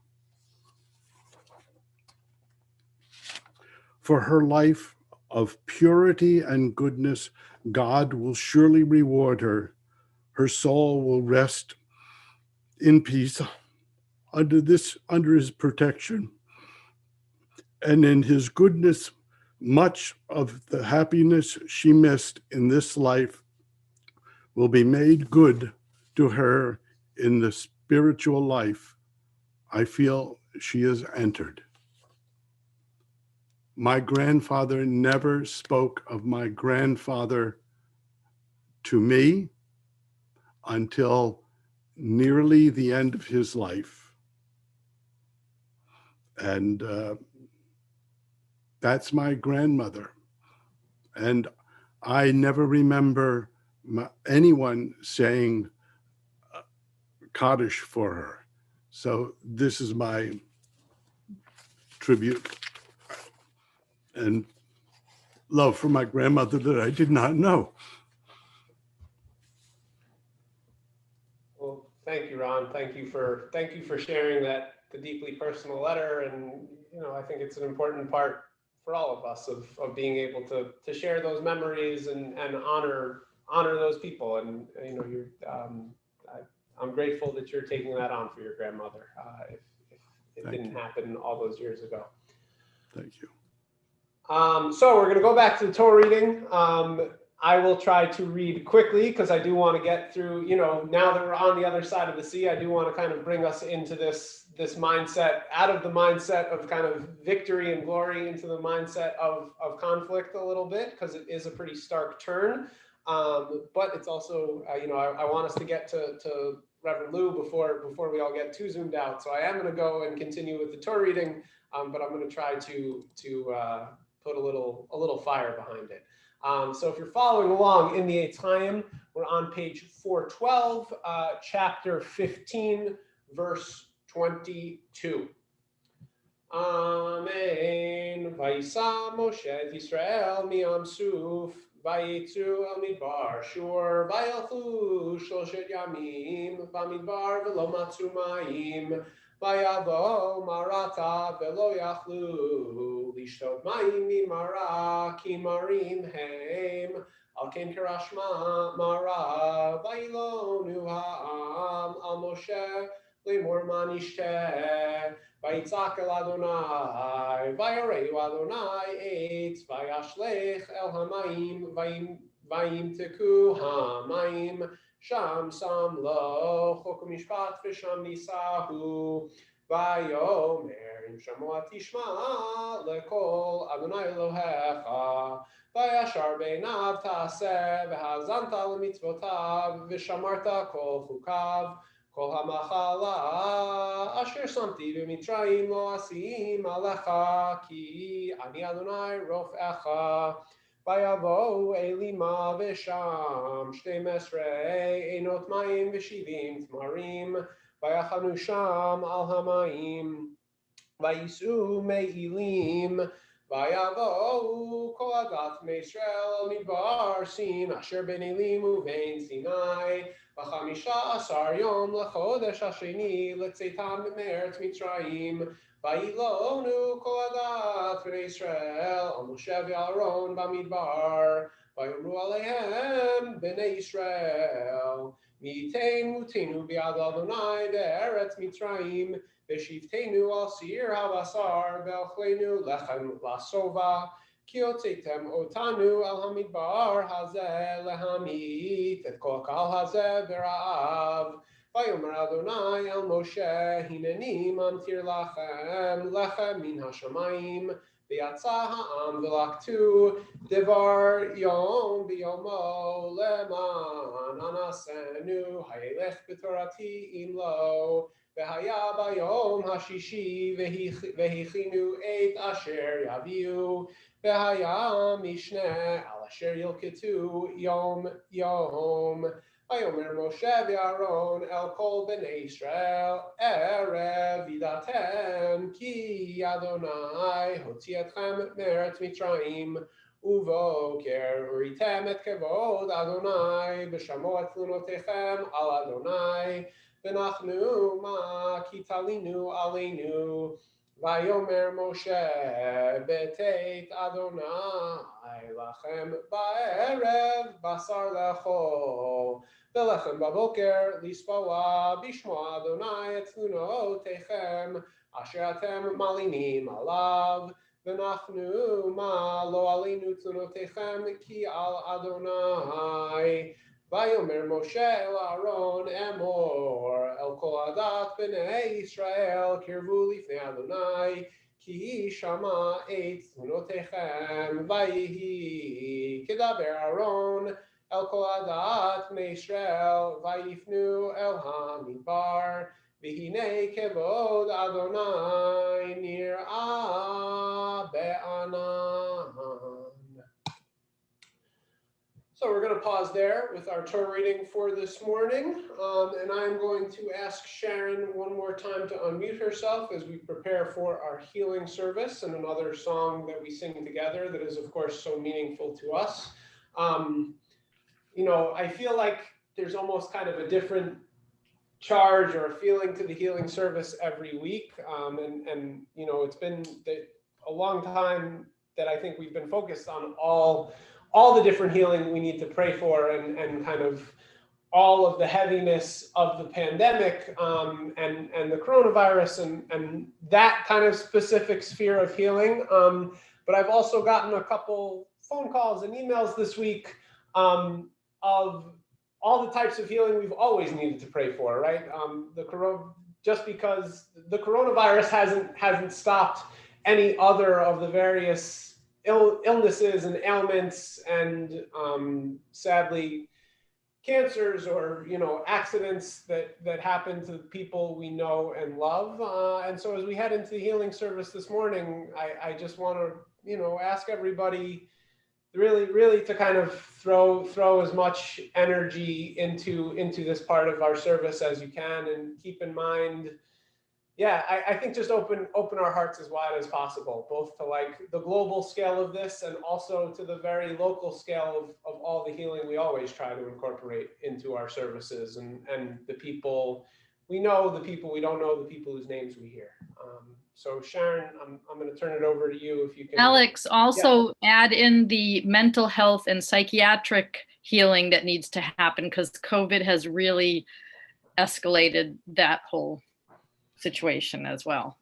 For her life of purity and goodness, God will surely reward her. Her soul will rest in peace under his protection. And in his goodness, much of the happiness she missed in this life will be made good to her in the spiritual life I feel she has entered. My grandfather never spoke of my grandfather to me until nearly the end of his life. And that's my grandmother. And I never remember anyone saying Kaddish for her. So this is my tribute and love for my grandmother that I did not know. Well, thank you, Ron. Thank you for sharing that, the deeply personal letter. And, I think it's an important part for all of us of being able to share those memories and honor those people. And, I'm grateful that you're taking that on for your grandmother. If it didn't happen all those years ago. Thank you. So we're going to go back to the Torah reading. I will try to read quickly because I do want to get through, now that we're on the other side of the sea, I do want to kind of bring us into this mindset, out of the mindset of kind of victory and glory into the mindset of conflict a little bit, because it is a pretty stark turn. But it's also, I want us to get to Reverend Lou before we all get too zoomed out. So I am going to go and continue with the Torah reading, but I'm going to try to put a little fire behind it. So if you're following along in the Eitayim, we're on page 412, chapter 15, verse 22. Amen. Vayisa Moshe et Yisrael mi'am Suf, vayitzu el midbar shur, vayalchu shloshet yamim bamidbar velo matzu mayim. Vayavo marata velo yachlu lishtot mayim mimara ki marim heim al ken karashma mara vayilonu ha'am al Moshe lemor manishte vayitzak el Adonai vayareu Adonai eitz vayashlech el hamayim vayim teku hamayim Sham sam lo chok mishpat v'sham nisahu vayomer im shamoa tishma lekol Adonai Elohecha vayashar beinav taseh v'hazanta l'mitzvotav v'shamarta kol chukav kol hamachala asher samti b'mitzrayim lo asim alecha ki ani Adonai rofecha Vayavo elima v'sham shtem esrei einot mayim v'shivim tmarim vayachanu sham al hamayim vayisu me'ilim vayavo kol adat me'Yisrael midbar sin asher ben Elim uvein Sinai v'chamisha asar yom lechodesh hasheni letzeitam me'eretz Mitzrayim Vayilonu kol adat bnei Yisrael al Moshe v'Aaron bamidbar vayomru aleihem bnei Yisrael Mitenu biad Adonai be'eretz Mitzrayim, v'shivtenu al sir havasar, ve'ochlenu lechem lasova, ki hotzitem otanu al hamidbar hazeh lehamit et kol kal hazeh bera'av. Vayomer Adonai el Moshe, hineni mamtir lechem min hashamayim, v'yatza ha'am v'laktu devar yom b'yomo leman anasenu hayelech b'torati imlo v'haya bayom hashishi v'hichinu et asher yaviu v'haya mishne al asher yilketu yom yom. Vayomer Moshe v'Aaron el kol bnei Israel erev vidatem ki Adonai hotzi etchem me'eretz Mitzrayim uvoker uritem et kevod Adonai v'shamo et tlunotechem al Adonai v'nachnu ma ki talinu aleinu. Vayomer Moshe beteit Adonai lachem ba'erev basar lecho v'lechem baboker lispoa bishmo Adonai et tlunotechem asher atem malinim alav v'nachnu ma lo alinu tlunotechem ki al Adonai. Vayomer Moshe el Aaron emor el kol adat b'nei Israel kirvu lifnei Adonai ki shama et tlunotechem vayihi kedaber Aaron el kol adat b'nei Israel vayifnu el hamidbar v'hinei kevod Adonai nir'ah be'anan. So we're going to pause there with our Torah reading for this morning, and I'm going to ask Sharon one more time to unmute herself as we prepare for our healing service and another song that we sing together that is, of course, so meaningful to us. You know, I feel like there's almost kind of a different charge or a feeling to the healing service every week, and you know, it's been a long time that I think we've been focused on all the different healing we need to pray for and kind of all of the heaviness of the pandemic and the coronavirus and that kind of specific sphere of healing. But I've also gotten a couple phone calls and emails this week of all the types of healing we've always needed to pray for, right? Just because the coronavirus hasn't stopped any other of the various illnesses and ailments and sadly cancers or accidents that happen to people we know and love, and so as we head into the healing service this morning, I just want to ask everybody really to kind of throw as much energy into this part of our service as you can, and keep in mind, I think just open our hearts as wide as possible, both to like the global scale of this and also to the very local scale of all the healing we always try to incorporate into our services and the people we know, the people we don't know, the people whose names we hear. So Sharon, I'm going to turn it over to you if you can. Alex, also add in the mental health and psychiatric healing that needs to happen, because COVID has really escalated that whole situation as well.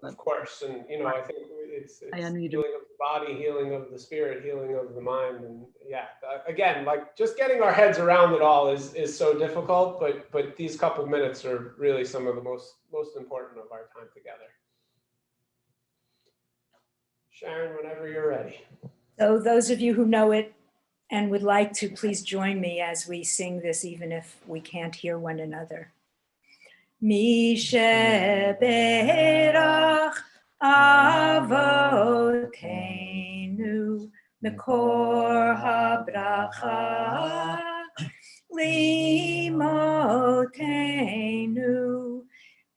Of course, and I think it's healing of the body, healing of the spirit, healing of the mind, and again, like just getting our heads around it all is so difficult, but these couple minutes are really some of the most important of our time together. Sharon, whenever you're ready. So those of you who know it and would like to, please join me as we sing this, even if we can't hear one another. Mi sheberach avotenu mekor habracha limotenu.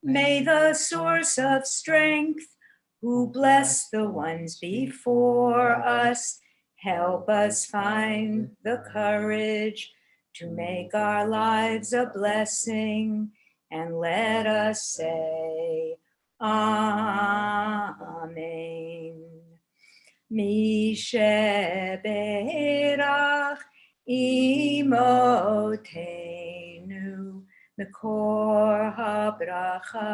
May the source of strength, who bless the ones before us, help us find the courage to make our lives a blessing. And let us say, Amen. Mi sheberach imotenu. Mikor habracha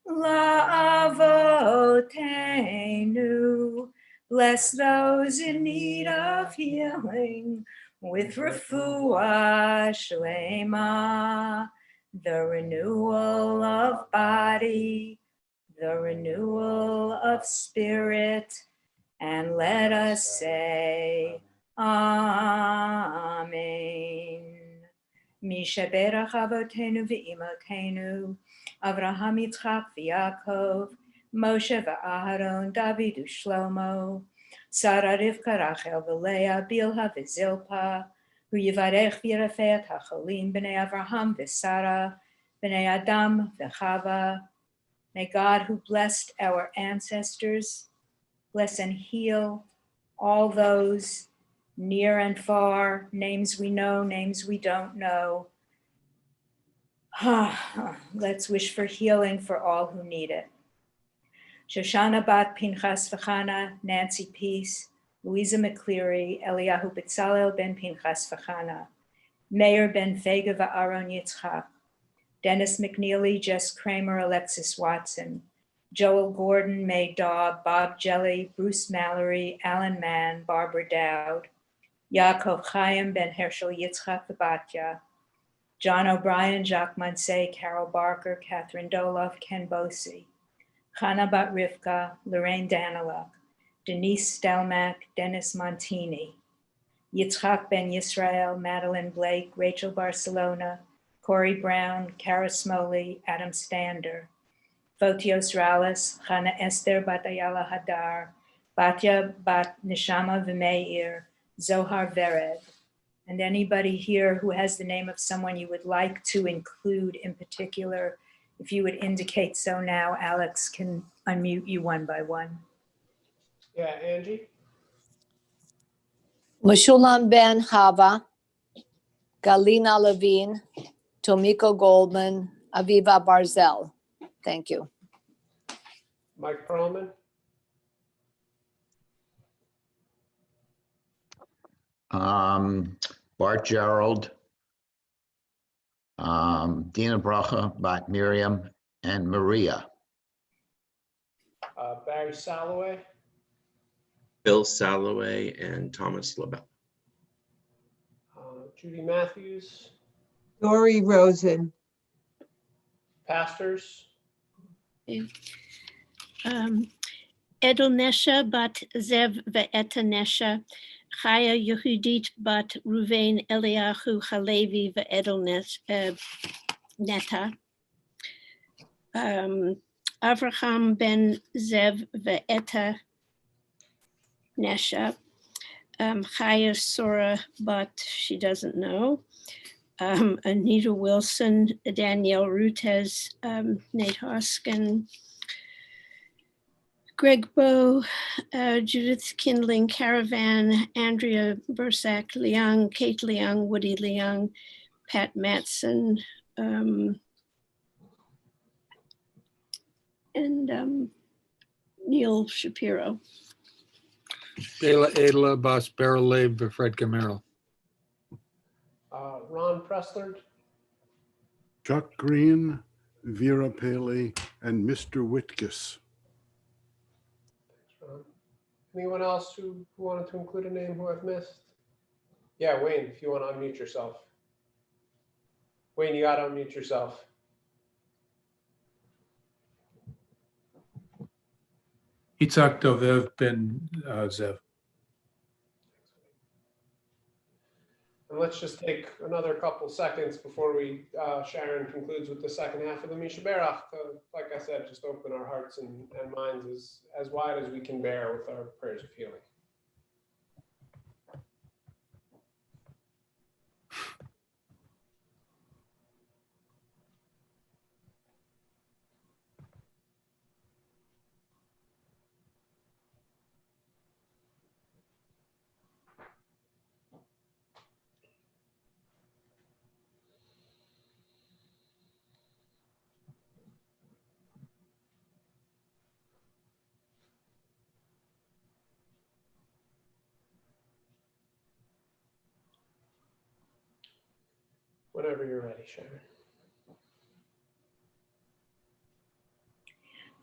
la'avotenu. Bless those in need of healing with refuah shlema, the renewal of body, the renewal of spirit, and let us say, Amen. Misha berach avotenu ve'imotenu, Avraham, Yitzchak, v'Yaakov, Moshe v'Aharon, David u'Shlomo, Sarah, Rivka, Rachel, v'Leah, Bilha v'Zilpa, hu yivarech v'yirafeh hacholim b'nei Avraham v'Sarah, b'nei Adam v'Chava. May God, who blessed our ancestors, bless and heal all those near and far, names we know, names we don't know. Let's wish for healing for all who need it. Shoshana bat Pinchas v'Chana, Nancy Peace, Louisa McCleary, Eliyahu Betzalel ben Pinchas v'Chana, Meir ben Fega v'Aaron Yitzchak, Dennis McNeely, Jess Kramer, Alexis Watson, Joel Gordon, May Daub, Bob Jelly, Bruce Mallory, Alan Mann, Barbara Dowd, Yaakov Chaim ben Herschel Yitzchak Batya, John O'Brien, Jacques Mansay, Carol Barker, Catherine Doloff, Ken Bosi, Chana Bat Rivka, Lorraine Daniluk, Denise Stelmack, Dennis Montini, Yitzchak ben Yisrael, Madeline Blake, Rachel Barcelona, Corey Brown, Kara Smoley, Adam Stander, Fotios Rallis, Chana Esther Bat Ayala Hadar, Batya Bat Nishama V'Meir, Zohar Vered, and anybody here who has the name of someone you would like to include in particular, if you would indicate so now, Alex can unmute you one by one. Yeah, Angie? Meshulam Ben Hava, Galina Levine, Tomiko Goldman, Aviva Barzel. Thank you. Mike Perlman? Bart Gerald, Dina Bracha, Bat Miriam, and Maria. Barry Salloway? Bill Salloway and Thomas LaBelle. Judy Matthews? Dory Rosen. Pastors? Edelnesha bat Zev ve'etanesha, Chaya Yehudit bat Ruvain Eliyahu Halevi ve'edelneta, Avraham ben Zev ve'eta Nesha, Chaya Sora bat, she doesn't know, Anita Wilson, Danielle Rutes, Nate Hoskin, Greg Bow, Judith Kindling Caravan, Andrea Bursack Leung, Kate Leung, Woody Leung, Pat Matson, and Neil Shapiro. Adela Bas Barrel Fred Camaro. Ron Pressler? Chuck Green, Vera Paley, and Mr. Whitkus. Anyone else who wanted to include a name who I've missed? Yeah, Wayne, if you want to unmute yourself. Wayne, you got to unmute yourself. Yitzhak Dovev ben Zev. And let's just take another couple seconds before we, Sharon concludes with the second half of the Misha Berach. Like I said, just open our hearts and minds as wide as we can bear with our prayers of healing. Whenever you're ready, Sharon.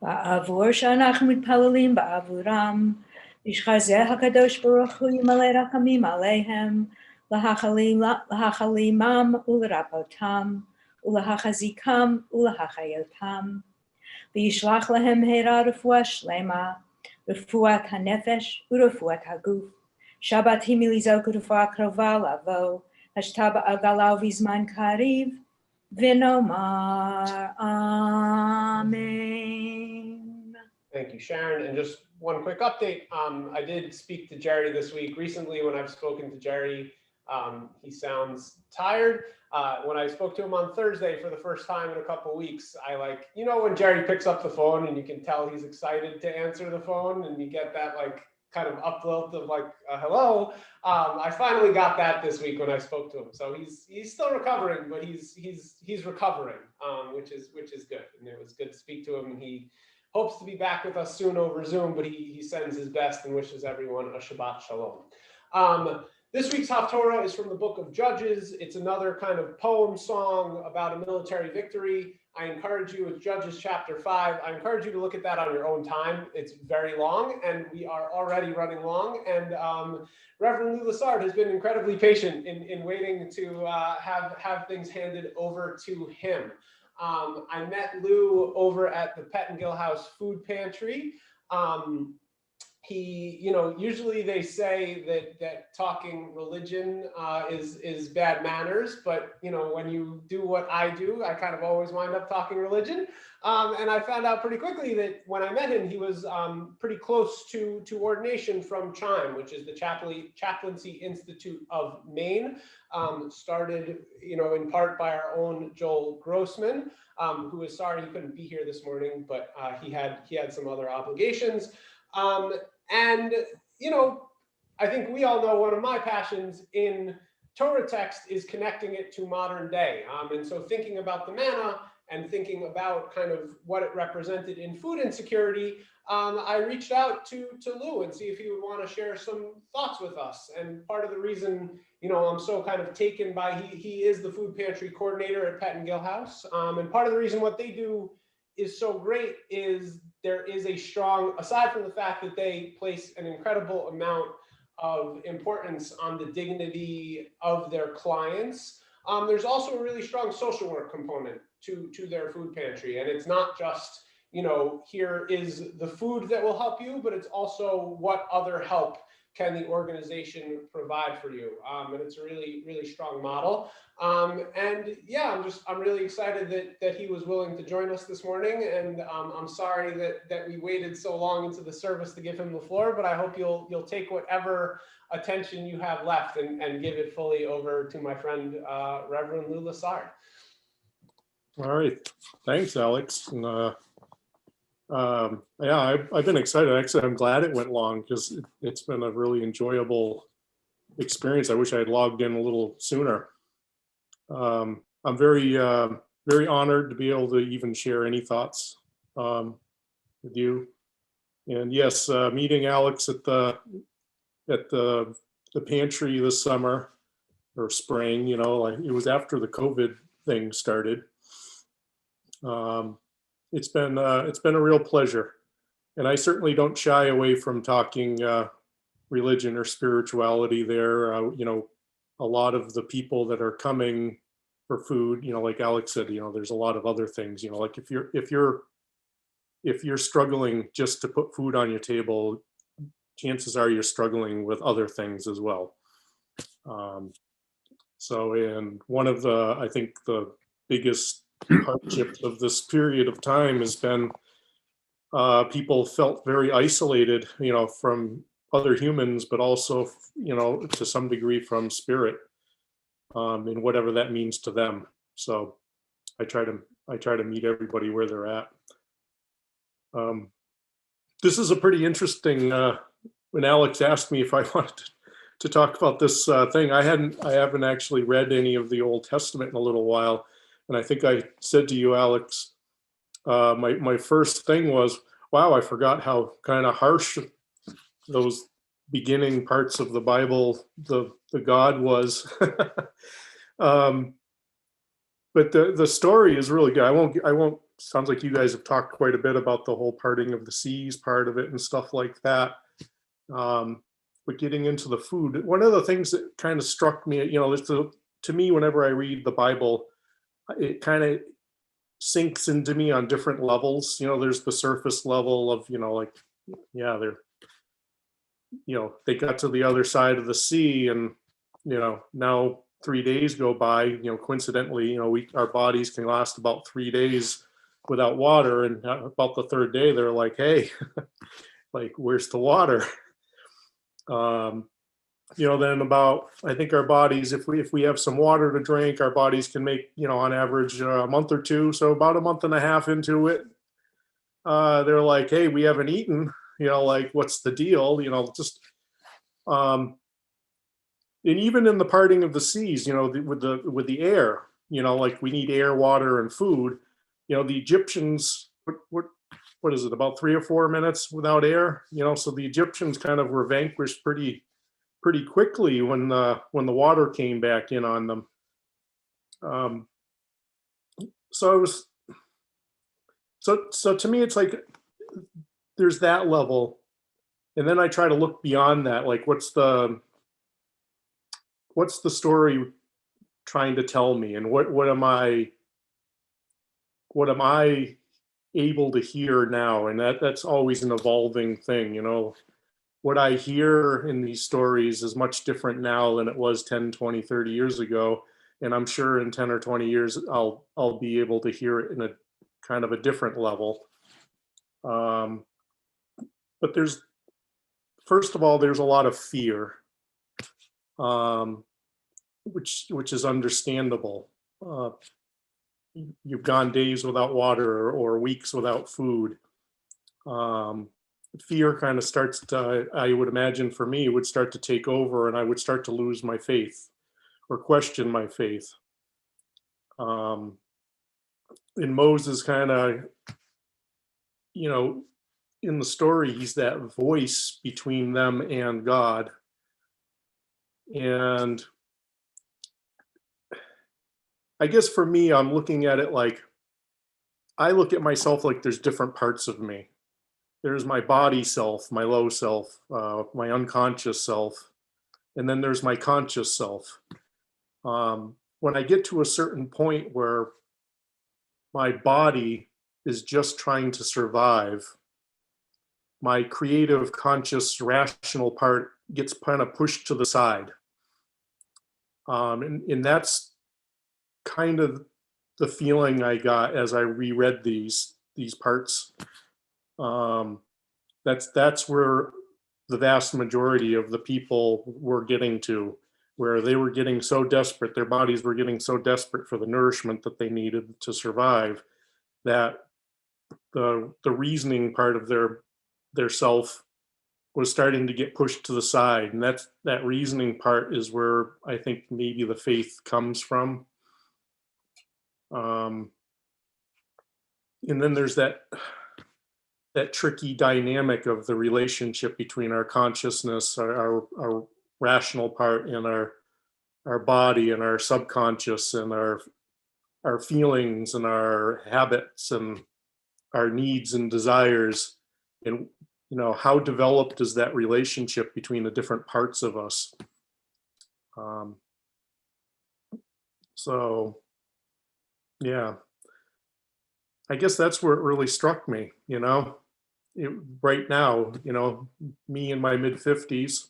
בעבור שאנחנו מתפללים בעבורם, ישחזה הקדוש ברוך הוא ימלא רחמים עליהם, להחלימם ולרפאותם, ולהחזיקם ולהחיותם, וישלח להם מהרה רפואה שלמה, רפואת הנפש ורפואת הגוף. שבת היא מלזעוק רפואה קרובה לבוא, השתה בעגלה ובזמן קריב, ונאמר אמן. Thank you, Sharon. And just one quick update. I did speak to Jerry this week. Recently, when I've spoken to Jerry, he sounds tired. When I spoke to him on Thursday for the first time in a couple of weeks, when Jerry picks up the phone and you can tell he's excited to answer the phone and you get that kind of uplift of hello. I finally got that this week when I spoke to him. So he's still recovering, but he's recovering, which is good. And it was good to speak to him. And he hopes to be back with us soon over Zoom, but he sends his best and wishes everyone a Shabbat Shalom. This week's Haftorah is from the book of Judges. It's another kind of poem song about a military victory. I encourage you, it's Judges chapter 5. I encourage you to look at that on your own time. It's very long, and we are already running long. And Reverend Lou Lassard has been incredibly patient in waiting to have things handed over to him. I met Lou over at the Pettingill House Food Pantry. Usually they say that talking religion is bad manners, but when you do what I do, I kind of always wind up talking religion. And I found out pretty quickly that when I met him, he was pretty close to ordination from CHIME, which is the Chaplaincy Institute of Maine, started in part by our own Joel Grossman, who is sorry he couldn't be here this morning, but he had some other obligations. I think we all know one of my passions in Torah text is connecting it to modern day. And so thinking about the manna and thinking about kind of what it represented in food insecurity, I reached out to Lou and see if he would want to share some thoughts with us. And part of the reason, I'm so kind of taken by, he is the food pantry coordinator at Pettingill House. And part of the reason what they do is so great is there is a strong, aside from the fact that they place an incredible amount of importance on the dignity of their clients, there's also a really strong social work component to their food pantry. And it's not just, here is the food that will help you, but it's also what other help can the organization provide for you? And it's a really, really strong model. I'm really excited that he was willing to join us this morning. And I'm sorry that we waited so long into the service to give him the floor, but I hope you'll take whatever attention you have left and give it fully over to my friend, Reverend Lou Lassard. All right, thanks, Alex. And, I've been excited. Actually, I'm glad it went long because it's been a really enjoyable experience. I wish I had logged in a little sooner. I'm very, very honored to be able to even share any thoughts with you. And yes, meeting Alex at the pantry this summer or spring, it was after the COVID thing started. It's been a real pleasure, and I certainly don't shy away from talking religion or spirituality there. A lot of the people that are coming for food, like Alex said, there's a lot of other things, like if you're struggling just to put food on your table, chances are you're struggling with other things as well. And one of I think the biggest hardships of this period of time has been people felt very isolated, from other humans, but also, to some degree from spirit, and whatever that means to them. So I try to meet everybody where they're at. This is a pretty interesting, when Alex asked me if I wanted to talk about this thing, I haven't actually read any of the Old Testament in a little while. And I think I said to you, Alex, my first thing was, wow, I forgot how kind of harsh those beginning parts of the Bible, the God was. But the story is really good. I won't, sounds like you guys have talked quite a bit about the whole parting of the seas part of it and stuff like that. But getting into the food, one of the things that kind of struck me, you know, to me, whenever I read the Bible, it kind of sinks into me on different levels. You know, there's the surface level of, you know, like, yeah, they're, you know, they got to the other side of the sea, and, you know, now 3 days go by, you know, coincidentally, you know, our bodies can last about 3 days without water. And about the third day, they're like, hey, like, where's the water? You know, then about, I think our bodies, if we have some water to drink, our bodies can make, you know, on average a month or two. So about a month and a half into it, they're like, hey, we haven't eaten, you know, like, what's the deal? You know, just, and even in the parting of the seas, you know, with the air, you know, like, we need air, water, and food. You know, the Egyptians, what is it, about 3 or 4 minutes without air? You know, so the Egyptians kind of were vanquished pretty quickly when the water came back in on them. So it was, so to me, it's like there's that level, and then I try to look beyond that. Like, what's the story trying to tell me, and what am I able to hear now? And that's always an evolving thing, you know. What I hear in these stories is much different now than it was 10, 20, 30 years ago. And I'm sure in 10 or 20 years, I'll be able to hear it in a kind of a different level. But first of all, there's a lot of fear, which is understandable. You've gone days without water or weeks without food. Fear kind of starts to, I would imagine for me, would start to take over, and I would start to lose my faith or question my faith. And Moses kind of, you know, in the story, he's that voice between them and God. And I guess for me, I'm looking at it like, I look at myself like there's different parts of me. There's my body self, my low self, my unconscious self, and then there's my conscious self. When I get to a certain point where my body is just trying to survive, my creative, conscious, rational part gets kind of pushed to the side. And that's kind of the feeling I got as I reread these parts. That's where the vast majority of the people were getting to, where they were getting so desperate, their bodies were getting so desperate for the nourishment that they needed to survive, that the reasoning part of their self was starting to get pushed to the side. And that reasoning part is where I think maybe the faith comes from. And then there's that tricky dynamic of the relationship between our consciousness, our rational part, and our body, and our subconscious, and our feelings, and our habits, and our needs and desires. And, you know, how developed is that relationship between the different parts of us? So, yeah, I guess that's where it really struck me, you know. Right now, you know, me in my mid-50s,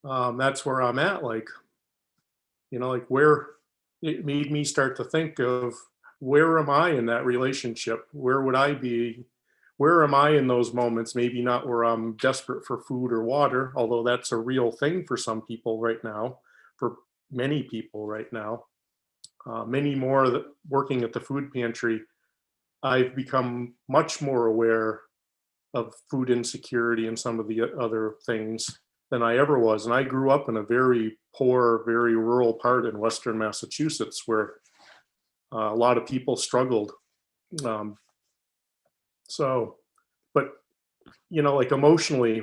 that's where I'm at. Like, you know, like, where it made me start to think of, where am I in that relationship? Where would I be? Where am I in those moments? Maybe not where I'm desperate for food or water, although that's a real thing for some people right now, for many people right now. Many more working at the food pantry, I've become much more aware of food insecurity and some of the other things than I ever was. And I grew up in a very poor, very rural part in Western Massachusetts, where a lot of people struggled. So, but, you know, like, emotionally,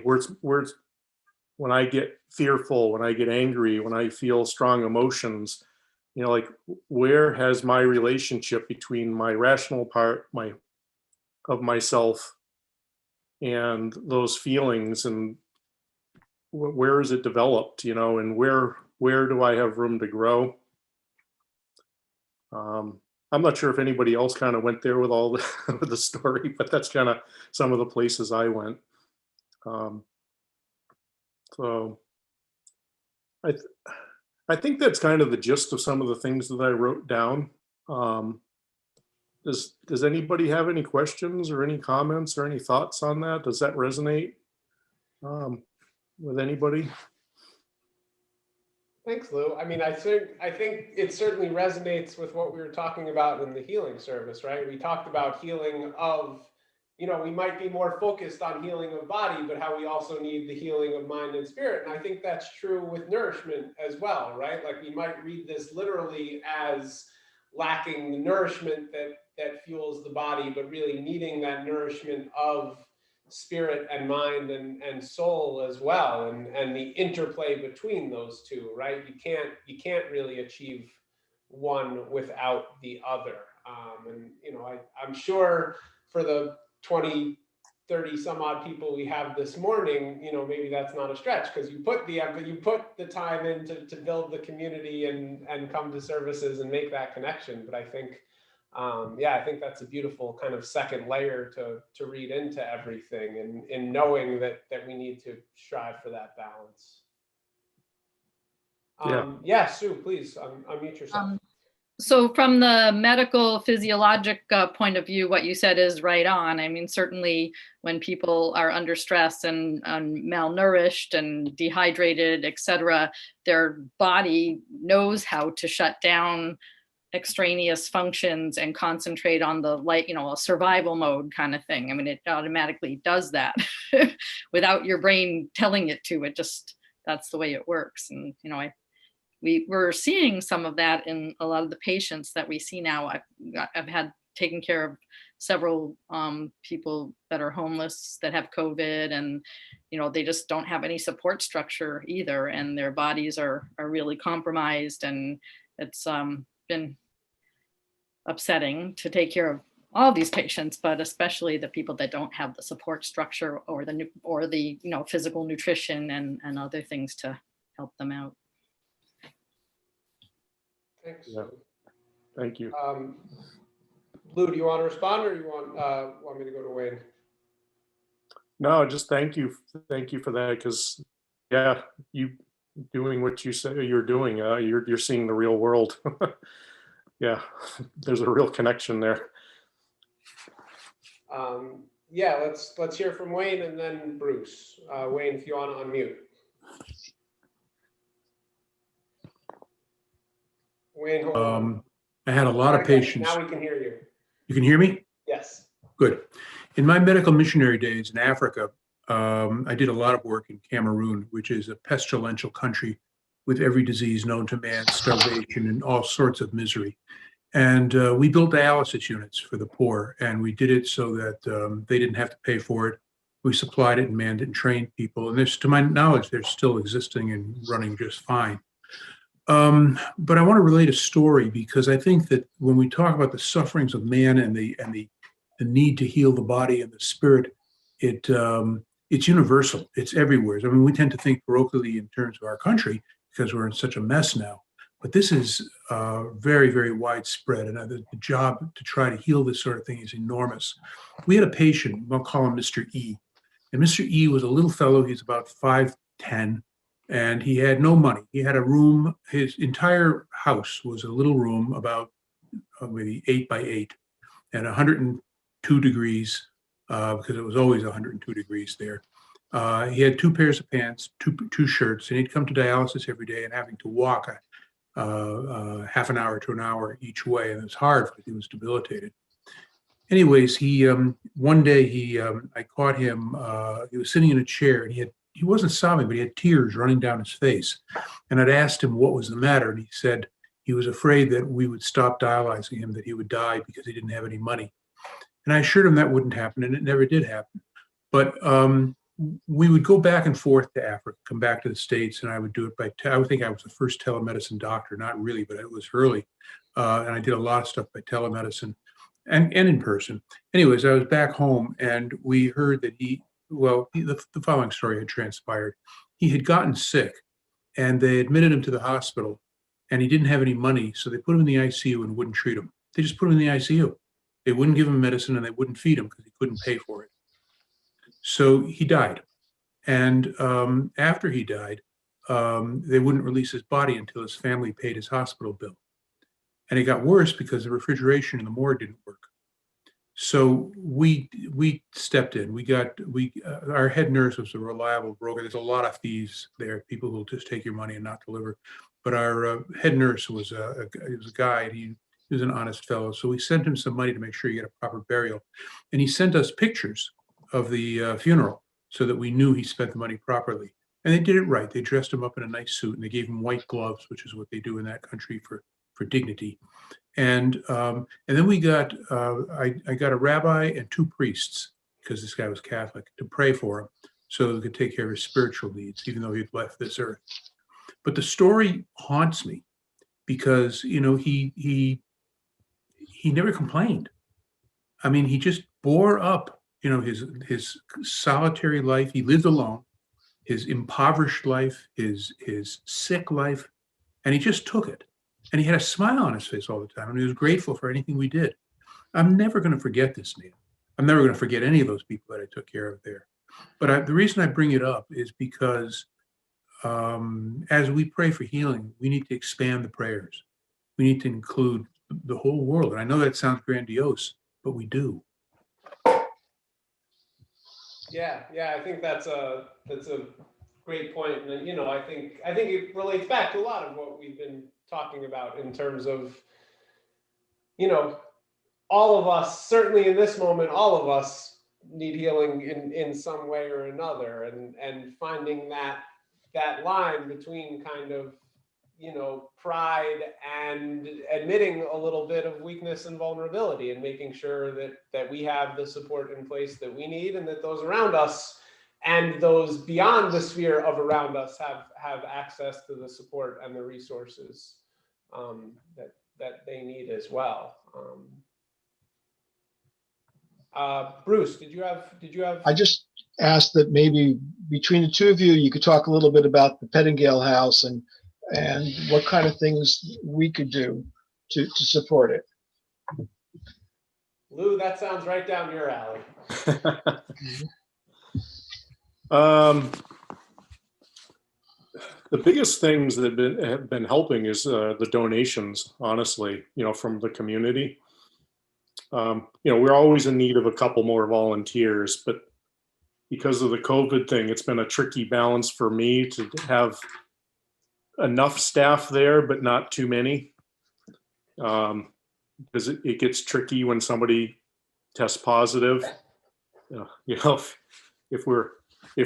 when I get fearful, when I get angry, when I feel strong emotions, you know, like where has my relationship between my rational part of myself and those feelings, and where is it developed, you know, and where do I have room to grow? I'm not sure if anybody else kind of went there with all the, with the story, but that's kind of some of the places I went. So I think that's kind of the gist of some of the things that I wrote down. Does anybody have any questions or any comments or any thoughts on that? Does that resonate with anybody? Thanks, Lou. I mean, I think it certainly resonates with what we were talking about in the healing service, right? We talked about healing of, you know, we might be more focused on healing of body, but how we also need the healing of mind and spirit. And I think that's true with nourishment as well, right? Like we might read this literally as lacking the nourishment that fuels the body, but really needing that nourishment of spirit and mind and soul as well, and the interplay between those two, right? You can't really achieve one without the other. And you know, I'm sure for the 20, 30 some odd people we have this morning, you know, maybe that's not a stretch because you put the time in to build the community and come to services and make that connection. But I think I think that's a beautiful kind of second layer to read into everything, and in knowing that we need to strive for that balance. Sue, please unmute yourself. So from the medical physiologic point of view, what you said is right on. I mean, certainly when people are under stress and malnourished and dehydrated, et cetera, their body knows how to shut down extraneous functions and concentrate on the a survival mode kind of thing. I mean, it automatically does that without your brain telling it to. It just, that's the way it works. And, you know, we're seeing some of that in a lot of the patients that we see now. I've had taken care of several people that are homeless that have COVID, and, you know, they just don't have any support structure either. And their bodies are really compromised, and it's been upsetting to take care of all these patients, but especially the people that don't have the support structure or the you know, physical nutrition and other things to help them out. Thanks. Yeah. Thank you. Lou, do you want to respond, or you want me to go to Wayne? No, just thank you for that, because yeah, you doing what you say you're doing, you're seeing the real world. Yeah, there's a real connection there. Let's hear from Wayne and then Bruce. Wayne, if you want to unmute. Wayne, hold on. I had a lot of patients. Now we can hear you. You can hear me? Yes. Good. In my medical missionary days in Africa, I did a lot of work in Cameroon, which is a pestilential country with every disease known to man, starvation, and all sorts of misery. And we built dialysis units for the poor, and we did it so that they didn't have to pay for it. We supplied it and manned it and trained people. And to my knowledge, they're still existing and running just fine. But I want to relate a story, because I think that when we talk about the sufferings of man and the need to heal the body and the spirit, it's universal. It's everywhere. I mean, we tend to think parochially in terms of our country because we're in such a mess now. But this is very, very widespread, and the job to try to heal this sort of thing is enormous. We had a patient, we'll call him Mr. E. And Mr. E was a little fellow, he's about 5'10", and he had no money. He had a room, his entire house was a little room about maybe 8 by 8 and 102 degrees, because it was always 102 degrees there. He had 2 pairs of pants, two shirts, and he'd come to dialysis every day and having to walk half an hour to an hour each way, and it was hard because he was debilitated. Anyways, he one day I caught him. He was sitting in a chair, and he wasn't sobbing, but he had tears running down his face. And I'd asked him what was the matter, and he said he was afraid that we would stop dialyzing him, that he would die because he didn't have any money. And I assured him that wouldn't happen, and it never did happen. But we would go back and forth to Africa, come back to the States, and I would do it by, I would think I was the first telemedicine doctor, not really, but it was early. And I did a lot of stuff by telemedicine and in person. Anyways, I was back home and we heard that the following story had transpired. He had gotten sick and they admitted him to the hospital and he didn't have any money. So they put him in the ICU and wouldn't treat him. They just put him in the ICU. They wouldn't give him medicine and they wouldn't feed him because he couldn't pay for it. So he died. And after he died, they wouldn't release his body until his family paid his hospital bill. And it got worse because the refrigeration in the morgue didn't work. So we stepped in. Our head nurse was a reliable broker. There's a lot of thieves there, people who will just take your money and not deliver. But our head nurse was a guy, and he was an honest fellow. So we sent him some money to make sure he got a proper burial. And he sent us pictures of the funeral so that we knew he spent the money properly. And they did it right. They dressed him up in a nice suit and they gave him white gloves, which is what they do in that country for dignity. And then we got, I got a rabbi and 2 priests, because this guy was Catholic, to pray for him so they could take care of his spiritual needs, even though he'd left this earth. But the story haunts me because, he never complained. I mean, he just bore up, his solitary life. He lived alone, his impoverished life, his sick life, and he just took it. And he had a smile on his face all the time, and he was grateful for anything we did. I'm never going to forget this, Neil. I'm never going to forget any of those people that I took care of there. But the reason I bring it up is because as we pray for healing, we need to expand the prayers. We need to include the whole world. And I know that sounds grandiose, but we do. Yeah, I think that's a great point. And I think it relates back to a lot of what we've been talking about in terms of, all of us, certainly in this moment, all of us need healing in some way or another, and finding that line between kind of, pride and admitting a little bit of weakness and vulnerability, and making sure that we have the support in place that we need, and that those around us and those beyond the sphere of around us have access to the support and the resources that they need as well. Bruce, did you have? I just asked that maybe between the two of you, you could talk a little bit about the Pettingale House and what kind of things we could do to support it. Lou, that sounds right down your alley. The biggest things that have been helping is the donations, honestly, from the community. We're always in need of a couple more volunteers, but because of the COVID thing, it's been a tricky balance for me to have enough staff there, but not too many. Because it gets tricky when somebody tests positive. If we're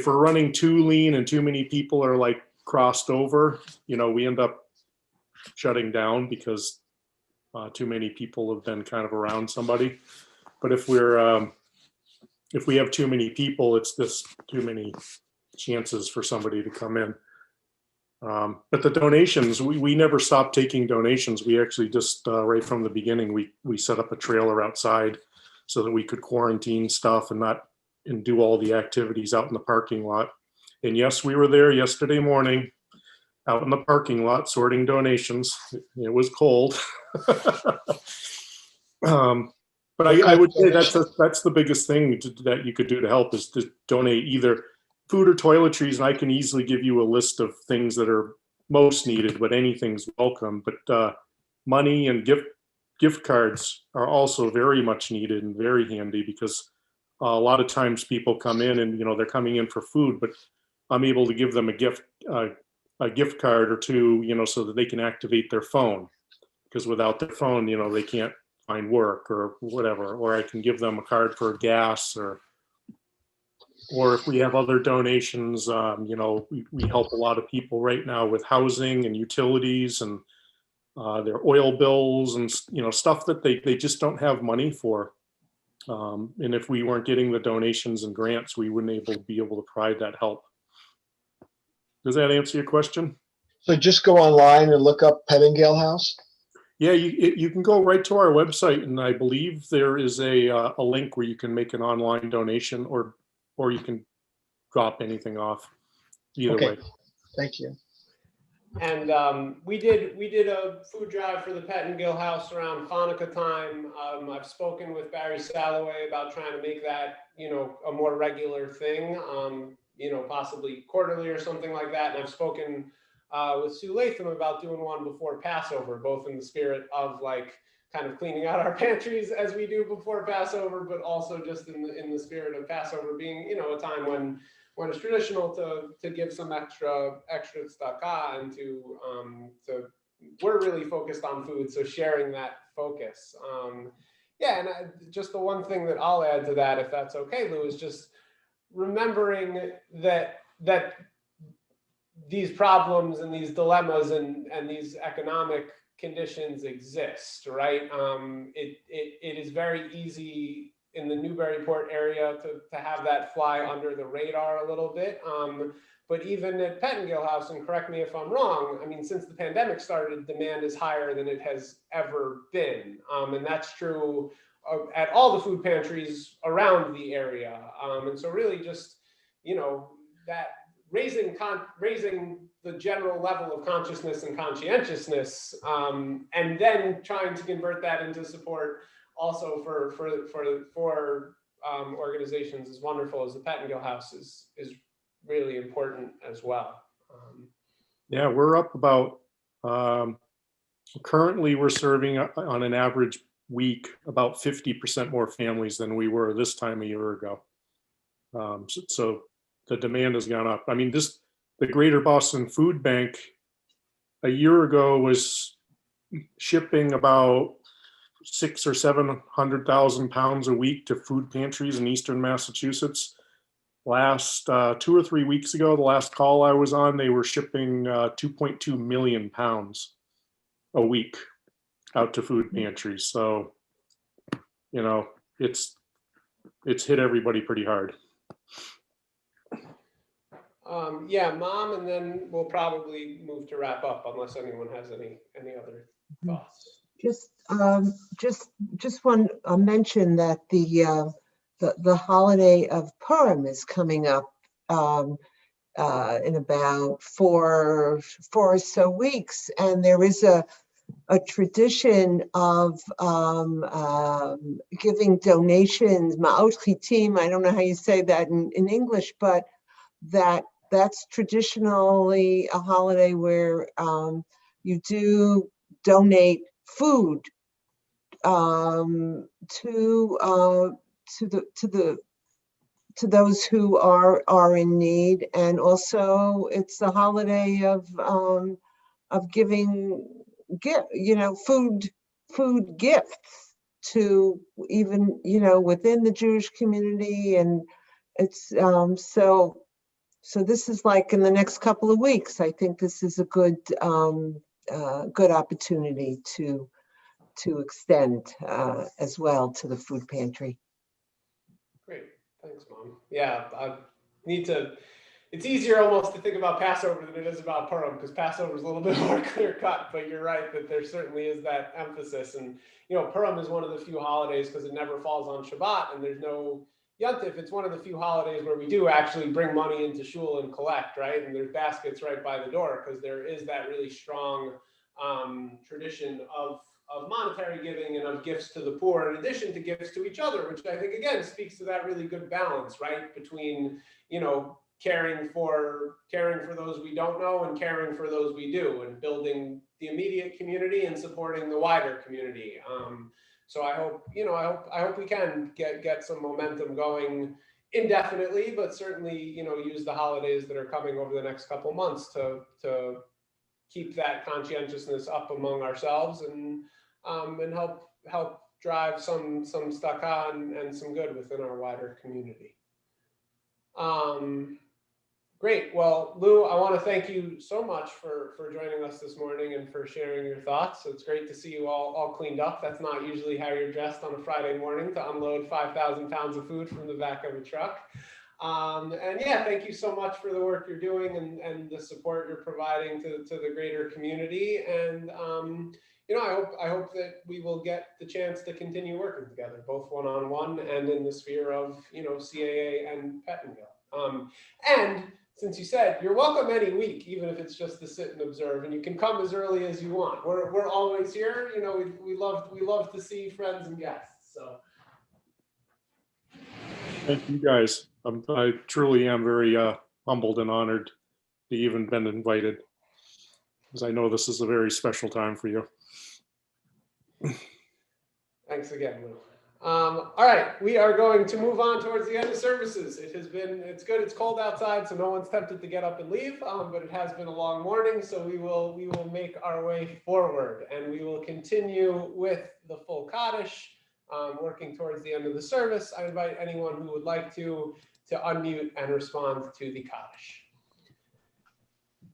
running too lean and too many people are like crossed over, we end up shutting down because too many people have been kind of around somebody. But if we have too many people, it's just too many chances for somebody to come in. But the donations, we never stopped taking donations. We actually just right from the beginning, we set up a trailer outside so that we could quarantine stuff and do all the activities out in the parking lot. And yes, we were there yesterday morning out in the parking lot sorting donations. It was cold. But I would say that's the biggest thing that you could do to help is to donate either food or toiletries. And I can easily give you a list of things that are most needed, but anything's welcome. But money and gift cards are also very much needed and very handy, because a lot of times people come in and they're coming in for food, but I'm able to give them a gift card or two, so that they can activate their phone, because without their phone, they can't find work or whatever. Or I can give them a card for gas, or if we have other donations, we help a lot of people right now with housing and utilities and their oil bills and stuff that they just don't have money for. And if we weren't getting the donations and grants, we wouldn't be able to provide that help. Does that answer your question? So just go online and look up Pettingale House? Yeah, you can go right to our website, and I believe there is a link where you can make an online donation, or you can drop anything off. Either way. Thank you. And we did a food drive for the Pettingill House around Hanukkah time. I've spoken with Barry Salloway about trying to make that, you know, a more regular thing, you know, possibly quarterly or something like that. And I've spoken with Sue Latham about doing one before Passover, both in the spirit of like kind of cleaning out our pantries as we do before Passover, but also just in the spirit of Passover being, you know, a time when it's traditional to give some extra tzedakah, and to we're really focused on food, so sharing that focus. Yeah, and just the one thing that I'll add to that, if that's okay, Lou, is just remembering that these problems and these dilemmas and these economic conditions exist, right? It is very easy in the Newburyport area to have that fly under the radar a little bit. But even at Pettingill House, and correct me if I'm wrong, I mean, since the pandemic started, demand is higher than it has ever been. And that's true at all the food pantries around the area. And so really just, you know, that raising the general level of consciousness and conscientiousness, and then trying to convert that into support also for organizations as wonderful as the Pettingill House is really important as well. Yeah, we're up about, currently we're serving on an average week about 50% more families than we were this time a year ago. So the demand has gone up. I mean, the Greater Boston Food Bank a year ago was shipping about 600,000 or 700,000 pounds a week to food pantries in Eastern Massachusetts. Last 2 or 3 weeks ago, the last call I was on, they were shipping 2.2 million pounds a week out to food pantries. So, you know, it's hit everybody pretty hard. Yeah, Mom, and then we'll probably move to wrap up unless anyone has any other thoughts. Just want to mention that the holiday of Purim is coming up in about four or so weeks, and there is a tradition of giving donations, ma'ot chitim, I don't know how you say that in English, but that's traditionally a holiday where you do donate food to those who are in need, and also it's the holiday of giving food gifts to even within the Jewish community, and it's so this is like in the next couple of weeks. I think this is a good opportunity to extend as well to the food pantry. Great, thanks, Mom. Yeah, it's easier almost to think about Passover than it is about Purim, because Passover is a little bit more clear cut, but you're right that there certainly is that emphasis. And, you know, Purim is one of the few holidays because it never falls on Shabbat and there's no Yontif. It's one of the few holidays where we do actually bring money into shul and collect, right? And there's baskets right by the door because there is that really strong tradition of monetary giving and of gifts to the poor, in addition to gifts to each other, which I think again speaks to that really good balance, right, between, you know, caring for those we don't know and caring for those we do, and building the immediate community and supporting the wider community. So I hope we can get some momentum going indefinitely, but certainly, you know, use the holidays that are coming over the next couple months to keep that conscientiousness up among ourselves and help drive some tzedakah and some good within our wider community. Great. Well, Lou, I want to thank you so much for joining us this morning and for sharing your thoughts. So it's great to see you all cleaned up. That's not usually how you're dressed on a Friday morning to unload 5,000 pounds of food from the back of a truck. And yeah, thank you so much for the work you're doing and the support you're providing to the greater community. And you know, I hope that we will get the chance to continue working together, both one-on-one and in the sphere of, you know, CAA and Pettingill. And since you said you're welcome any week, even if it's just to sit and observe, and you can come as early as you want. We're always here. You know, we love to see friends and guests. So Thank you guys. I truly am very humbled and honored to even been invited, because I know this is a very special time for you. thanks again, Lou. All right, we are going to move on towards the end of services. It's good, it's cold outside, so no one's tempted to get up and leave, but it has been a long morning, so we will make our way forward, and we will continue with the full Kaddish, working towards the end of the service. I invite anyone who would like to unmute and respond to the Kaddish.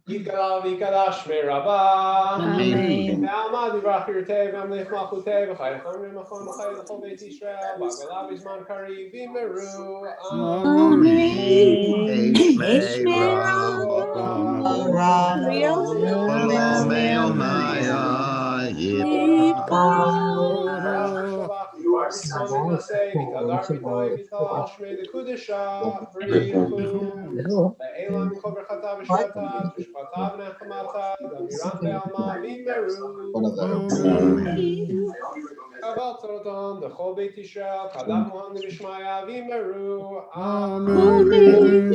Yikara v'yikadash shmei Rabbah. Amen. Ve'alma divrach yirtei v'amlech malchutei v'chai l'chom v'machon v'chai l'chol beit Yisrael v'agala b'zman kariv v'meru. Amen. Shmei Rabbah. Olomei Omaya Elam kol berchata v'shvatat v'shvatav nechamata d'amiram be'alma v'meru. Kaval tzoroton d'chol beit Yisrael kadam muhan v'shmaya v'meru. Amen.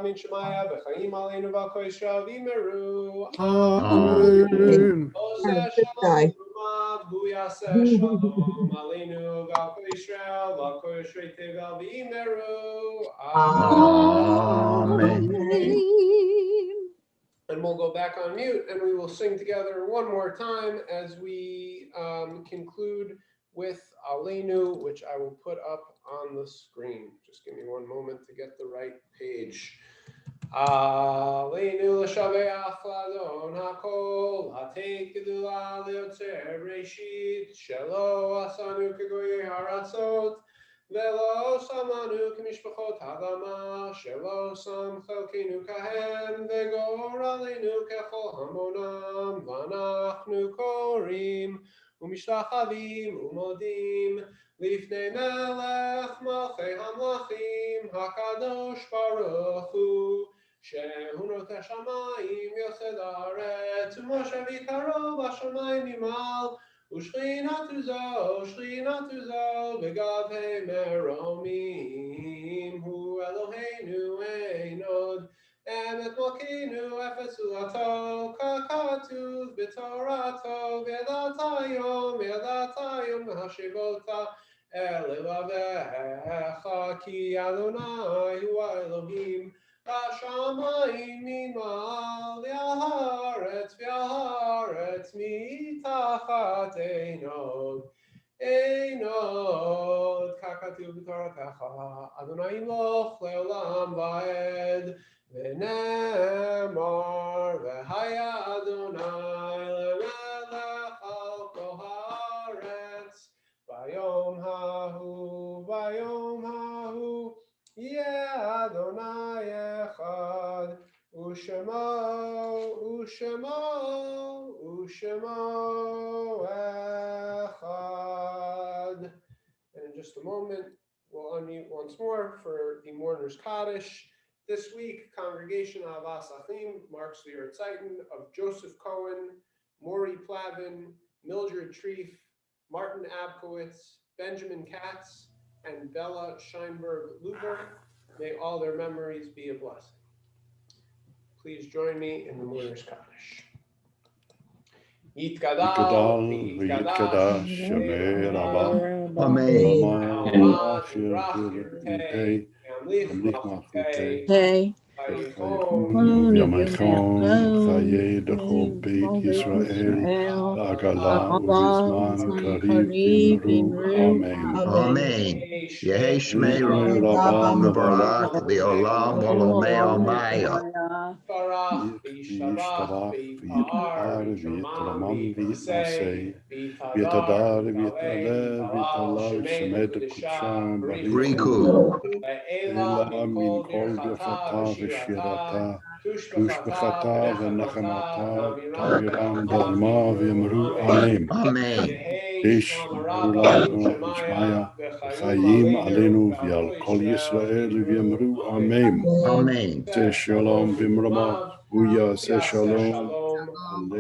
Min Shemaya v'chaim aleinu v'al Yisrael v'meru. Amen. Oseh shalom v'rumav hu yaseh shalom aleinu v'al Yisrael v'al Yisrael tevel v'meru. Amen. And we'll go back on mute and we will sing together one more time as we conclude with Aleinu, which I will put up on the screen. Just give me one moment to get the right page. Aleinu l'shaveach l'adon hakol, hatei kedula leotzer reshit, shelo asanu kegoyei haratzot, velo samanu k'mishpachot hadama, shelo sam chelkeinu kahem, vegor aleinu kechol hamonam, v'anachnu korim, u'mishtachavim u'modim, lifnei melech malchei hamlachim, hakadosh baruch hu, shehu noteh shamayim yosed haaretz, u'moshev yikaro b'shamayim yimal, u'shchinatu zo, v'gavhei meromim, hu Eloheinu ein od, emet malkeinu efes ulato, kakatuv b'torato, v'yadata yom hashivota, elevavecha, ki Adonai hu Elohim, Hashamayim mimal, v'yaharetz mitachat einod, kakatuv b'toratecha, Adonai yimloch le'olam va'ed, v'nemar, v'haya Adonai le'melech al kol haaretz, v'yom hahu, yeh Adonai echad, u'shemo echad. And in just a moment, we'll unmute once more for the Mourner's Kaddish. This week, Congregation Avas Achim marks the Ertzeiten of Joseph Cohen, Maury Plavin, Mildred Treef, Martin Abkowitz, Benjamin Katz, and Bella Scheinberg-Luber. May all their memories be a blessing. Please join me in the Mourner's Kaddish. Yitkadal v'yitkadash shemei Rabbah, Amen. Alma divrach yirtei, v'amlich malchutei, Hey. וימיכם חיי דכל בית ישראל לעגלה ובזמן קריב ואמרו אמן. Amen. Yehi Shmei Rabam Barach Leolam Olomei Omaya. וישתבח ויתפאר ויתרומם ויתנשא ויתהדר ויתעלה ויתהלל שמד קודשם בריחו אלא מן כל גפתה ושירתה ושבחתה ונחמתה תעבירם בעלמה ויאמרו אמן. Amen. ישמעו לנו ושמיה וחיים עלינו ועל כל ישראל ויאמרו אמן. Amen. יעשה שלום במרומו ויעשה שלום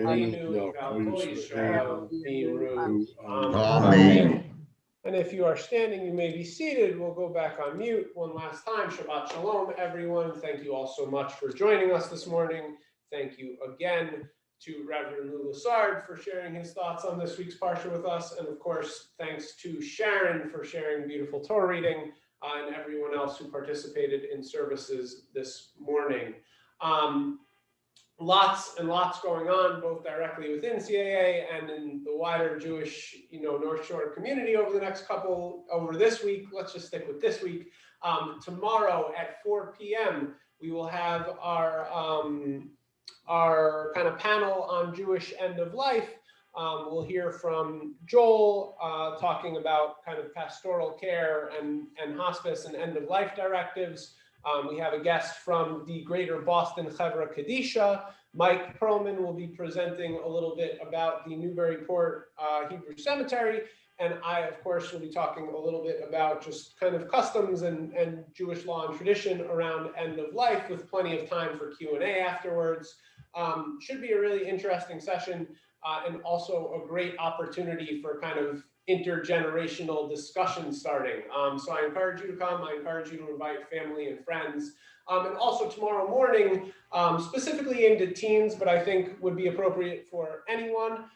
עלינו ועל כל ישראל ויאמרו Amen. And if you are standing, you may be seated. We'll go back on mute one last time. Shabbat Shalom, everyone. Thank you all so much for joining us this morning. Thank you again to Reverend Lou Lassard for sharing his thoughts on this week's Parsha with us. And of course, thanks to Sharon for sharing beautiful Torah reading and everyone else who participated in services this morning. Lots and lots going on, both directly within CAA and in the wider Jewish, North Shore community over this week. Let's just stick with this week. Tomorrow at 4 p.m., we will have our kind of panel on Jewish end of life. We'll hear from Joel talking about kind of pastoral care and hospice and end of life directives. We have a guest from the Greater Boston Chevra Kadisha. Mike Perlman will be presenting a little bit about the Newburyport Hebrew Cemetery. And I, of course, will be talking a little bit about just kind of customs and Jewish law and tradition around end of life, with plenty of time for Q&A afterwards. Should be a really interesting session and also a great opportunity for kind of intergenerational discussion starting. So I encourage you to come. I encourage you to invite family and friends. And also tomorrow morning, specifically aimed at teens, but I think would be appropriate for anyone.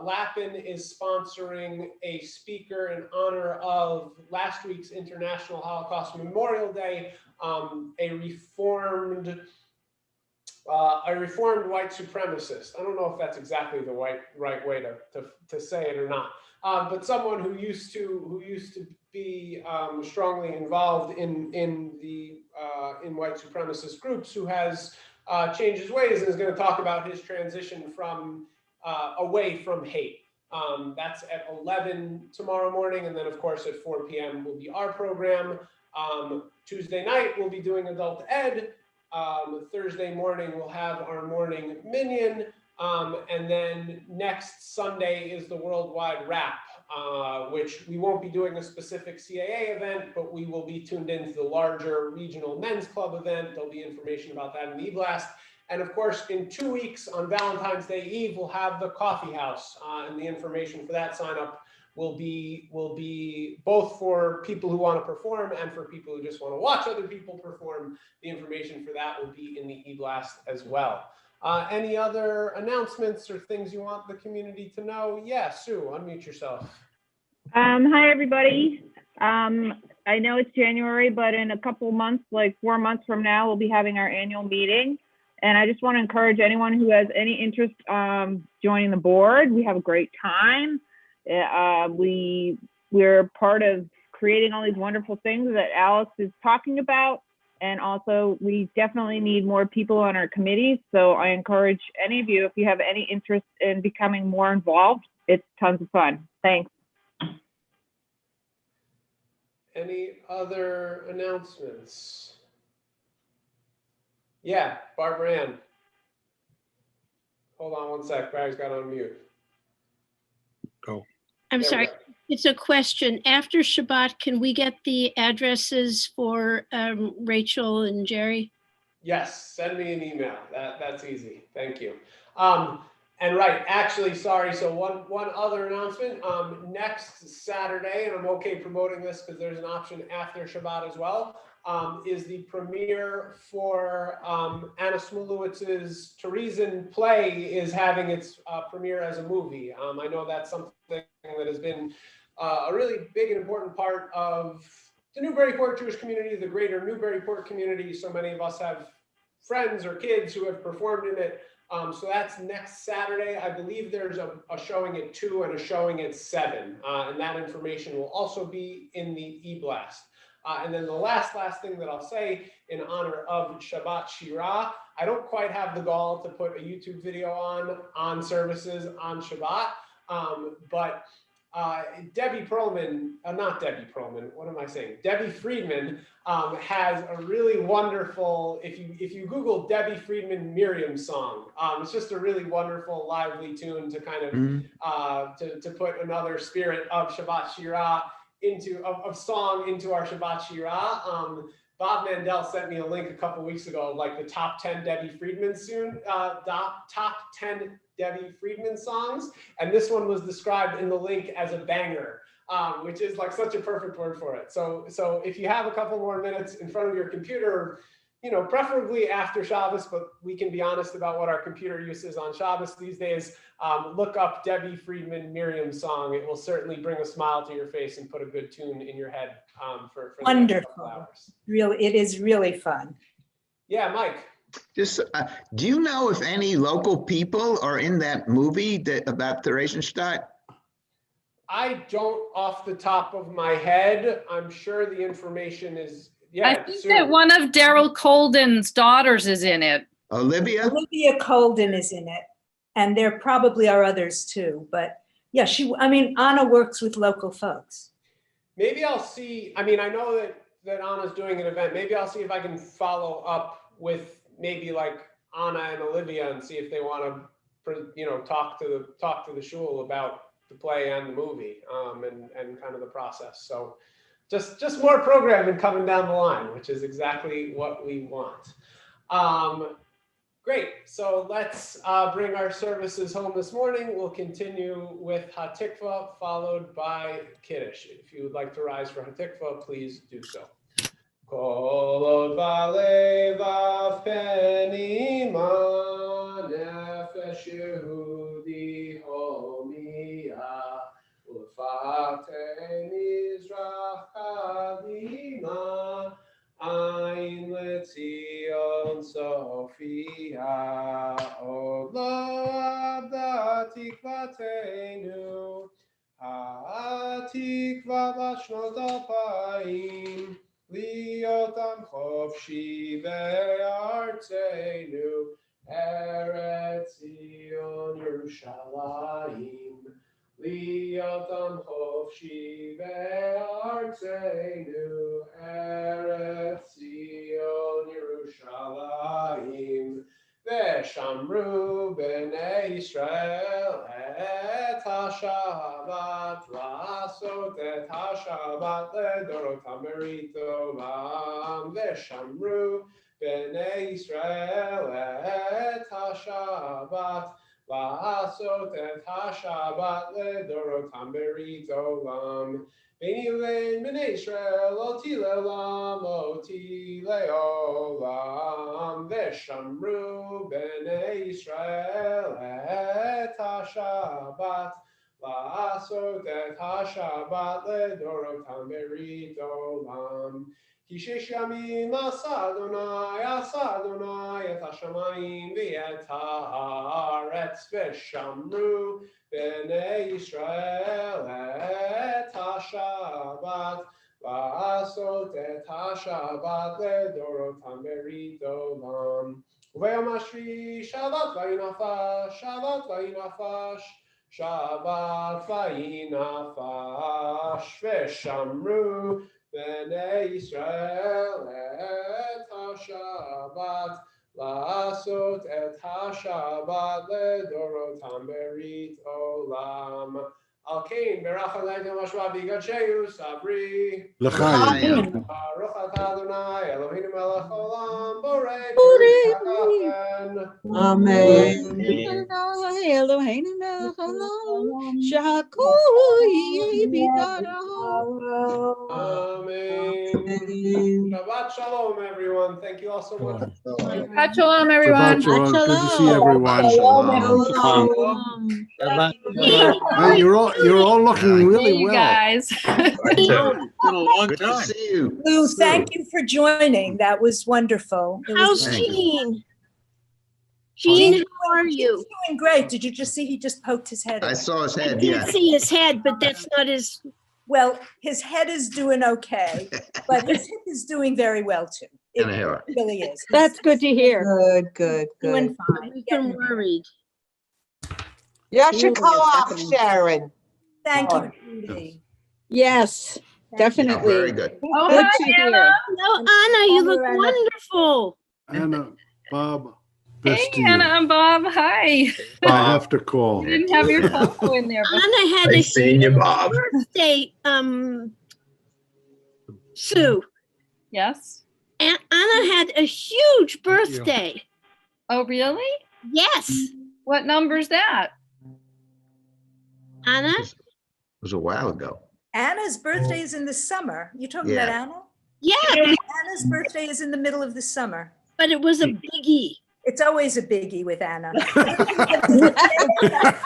Lapin is sponsoring a speaker in honor of last week's International Holocaust Memorial Day, a reformed white supremacist. I don't know if that's exactly the right way to say it or not. But someone who used to be strongly involved in white supremacist groups, who has changed his ways and is going to talk about his transition from away from hate. That's at 11 tomorrow morning, and then of course at 4 p.m. will be our program. Tuesday night we'll be doing adult ed. Thursday morning we'll have our morning minyan. And then next Sunday is the Worldwide Wrap, which we won't be doing a specific CAA event, but we will be tuned into the larger regional men's club event. There'll be information about that in the e-blast. And of course, in 2 weeks on Valentine's Day Eve, we'll have the coffee house, and the information for that sign up will be both for people who want to perform and for people who just want to watch other people perform. The information for that will be in the e-blast as well. Any other announcements or things you want the community to know? Yeah, Sue, unmute yourself. Hi, everybody. I know it's January, but in a couple months, like 4 months from now, we'll be having our annual meeting. And I just want to encourage anyone who has any interest joining the board. We have a great time. We're part of creating all these wonderful things that Alex is talking about. And also, we definitely need more people on our committees. So I encourage any of you, if you have any interest in becoming more involved, it's tons of fun. Thanks. Any other announcements? Yeah, Barbara Ann. Hold on one sec. Barry's got on mute. Go. I'm sorry. It's a question. After Shabbat, can we get the addresses for Rachel and Jerry? Yes, send me an email. That's easy. Thank you. And right, actually, sorry. So one other announcement. Next Saturday, and I'm okay promoting this because there's an option after Shabbat as well, is the premiere for Anna Smulowitz's Teresian play is having its premiere as a movie. I know that's something that has been a really big and important part of the Newburyport Jewish community, the greater Newburyport community. So many of us have friends or kids who have performed in it. So that's next Saturday. I believe there's a showing at 2 and a showing at 7. And that information will also be in the e-blast. And then the last thing that I'll say in honor of Shabbat Shirah, I don't quite have the gall to put a YouTube video on services on Shabbat, but Debbie Perlman, not Debbie Perlman, what am I saying? Debbie Friedman has a really wonderful, if you Google Debbie Friedman Miriam song, it's just a really wonderful, lively tune to kind of, to put another spirit of Shabbat Shirah of song into our Shabbat Shirah. Bob Mandel sent me a link a couple weeks ago of like the top 10 Debbie Friedman top 10 Debbie Friedman songs, and this one was described in the link as a banger, which is like such a perfect word for it. So if you have a couple more minutes in front of your computer, you know, preferably after Shabbos, but we can be honest about what our computer use is on Shabbos these days. Look up Debbie Friedman Miriam song. It will certainly bring a smile to your face and put a good tune in your head for the next couple hours. Really, it is really fun. Yeah, Mike. Just, do you know if any local people are in that movie about Theresienstadt? I don't off the top of my head. I'm sure the information is, yeah. I think that one of Daryl Colden's daughters is in it. Olivia? Olivia Colden is in it. And there probably are others too. But yeah, Anna works with local folks. Maybe I'll see, I mean, I know that Anna's doing an event. Maybe I'll see if I can follow up with maybe like Anna and Olivia and see if they want to, you know, talk to the shul about the play and the movie, and kind of the process. So just more programming coming down the line, which is exactly what we want. Great. So let's bring our services home this morning. We'll continue with Hatikva, followed by Kiddush. If you would like to rise for Hatikva, please do so. Kol v'alevav penima nefesh Yehudi homiya u'fatei mizrach kadima ein letzion sofia od lo abda tikvatenu ha'tikva b'shnot alpayim Liotam chofshi ve'artzenu Eretz Zion Yerushalayim Liotam chofshi ve'artzenu Eretz Zion Yerushalayim Ve'shamru b'nei Yisrael et ha-Shabbat La'asot et ha-Shabbat le'dorotam berit olam Ve'shamru b'nei Yisrael et ha-Shabbat La'asot et ha-Shabbat le'dorotam berit olam B'nei uvein b'nei Yisrael oti le'olam oti le'olam Ve'shamru b'nei Yisrael et ha-Shabbat La'asot et ha-Shabbat le'dorotam berit olam Ki shesh yamim asa Adonai et ha-shamayim ve'et ha'aretz Ve'shamru b'nei Yisrael et ha-Shabbat La'asot et ha-Shabbat le'dorotam berit olam U'v'yom hashvi Shabbat v'yinafash Shabbat v'yinafash Shabbat v'yinafash Ve'shamru b'nei Yisrael et ha-Shabbat La'asot et ha-Shabbat le'dorotam berit olam Al kein berach alaykum hashva b'gadsheyu sabri L'chaim. Baruch atah Adonai Eloheinu melech olam borei peri hagafen Amen. Eloheinu melech haolam, shehakol yeh b'darav. Amen. Shabbat shalom, everyone. Thank you all so much. Shabbat shalom, everyone. Shabbat shalom. Good to see everyone. Shalom. You're all You're all looking really See you well. guys. It's been a long Good to time. see you. Lou, Sue. thank you for joining. That was wonderful. It was How's Thank you. Jean? Jean, how are He's you? doing great. Did you just see he just poked his head I in? saw his I head, did yeah. see his head, but that's not his. Well, his head is doing okay, but his hip is doing very well too. It And a hair. really is. That's good to hear. Good, good, good. Doing fine. We've been worried. Yasha Really, Koach, definitely. Sharon. Thank you, Judy. Yes, Yeah, definitely. very good. Oh, Good hi, to hear. Anna. No, Anna, you look Anna. wonderful. Anna, Bob, Hey, best to Anna you. and Bob. Hi. I have to call. You didn't have your photo in there. But Anna had a Nice seeing you, Bob. birthday, Sue. yes. And Anna had a huge birthday. Oh, really? Yes, What number's that? Anna. It was a while ago. Anna's birthday is in the summer. You talking about Yeah. Anna? Yeah, Anna's birthday is in the middle of the summer. but it was a biggie. It's always a biggie with Anna.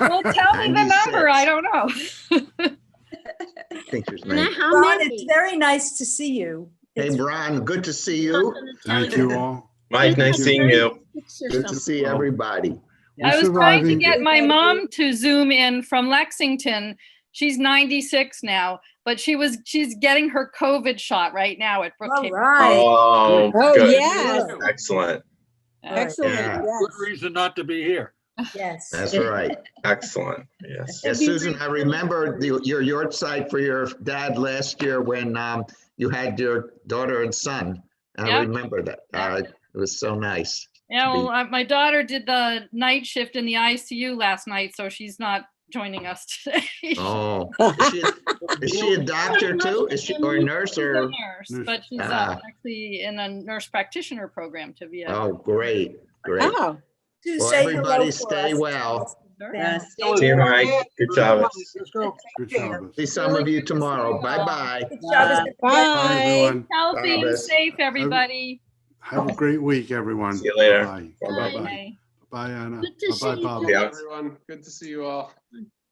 Well, tell me the number. 96. I don't know. I think there's Anna, nine. how Ron, many? it's very nice to see you. Hey, It's- Ron, good to see I'm not you. gonna tell Thank you all. Mike, nice seeing you. 36 or Good to something. see everybody. I was We're trying to surviving. get my mom to Zoom in from Lexington. She's 96 now, but she's getting her COVID shot right now at All Brookhaven. right. Oh, Oh, good. yes. Excellent. Excellent. Yeah. Good Yes. reason not to be here. Yes. That's right. Excellent. Yes. Yeah, Susan, I remember your yard site for your dad last year when you had your daughter and son. I Yep. remember that. It was so nice. Yeah, to be- well, my daughter did the night shift in the ICU last night, so she's not joining us today. Oh, is she a doctor too? Is she or a nurse She's a or? nurse, but she's Ah. actually in a nurse practitioner program to be a. Oh, great, great. Oh, To Well, say hello everybody for stay us. well. Yes. See you, Mike. Good job. Let's go. Good job. See some of you tomorrow. Bye-bye. Good job. Bye, bye. everyone. Healthy and Travis. safe, everybody. Have a great week, everyone. See you later. Bye. Bye-bye. Bye. Bye, Anna. Good to see Bye, you. Bob. Yeah. Everyone, good to see you all.